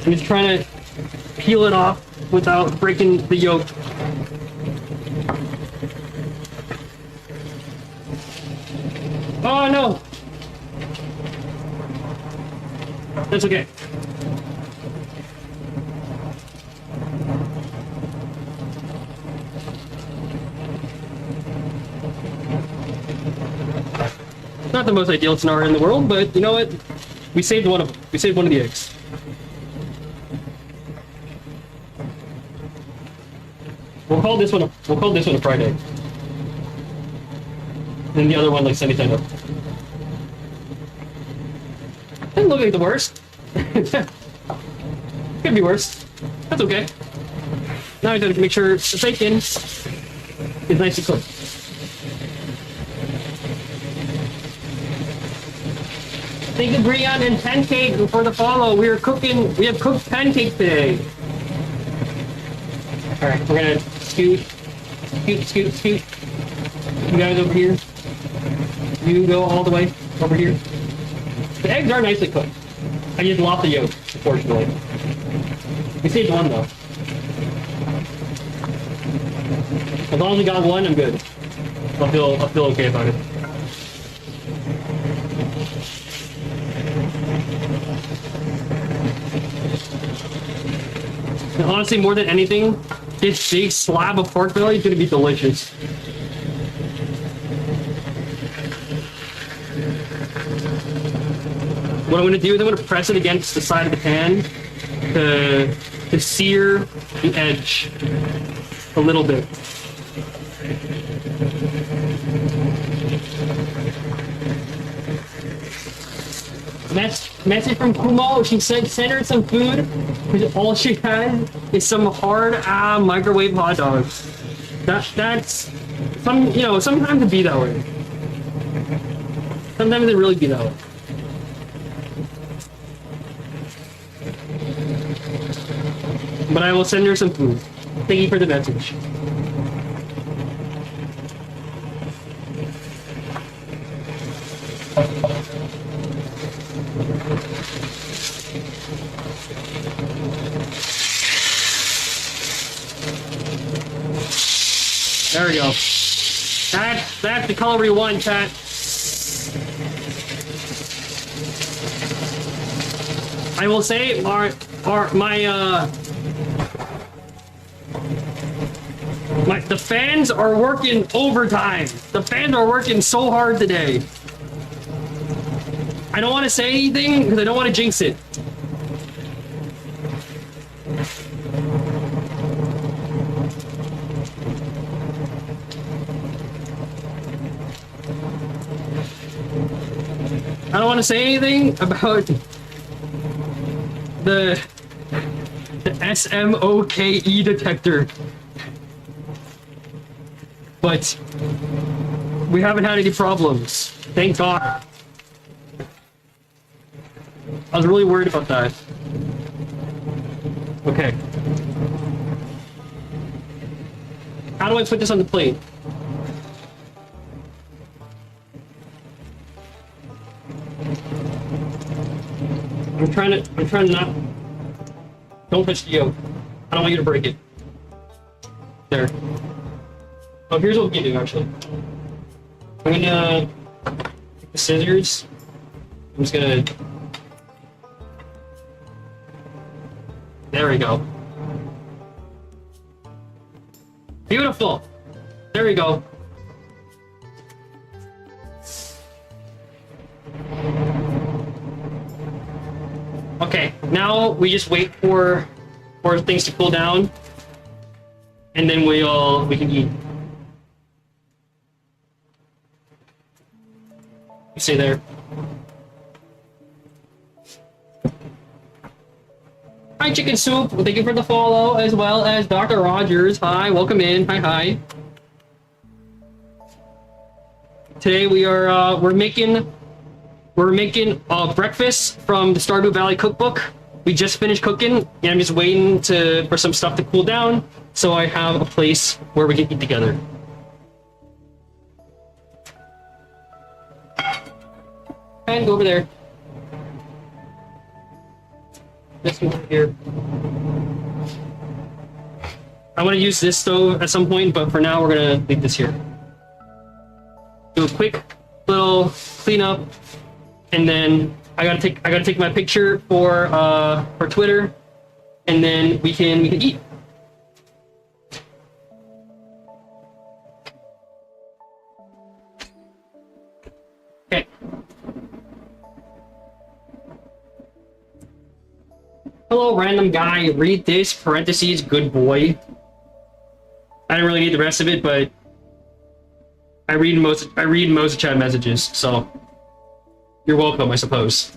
I'm just trying to peel it off without breaking the yolk. Oh no! That's okay. Not the most ideal scenario in the world, but you know what? We saved one of them. We saved one of the eggs. We'll call this one a fried egg. And the other one like sunny side up. Doesn't look like the worst. Could be worse. That's okay. Now I gotta make sure the bacon is nice and cooked. Thank you, Brian and Pancake, for the follow. We have cooked pancake today. Alright, we're gonna scoot. You guys over here. You go all the way over here. The eggs are nicely cooked. I just lost the yolk, unfortunately. We saved one though. As long as we got one, I'm good. I'll feel okay about it. And honestly, more than anything, this big slab of pork belly is gonna be delicious. What I'm gonna do is I'm gonna press it against the side of the pan to sear the edge a little bit. Message from Kumamo. She said send her some food because all she has is some hard microwave hot dogs. That's sometimes it be that way. Sometimes it really be that way. But I will send her some food. Thank you for the message. There we go. That's the color we want, chat. I will say the fans are working overtime. The fans are working so hard today. I don't want to say anything because I don't want to jinx it. I don't want to say anything about the SMOKE detector. But we haven't had any problems. Thank God. I was really worried about that. Okay. How do I put this on the plate? I'm trying to not... Don't touch the yolk. I don't want you to break it. There. Oh, here's what we can do, actually. I'm gonna take the scissors. I'm just gonna... There we go. Beautiful! There we go. Okay, now we just wait for things to cool down, and then we can eat. You stay there. Hi, Chicken Soup. Thank you for the follow, as well as Dr. Rogers. Hi, welcome in. Hi. Today we are we're making breakfast from the Stardew Valley cookbook. We just finished cooking, and I'm just waiting for some stuff to cool down, so I have a place where we can eat together. And go over there. This one here. I want to use this stove at some point, but for now we're gonna leave this here. Do a quick little cleanup, and then I gotta take my picture for Twitter, and then we can eat. Okay. Hello, random guy. Read this, parentheses, good boy. I don't really need the rest of it, but I read most of chat messages, so you're welcome, I suppose.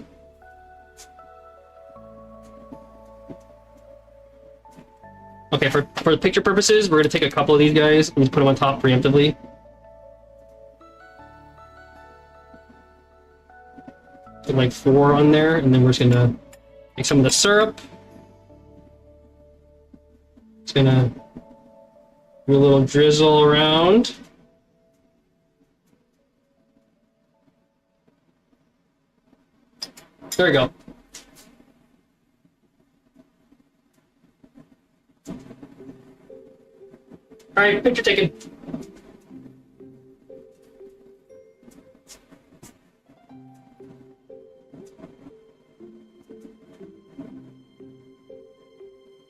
Okay, for the picture purposes, we're gonna take a couple of these guys and just put them on top preemptively. Put like 4 on there, and then we're just gonna take some of the syrup. Just gonna do a little drizzle around. There we go. Alright, picture taken.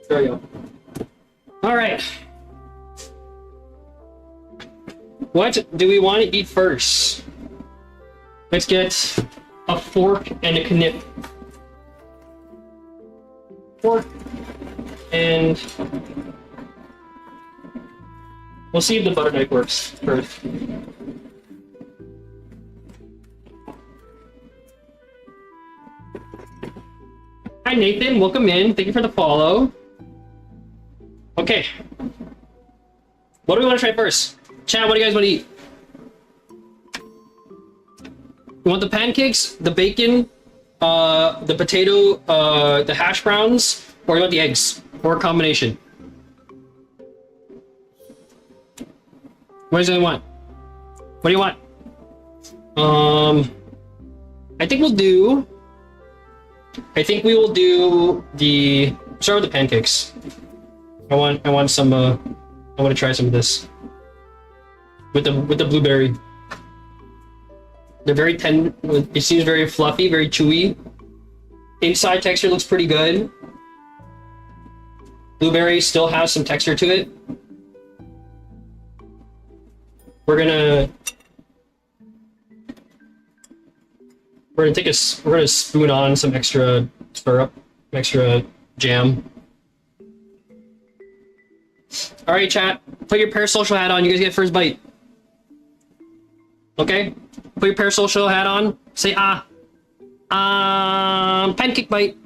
There we go. Alright. What do we want to eat first? Let's get a fork and a knip. Fork and we'll see if the butter knife works first. Hi Nathan, welcome in. Thank you for the follow. Okay. What do we want to try first? Chat, what do you guys want to eat? You want the pancakes, the bacon, the potato, the hash browns, or you want the eggs? Or a combination? What does anyone want? What do you want? I think we will do the start with the pancakes. I want to try some of this with the blueberry. They're very tender. It seems very fluffy, very chewy. Inside texture looks pretty good. Blueberry still has some texture to it. We're gonna spoon on some extra syrup, extra jam. All right, chat. Put your parasocial hat on. You guys get first bite. Okay. Put your parasocial hat on. Say ah. Pancake bite.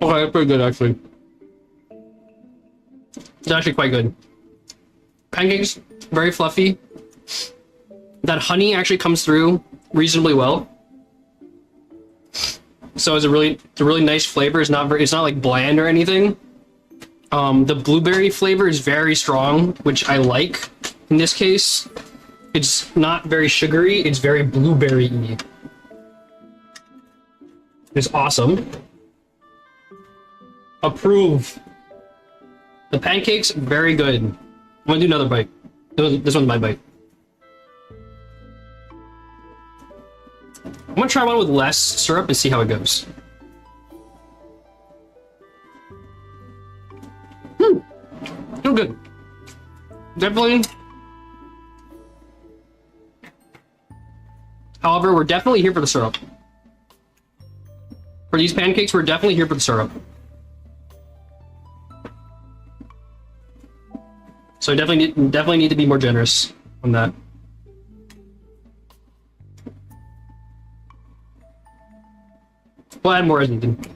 Okay, that's pretty good actually. It's actually quite good. Pancakes, very fluffy. That honey actually comes through reasonably well. So it's a really nice flavor. It's not like bland or anything. The blueberry flavor is very strong, which I like. In this case, it's not very sugary. It's very blueberry-y. It's awesome. Approve. The pancakes, very good. I'm gonna do another bite. This one's my bite. I'm gonna try one with less syrup and see how it goes. Still good. Definitely. However, we're definitely here for the syrup. For these pancakes, we're definitely here for the syrup. So I definitely need to be more generous on that. We'll add more as needed.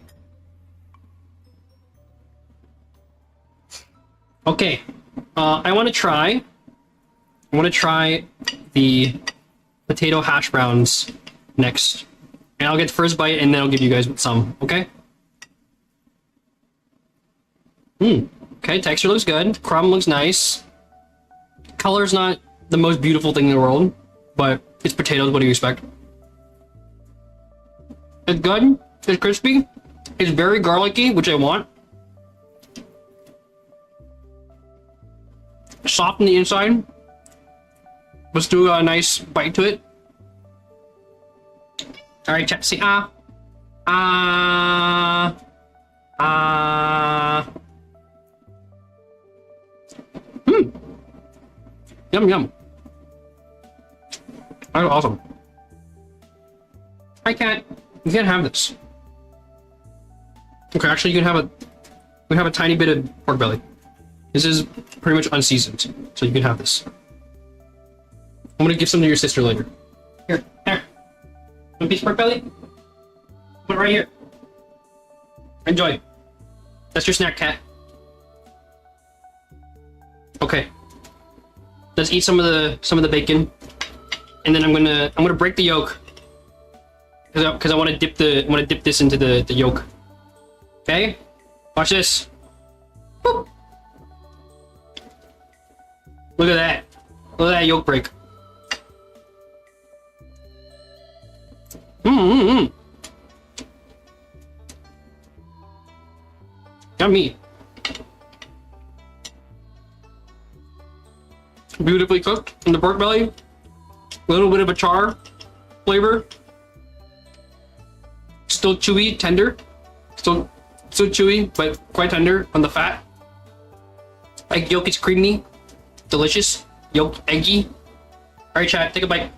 Okay, I want to try the potato hash browns next, and I'll get the first bite, and then I'll give you guys some. Okay. Okay, texture looks good. Crumb looks nice. Color's not the most beautiful thing in the world, but it's potatoes. What do you expect? It's good. It's crispy. It's very garlicky, which I want. Soft on the inside. Let's do a nice bite to it. All right, chat. See, Yum yum. That's awesome. I can't. You can't have this. Okay, actually, you can have a. We have a tiny bit of pork belly. This is pretty much unseasoned, so you can have this. I'm gonna give some to your sister later. Here. One piece of pork belly? Put it right here. Enjoy. That's your snack, cat. Okay. Let's eat some of the bacon, and then I'm gonna break the yolk because I want to dip this into the yolk. Okay. Watch this. Boop. Look at that. Look at that yolk break. Yummy. Beautifully cooked in the pork belly. A little bit of a char flavor. Still chewy, tender. Still chewy, but quite tender on the fat. Egg yolk is creamy. Delicious. Yolk, eggy. Alright, chat, take a bite.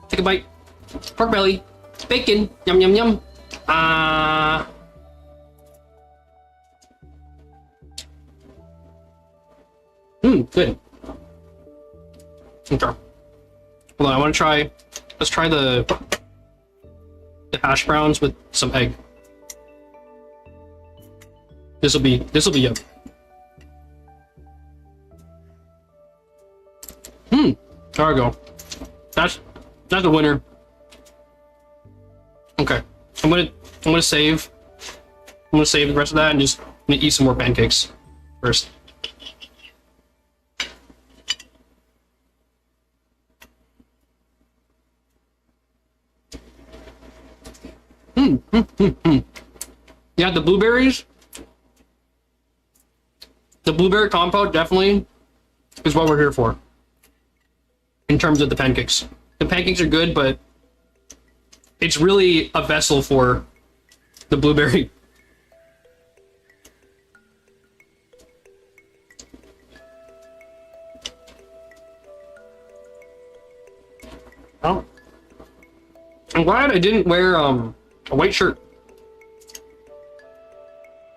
Take a bite. Pork belly. Bacon. Yum, yum, yum. Good. Okay. Hold on, I want to try. Let's try the hash browns with some egg. This'll be yum. There we go. That's a winner. Okay. I'm gonna save the rest of that and just eat some more pancakes first. Yeah, the blueberries. The blueberry compote definitely is what we're here for. In terms of the pancakes. The pancakes are good, but it's really a vessel for the blueberry. Oh. I'm glad I didn't wear a white shirt.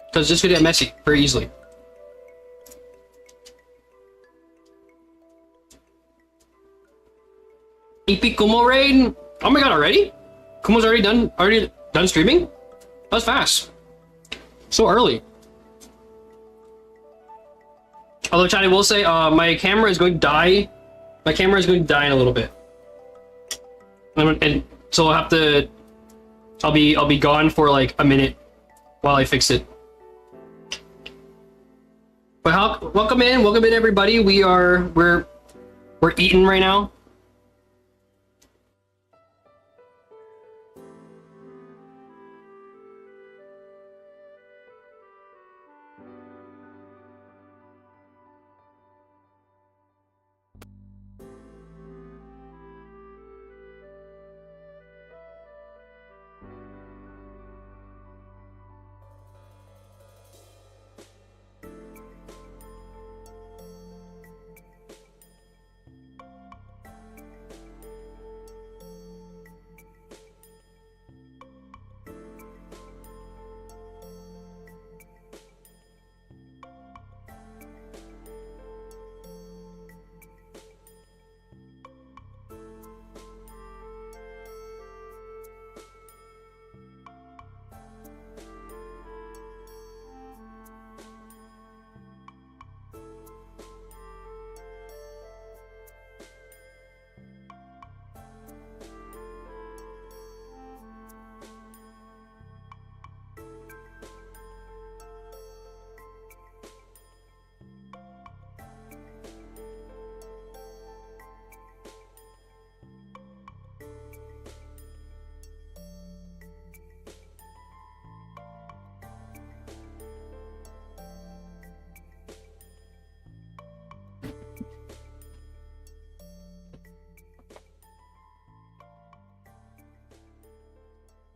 Because this could get messy very easily. EP Kumo raid? Oh my god, already? Kumo's already done streaming? That was fast. So early. Although, chat, I will say, my camera is going to die. My camera is going to die in a little bit. And so I'll have to... I'll be gone for like a minute while I fix it. But welcome in everybody. We're eating right now.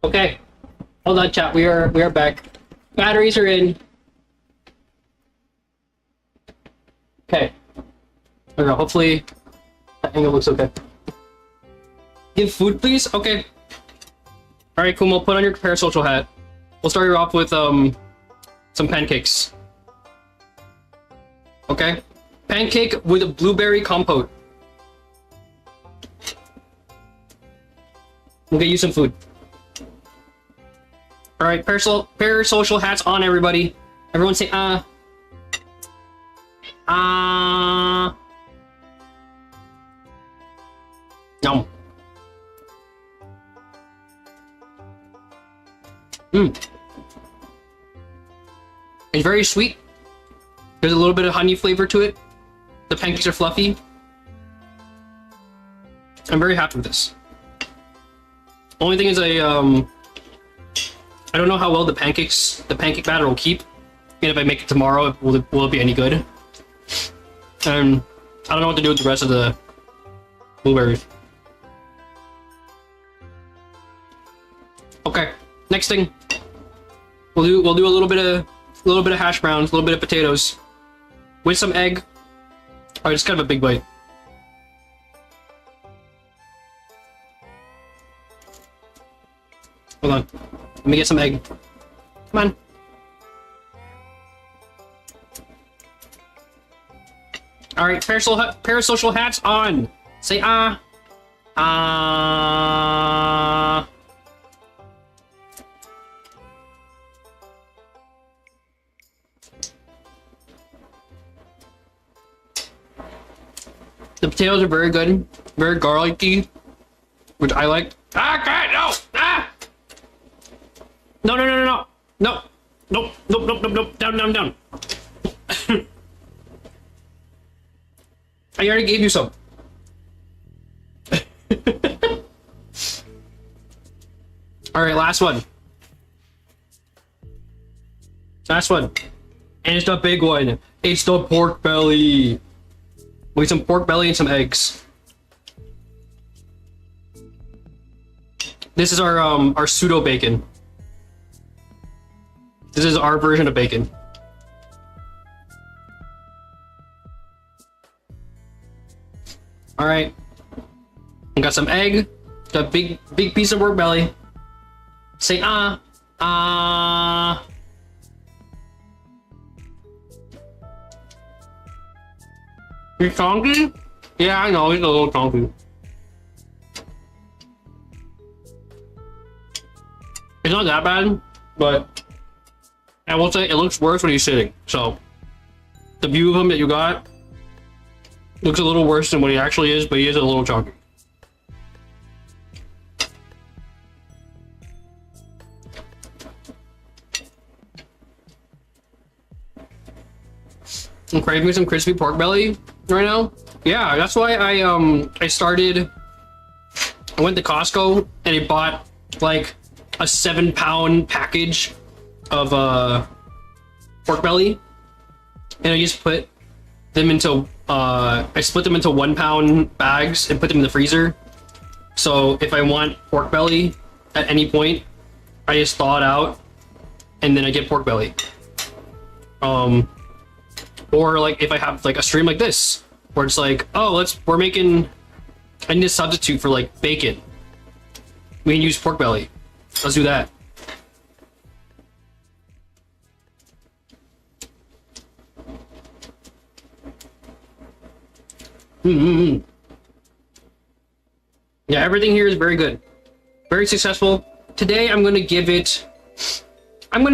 Okay. Hold on, chat. We are back. Batteries are in. Okay. I don't know. Hopefully that angle looks okay. Give food, please. Okay. All right, Kumo. Put on your parasocial hat. We'll start you off with some pancakes. Okay. Pancake with a blueberry compote. We'll get you some food. All right, parasocial hats on, everybody. Everyone say Nom. It's very sweet. There's a little bit of honey flavor to it. The pancakes are fluffy. I'm very happy with this. Only thing is I don't know how well the pancake batter will keep. And if I make it tomorrow, will it be any good? And I don't know what to do with the rest of the blueberries. Okay, next thing. We'll do a little bit of hash browns, a little bit of potatoes, with some egg. All right, it's kind of a big bite. Hold on, let me get some egg. Come on. All right, parasocial hats on. Say The potatoes are very good, very garlicky, which I like. Ah, God, no! Ah! No, no, no, no, no, no, nope, nope, nope, nope, nope, down, down, down. I already gave you some. All right, last one. Last one. And it's the big one. It's the pork belly. We need some pork belly and some eggs. This is our pseudo bacon. This is our version of bacon. All right. I got some egg. Got a big piece of pork belly. Say He's chunky? Yeah, I know, he's a little chunky. It's not that bad, but I will say it looks worse when he's sitting. So the view of him that you got looks a little worse than what he actually is, but he is a little chunky. I'm craving some crispy pork belly right now. Yeah, that's why I went to Costco and I bought like a 7-pound package of pork belly, and I just put them into I split them into 1-pound bags and put them in the freezer. So if I want pork belly at any point, I just thaw it out and then I get pork belly. Or like if I have like a stream like this, where it's like, oh, I need a substitute for like bacon. We can use pork belly. Let's do that. Yeah, everything here is very good. Very successful. Today I'm gonna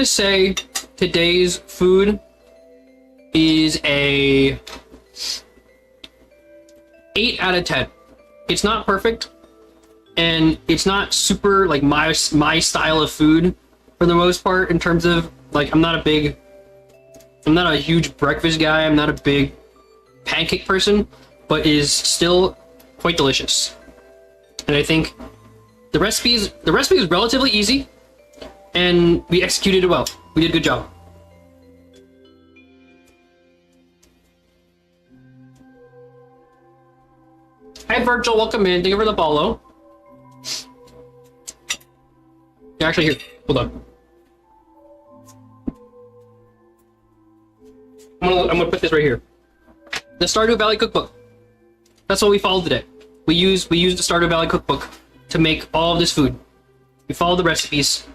say today's food is a 8 out of 10. It's not perfect, and it's not super like my style of food for the most part, in terms of like I'm not a huge breakfast guy, I'm not a big pancake person, but is still quite delicious. And I think the recipe is relatively easy, and we executed it well. We did a good job. Hi Virgil, welcome in. Thank you for the follow. Yeah, actually, here. Hold on. I'm gonna put this right here. The Stardew Valley cookbook. That's what we followed today. We used the Stardew Valley cookbook to make all of this food. We followed the recipes.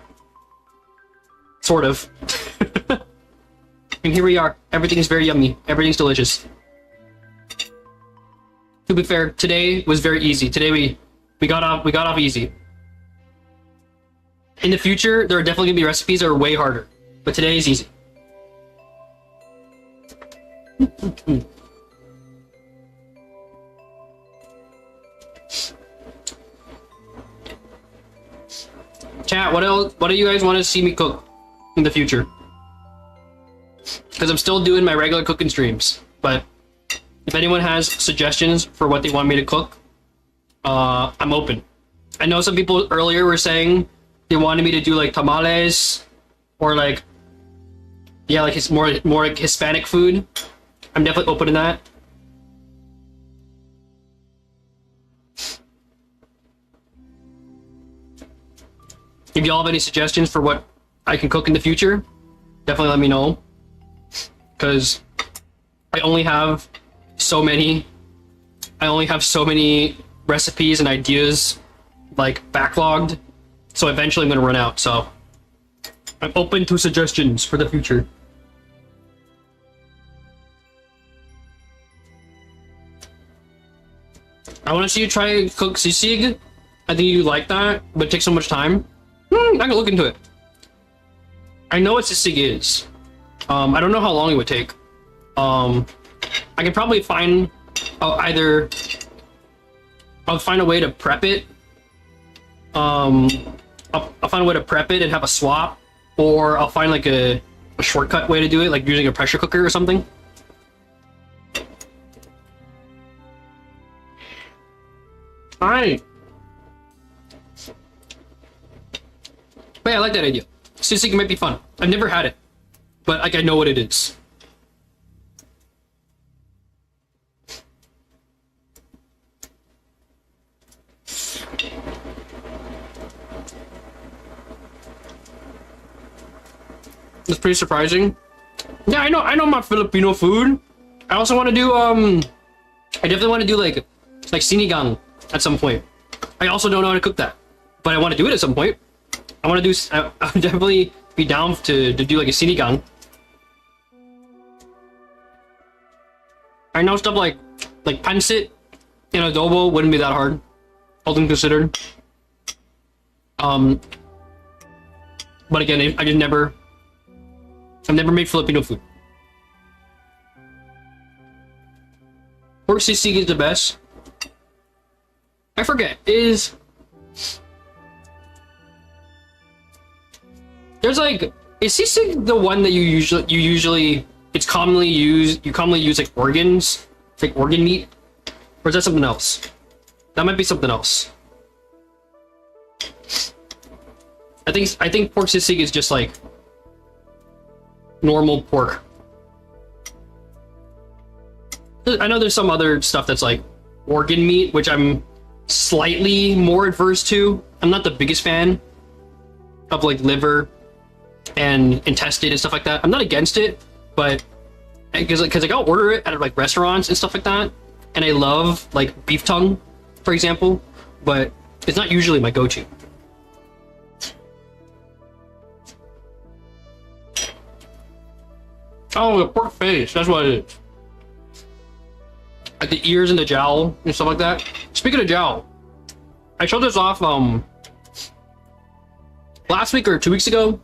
Sort of. And here we are. Everything is very yummy. Everything's delicious. To be fair, today was very easy. Today we got off easy. In the future, there are definitely gonna be recipes that are way harder. But today is easy. Chat, what else? What do you guys want to see me cook in the future? Because I'm still doing my regular cooking streams, but if anyone has suggestions for what they want me to cook, I'm open. I know some people earlier were saying they wanted me to do like tamales or like, yeah, like it's more like Hispanic food. I'm definitely open to that. If y'all have any suggestions for what I can cook in the future, definitely let me know. Because I only have so many recipes and ideas like backlogged, so eventually I'm gonna run out. So I'm open to suggestions for the future. I want to see you try cook sisig. I think you like that, but it takes so much time. I can look into it. I know what sisig is. I don't know how long it would take. I can probably find I'll find a way to prep it. I'll find a way to prep it and have a swap, or I'll find like a shortcut way to do it, like using a pressure cooker or something. Alright. But yeah, I like that idea. Sisig might be fun. I've never had it, but like I know what it is. It's pretty surprising. Yeah, I know my Filipino food. I also want to do I definitely want to do like sinigang at some point. I also don't know how to cook that, but I want to do it at some point. I want to do. I'll definitely be down to do like a sinigang. I know stuff like pancit and adobo wouldn't be that hard, all things considered. But again, I've never made Filipino food. Pork sisig is the best. I forget, is sisig the one that you usually it's commonly used, you commonly use like organs, like organ meat? Or is that something else? That might be something else. I think pork sisig is just like normal pork. I know there's some other stuff that's like organ meat, which I'm slightly more adverse to. I'm not the biggest fan of like liver and intestine and stuff like that. I'm not against it, but because like I'll order it at like restaurants and stuff like that, and I love like beef tongue, for example, but it's not usually my go-to. Oh, the pork face, that's what it is. Like the ears and the jowl and stuff like that. Speaking of jowl, I showed this off last week or 2 weeks ago.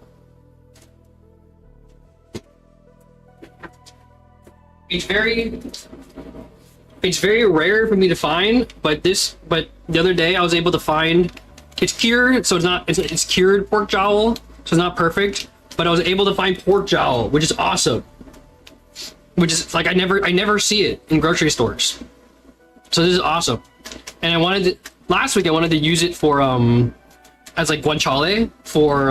It's very rare for me to find, but the other day I was able to find. It's cured, so it's cured pork jowl, so it's not perfect, but I was able to find pork jowl, which is awesome. Which is like I never see it in grocery stores, so this is awesome. And last week I wanted to use it for as like guanciale for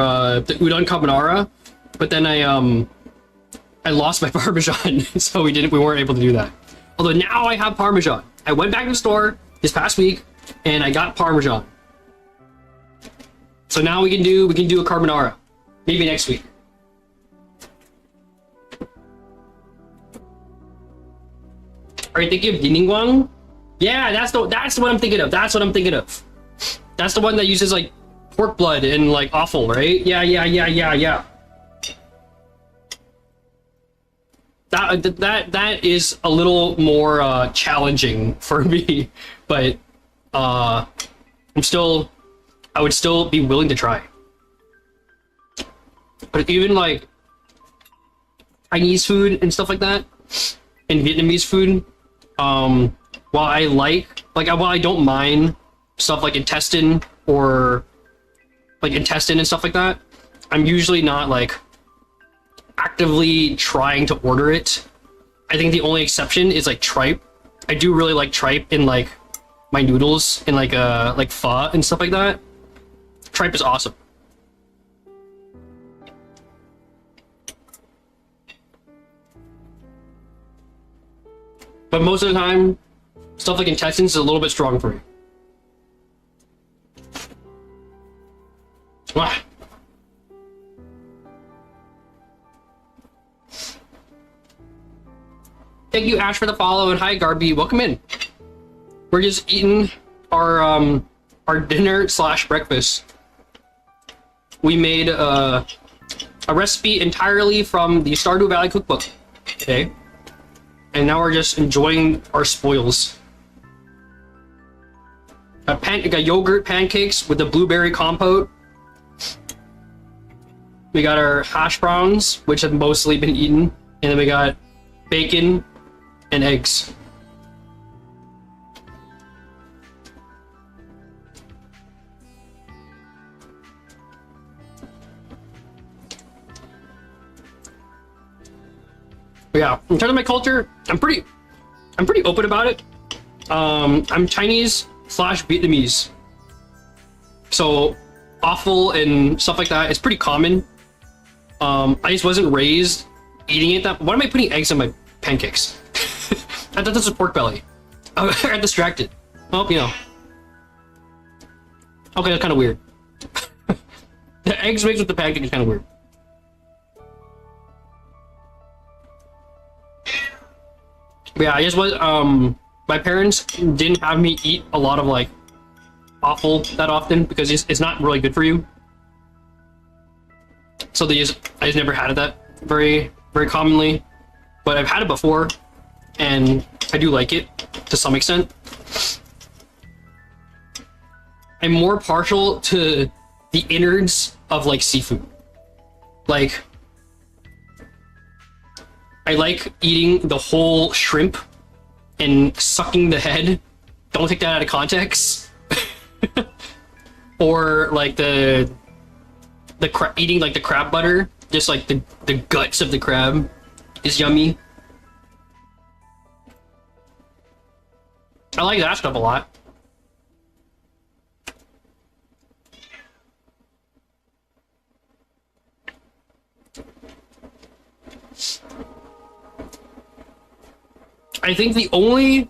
the udon carbonara, but then I lost my Parmesan, so we weren't able to do that. Although now I have Parmesan. I went back to the store this past week and I got Parmesan. So now we can do a carbonara, maybe next week. Are you thinking of Diningguang? Yeah, that's the one I'm thinking of. That's what I'm thinking of. That's the one that uses like pork blood and like offal, right? Yeah. That is a little more challenging for me, but I would still be willing to try. But even like Chinese food and stuff like that, and Vietnamese food, while I don't mind stuff like intestine and stuff like that, I'm usually not like actively trying to order it. I think the only exception is like tripe. I do really like tripe in like my noodles and like pho and stuff like that. Tripe is awesome. But most of the time, stuff like intestines is a little bit strong for me. Ah. Thank you, Ash, for the follow, and hi, Garby. Welcome in. We're just eating our dinner / breakfast. We made a recipe entirely from the Stardew Valley cookbook today, and now we're just enjoying our spoils. Got yogurt pancakes with the blueberry compote. We got our hash browns, which have mostly been eaten, and then we got bacon and eggs. But yeah, in terms of my culture, I'm pretty open about it. I'm Chinese / Vietnamese, so offal and stuff like that is pretty common. I just wasn't raised eating it that. Why am I putting eggs in my pancakes? I thought this was pork belly. I got distracted. Well, you know. Okay, that's kind of weird. The eggs mixed with the pancake is kind of weird. But yeah, I just was, my parents didn't have me eat a lot of like offal that often because it's not really good for you. So I just never had it that very commonly, but I've had it before and I do like it to some extent. I'm more partial to the innards of like seafood. Like, I like eating the whole shrimp and sucking the head. Don't take that out of context. Or like eating like the crab butter, just like the guts of the crab is yummy. I like that stuff a lot. I think the only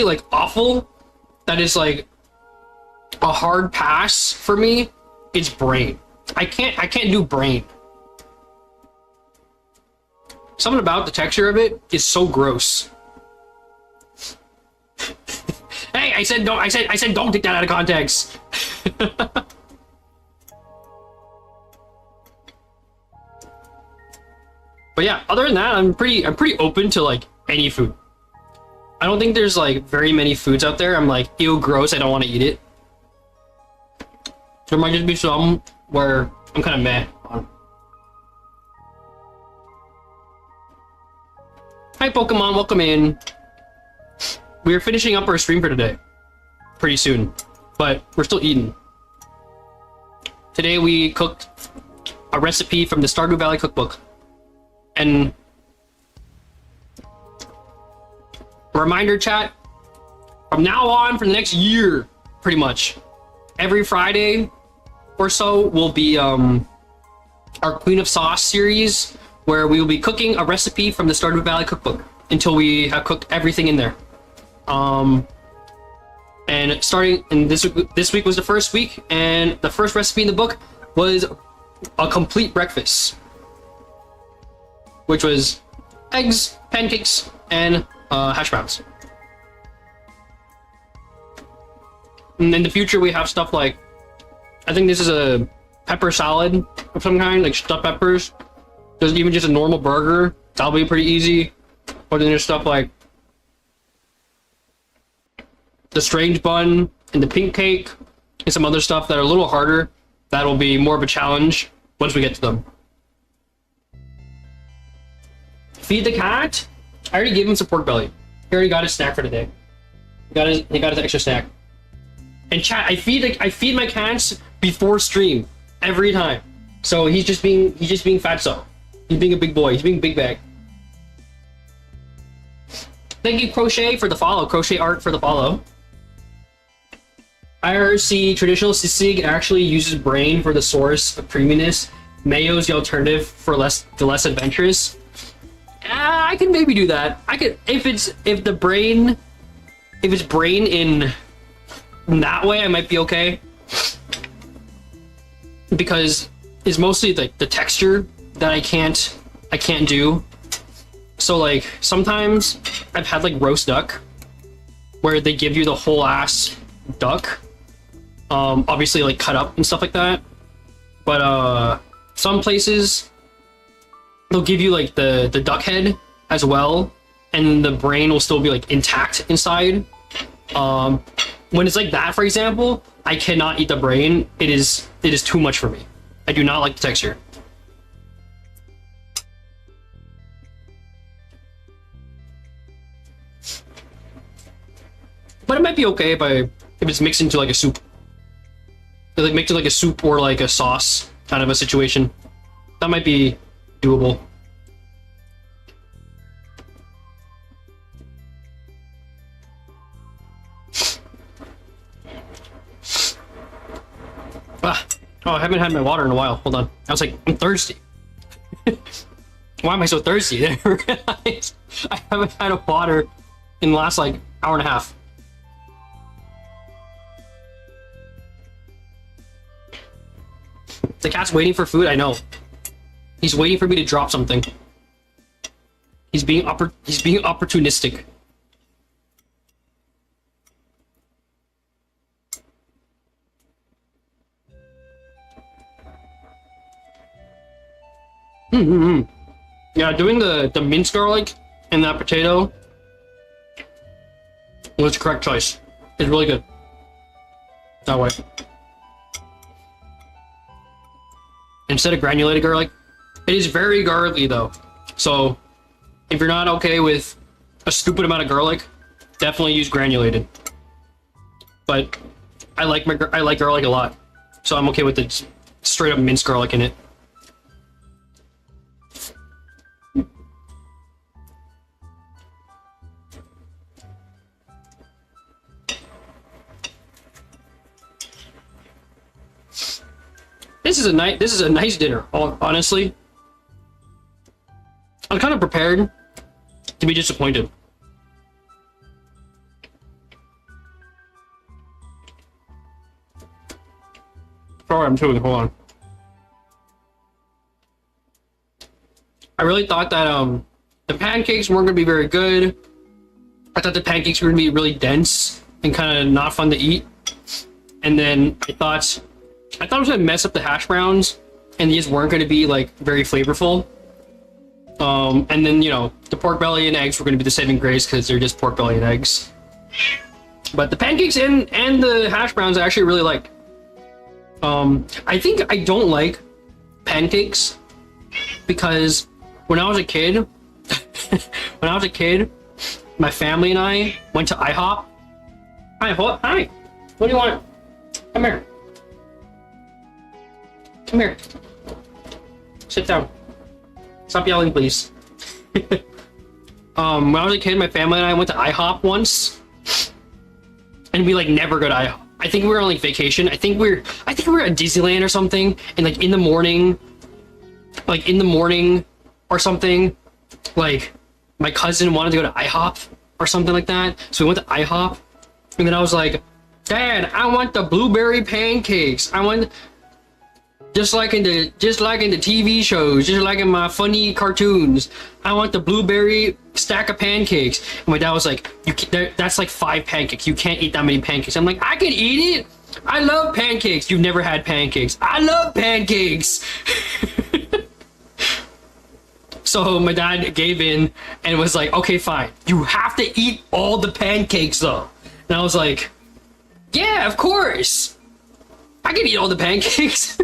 like offal that is like a hard pass for me is brain. I can't do brain. Something about the texture of it is so gross. Hey, I said don't take that out of context. But yeah, other than that, I'm pretty open to like any food. I don't think there's like very many foods out there I'm like, ew, gross, I don't want to eat it. There might just be some where I'm kind of meh on. Hi Pokemon, welcome in. We're finishing up our stream for today pretty soon, but we're still eating. Today we cooked a recipe from the Stardew Valley cookbook. And reminder chat, from now on for the next year, pretty much, every Friday or so will be our Queen of Sauce series, where we will be cooking a recipe from the Stardew Valley cookbook until we have cooked everything in there. And starting in this week was the first week, and the first recipe in the book was a complete breakfast, which was eggs, pancakes, and hash browns. And in the future, we have stuff like, I think this is a pepper salad of some kind, like stuffed peppers. There's even just a normal burger. That'll be pretty easy. But then there's stuff like the strange bun and the pink cake and some other stuff that are a little harder. That'll be more of a challenge once we get to them. Feed the cat. I already gave him some pork belly. He already got his snack for the day. He got his extra snack. And chat, I feed my cats before stream every time. So he's just being fatso. He's being a big boy. He's being big bag. Thank you, Crochet, for the follow. Crochet Art for the follow. IRC traditional sisig actually uses brain for the source of creaminess. Mayo is the alternative for the less adventurous. I can maybe do that. I could if it's brain in that way, I might be okay. Because it's mostly like the texture that I can't do. So like sometimes I've had like roast duck where they give you the whole ass duck. Obviously like cut up and stuff like that. But some places they'll give you like the duck head as well, and the brain will still be like intact inside. When it's like that, for example, I cannot eat the brain. It is too much for me. I do not like the texture. But it might be okay if it's mixed into like a soup. Like mixed in like a soup or like a sauce kind of a situation. That might be doable. Oh, I haven't had my water in a while. Hold on. I was like, I'm thirsty. Why am I so thirsty? I realized I haven't had a water in the last like hour and a half. The cat's waiting for food. I know. He's waiting for me to drop something. He's being opportunistic. Yeah, doing the minced garlic and that potato was the correct choice. It's really good. That way. Instead of granulated garlic. It is very garlicky though. So if you're not okay with a stupid amount of garlic, definitely use granulated. But I like garlic a lot. So I'm okay with the straight up minced garlic in it. This is a nice dinner, honestly. I'm kind of prepared to be disappointed. Sorry, I'm chewing. Hold on. I really thought that the pancakes weren't gonna be very good. I thought the pancakes were gonna be really dense and kind of not fun to eat. And then I thought it was gonna mess up the hash browns, and these weren't gonna be like very flavorful. And then, you know, the pork belly and eggs were gonna be the saving grace because they're just pork belly and eggs. But the pancakes and the hash browns I actually really like. I think I don't like pancakes because when I was a kid, my family and I went to IHOP. Hi, what do you want? Come here. Come here. Sit down. Stop yelling, please. When I was a kid, my family and I went to IHOP once, and we like never go to IHOP. I think we were on like vacation. I think we were at Disneyland or something, and like in the morning or something, like my cousin wanted to go to IHOP or something like that. So we went to IHOP, and then I was like, Dad, I want the blueberry pancakes. I want just like in the TV shows, just like in my funny cartoons. I want the blueberry stack of pancakes. And my dad was like, that's like 5 pancakes. You can't eat that many pancakes. I'm like, I can eat it. I love pancakes. You've never had pancakes. I love pancakes. So my dad gave in and was like, okay, fine. You have to eat all the pancakes though. And I was like, yeah, of course. I can eat all the pancakes.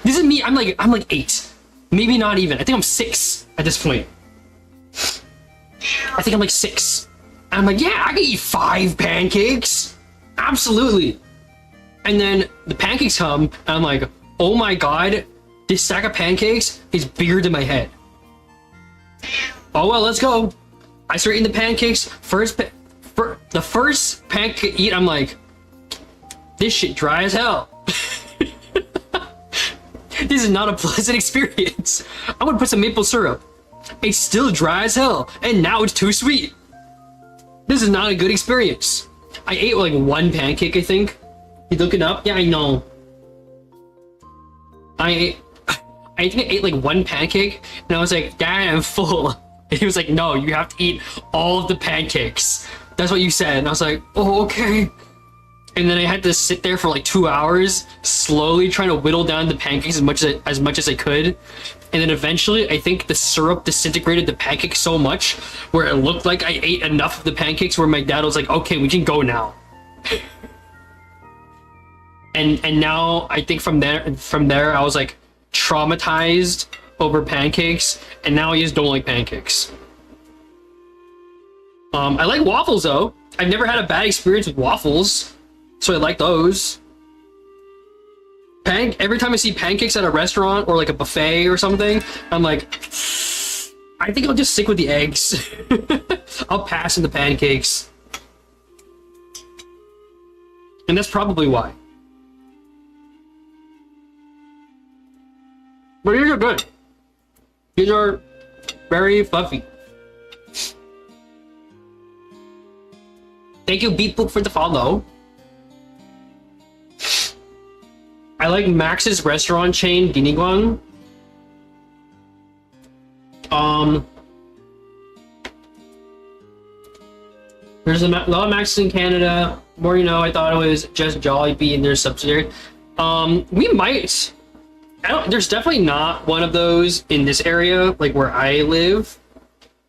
This is me. I'm like 8. Maybe not even. I think I'm 6 at this point. I think I'm like 6. I'm like, yeah, I can eat 5 pancakes. Absolutely. And then the pancakes come, and I'm like, oh my god, this stack of pancakes is bigger than my head. Oh well, let's go. I start eating the pancakes. The first pancake eat, I'm like, this shit dry as hell. This is not a pleasant experience. I'm gonna put some maple syrup. It's still dry as hell, and now it's too sweet. This is not a good experience. I ate like 1 pancake, I think. You looking up? Yeah, I know. I think I ate like 1 pancake, and I was like, Dad, I'm full. And he was like, no, you have to eat all of the pancakes. That's what you said. And I was like, oh, okay. And then I had to sit there for like 2 hours, slowly trying to whittle down the pancakes as much as I could. And then eventually, I think the syrup disintegrated the pancakes so much where it looked like I ate enough of the pancakes where my dad was like, okay, we can go now. and now I think from there I was like traumatized over pancakes, and now I just don't like pancakes. I like waffles though. I've never had a bad experience with waffles, so I like those. Every time I see pancakes at a restaurant or like a buffet or something, I'm like, I think I'll just stick with the eggs. I'll pass on the pancakes. And that's probably why. But these are good. These are very fluffy. Thank you, Beatbook, for the follow. I like Max's restaurant chain, Diniguang. There's a lot of Max's in Canada. More you know, I thought it was just Jollibee and their subsidiary. We might. There's definitely not one of those in this area, like where I live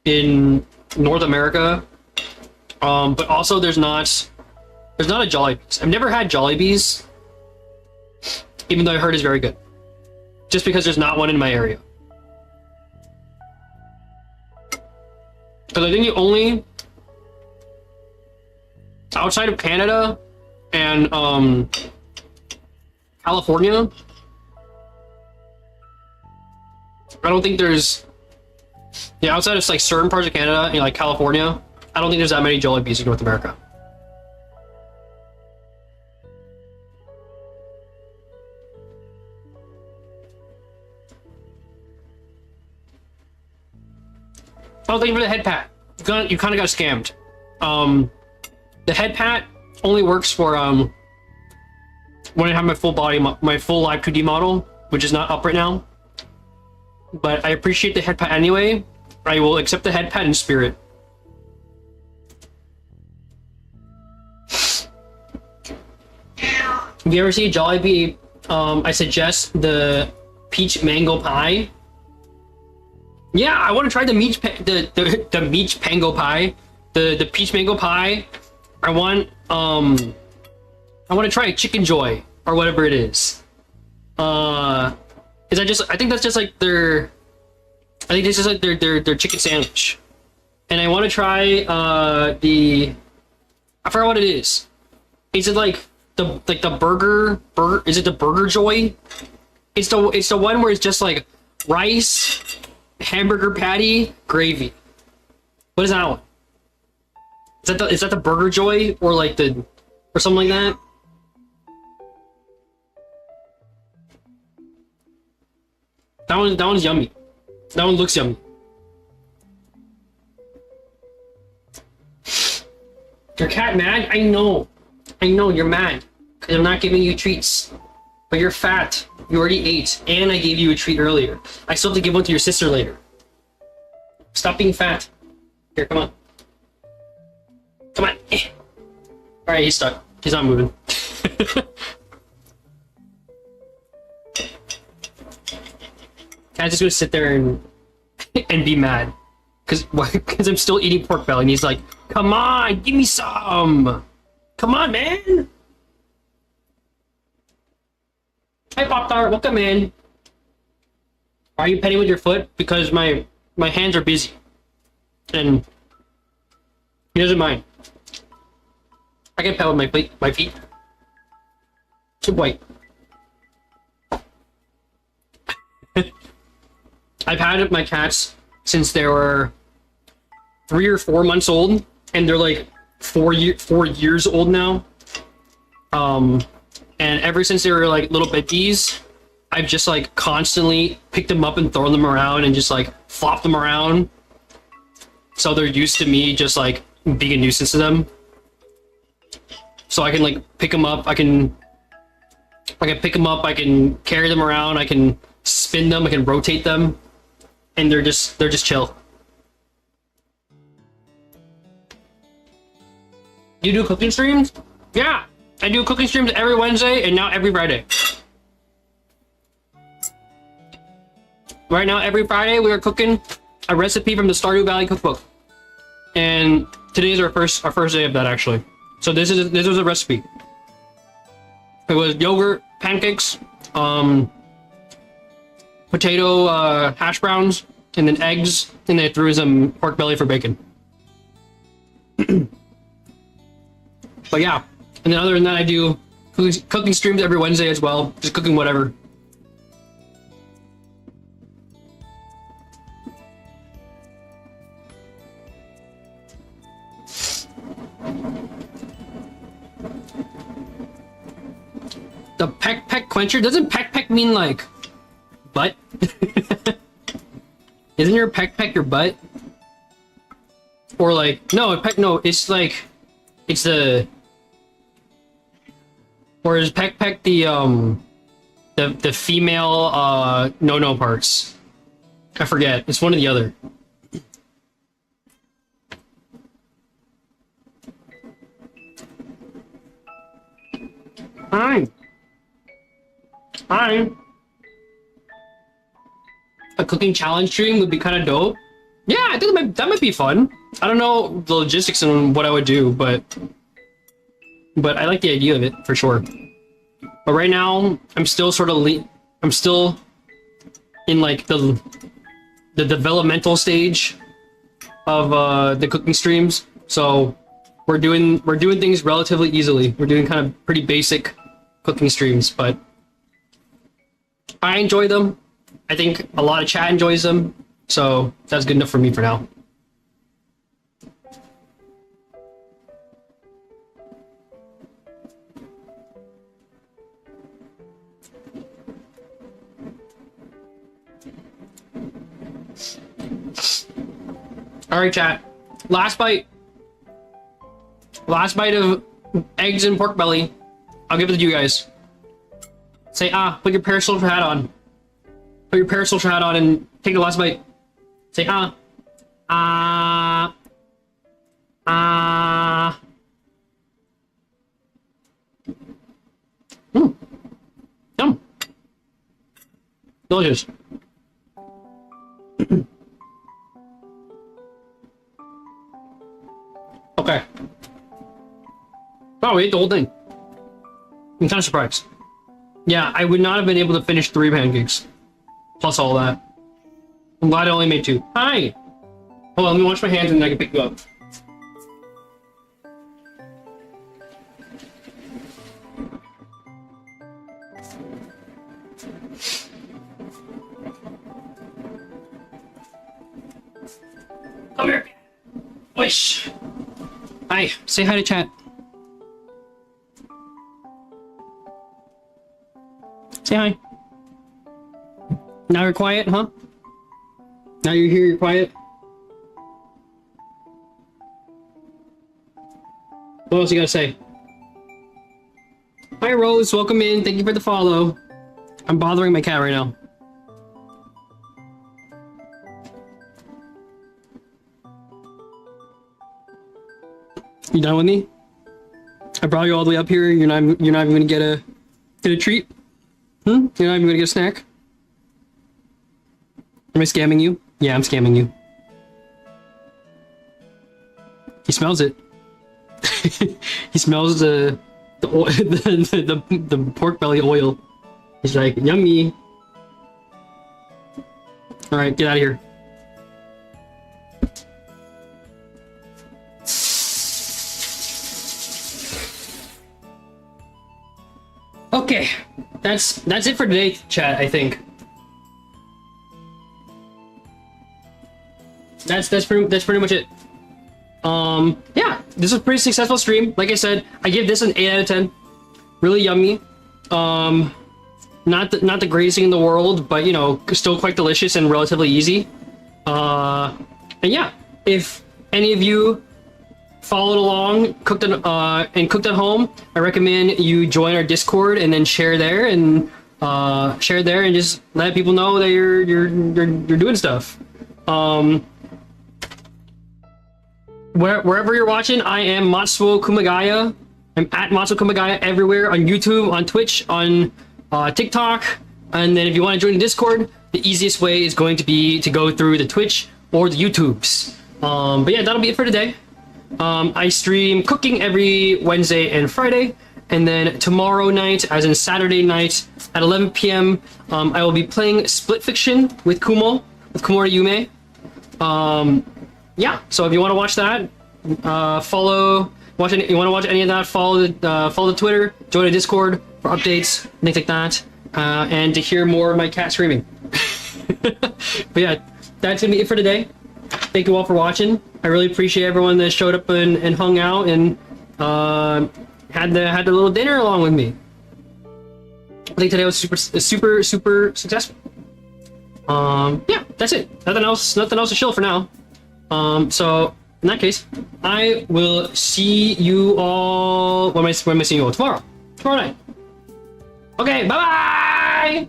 in North America. But also there's not a Jollibee's. I've never had Jollibee's, even though I heard it's very good. Just because there's not one in my area. Because I think the only outside of Canada and California, I don't think there's outside of like certain parts of Canada and like California, I don't think there's that many Jollibees in North America. Oh, thank you for the head pat. You kind of got scammed. The head pat only works for when I have my full body, my full live 2D model, which is not up right now. But I appreciate the head pat anyway. I will accept the head pat in spirit. If you ever see Jollibee, I suggest the peach mango pie. Yeah, I want to try the peach mango pie, the peach mango pie. I want to try a chicken joy or whatever it is. Is that just? I think that's just like their. I think this is like their chicken sandwich, and I want to try the. I forgot what it is. Is it like the burger? Is it the burger joy? It's the one where it's just like rice, hamburger patty, gravy. What is that one? Is that the burger joy or like or something like that? That one's yummy. That one looks yummy. Your cat mad? I know. I know you're mad because I'm not giving you treats. But you're fat. You already ate, and I gave you a treat earlier. I still have to give one to your sister later. Stop being fat. Here, come on. Come on. Alright, he's stuck. He's not moving. I'm just gonna sit there and be mad. Because I'm still eating pork belly, and he's like, come on, give me some! Come on, man! Hi, Pop-Tart, welcome in. Why are you petting with your foot? Because my hands are busy. And he doesn't mind. I can pet with my feet. Too white. I've had my cats since they were 3 or 4 months old, and they're like 4 years old now. And ever since they were like little babies, I've just like constantly picked them up and thrown them around and just like flopped them around. So they're used to me just like being a nuisance to them. So I can like pick them up, I can pick them up, I can carry them around, I can spin them, I can rotate them, and they're just chill. You do cooking streams? Yeah, I do cooking streams every Wednesday and now every Friday. Right now, every Friday we are cooking a recipe from the Stardew Valley cookbook, and today is our first day of that actually. So this was a recipe. It was yogurt, pancakes, potato hash browns, and then eggs, and then I threw some pork belly for bacon. But yeah, and then other than that, I do cooking streams every Wednesday as well, just cooking whatever. The peck quencher? Doesn't peck mean like butt? Isn't your peck your butt? Or like no, it's like it's the, or is peck the female no parts? I forget. It's one or the other. Hi. A cooking challenge stream would be kind of dope. Yeah, I think that might be fun. I don't know the logistics and what I would do, but I like the idea of it for sure. But right now, I'm still sort of I'm still in like the developmental stage of the cooking streams. So we're doing things relatively easily. We're doing kind of pretty basic cooking streams, but I enjoy them. I think a lot of chat enjoys them, so that's good enough for me for now. All right, chat. Last bite of eggs and pork belly. I'll give it to you guys. Say put your parasocial hat on. Put your parasocial hat on and take the last bite. Say Yum. Delicious. Okay. Wow, we ate the whole thing. I'm kind of surprised. Yeah, I would not have been able to finish 3 pancakes. Plus all that. I'm glad I only made 2. Hi! Hold on, let me wash my hands and then I can pick you up. Come here. Wish. Hi, say hi to chat. Say hi. Now you're quiet, huh? Now you're here, you're quiet? What else you gotta say? Hi Rose, welcome in. Thank you for the follow. I'm bothering my cat right now. You done with me? I brought you all the way up here. You're not even gonna get a treat? You're not even gonna get a snack? Am I scamming you? Yeah, I'm scamming you. He smells it. He smells the pork belly oil. He's like, yummy. All right, get out of here. Okay, that's it for today, chat. I think that's pretty much it. Yeah, this was a pretty successful stream. Like I said, I give this an 8 out of 10. Really yummy. Not the greatest thing in the world, but you know, still quite delicious and relatively easy. And yeah, if any of you followed along, cooked at home, I recommend you join our Discord and then share there and just let people know that you're doing stuff. Wherever you're watching, I am Matsuo Kumagaya. I'm at Matsuo Kumagaya everywhere on YouTube, on Twitch, on TikTok. And then if you want to join the Discord, the easiest way is going to be to go through the Twitch or the YouTubes. But yeah, that'll be it for today. I stream cooking every Wednesday and Friday, and then tomorrow night, as in Saturday night at 11 p.m., I will be playing Split Fiction with Kumamo Yume. Yeah, so if you want to watch that, you want to watch any of that, follow the Twitter, join the Discord for updates, things like that, and to hear more of my cat screaming. But yeah, that's gonna be it for today. Thank you all for watching. I really appreciate everyone that showed up and hung out and had the little dinner along with me. I think today was super successful. Yeah, that's it. Nothing else to show for now. So in that case, I will see you all. When am I seeing you all? Tomorrow night. Okay, bye bye.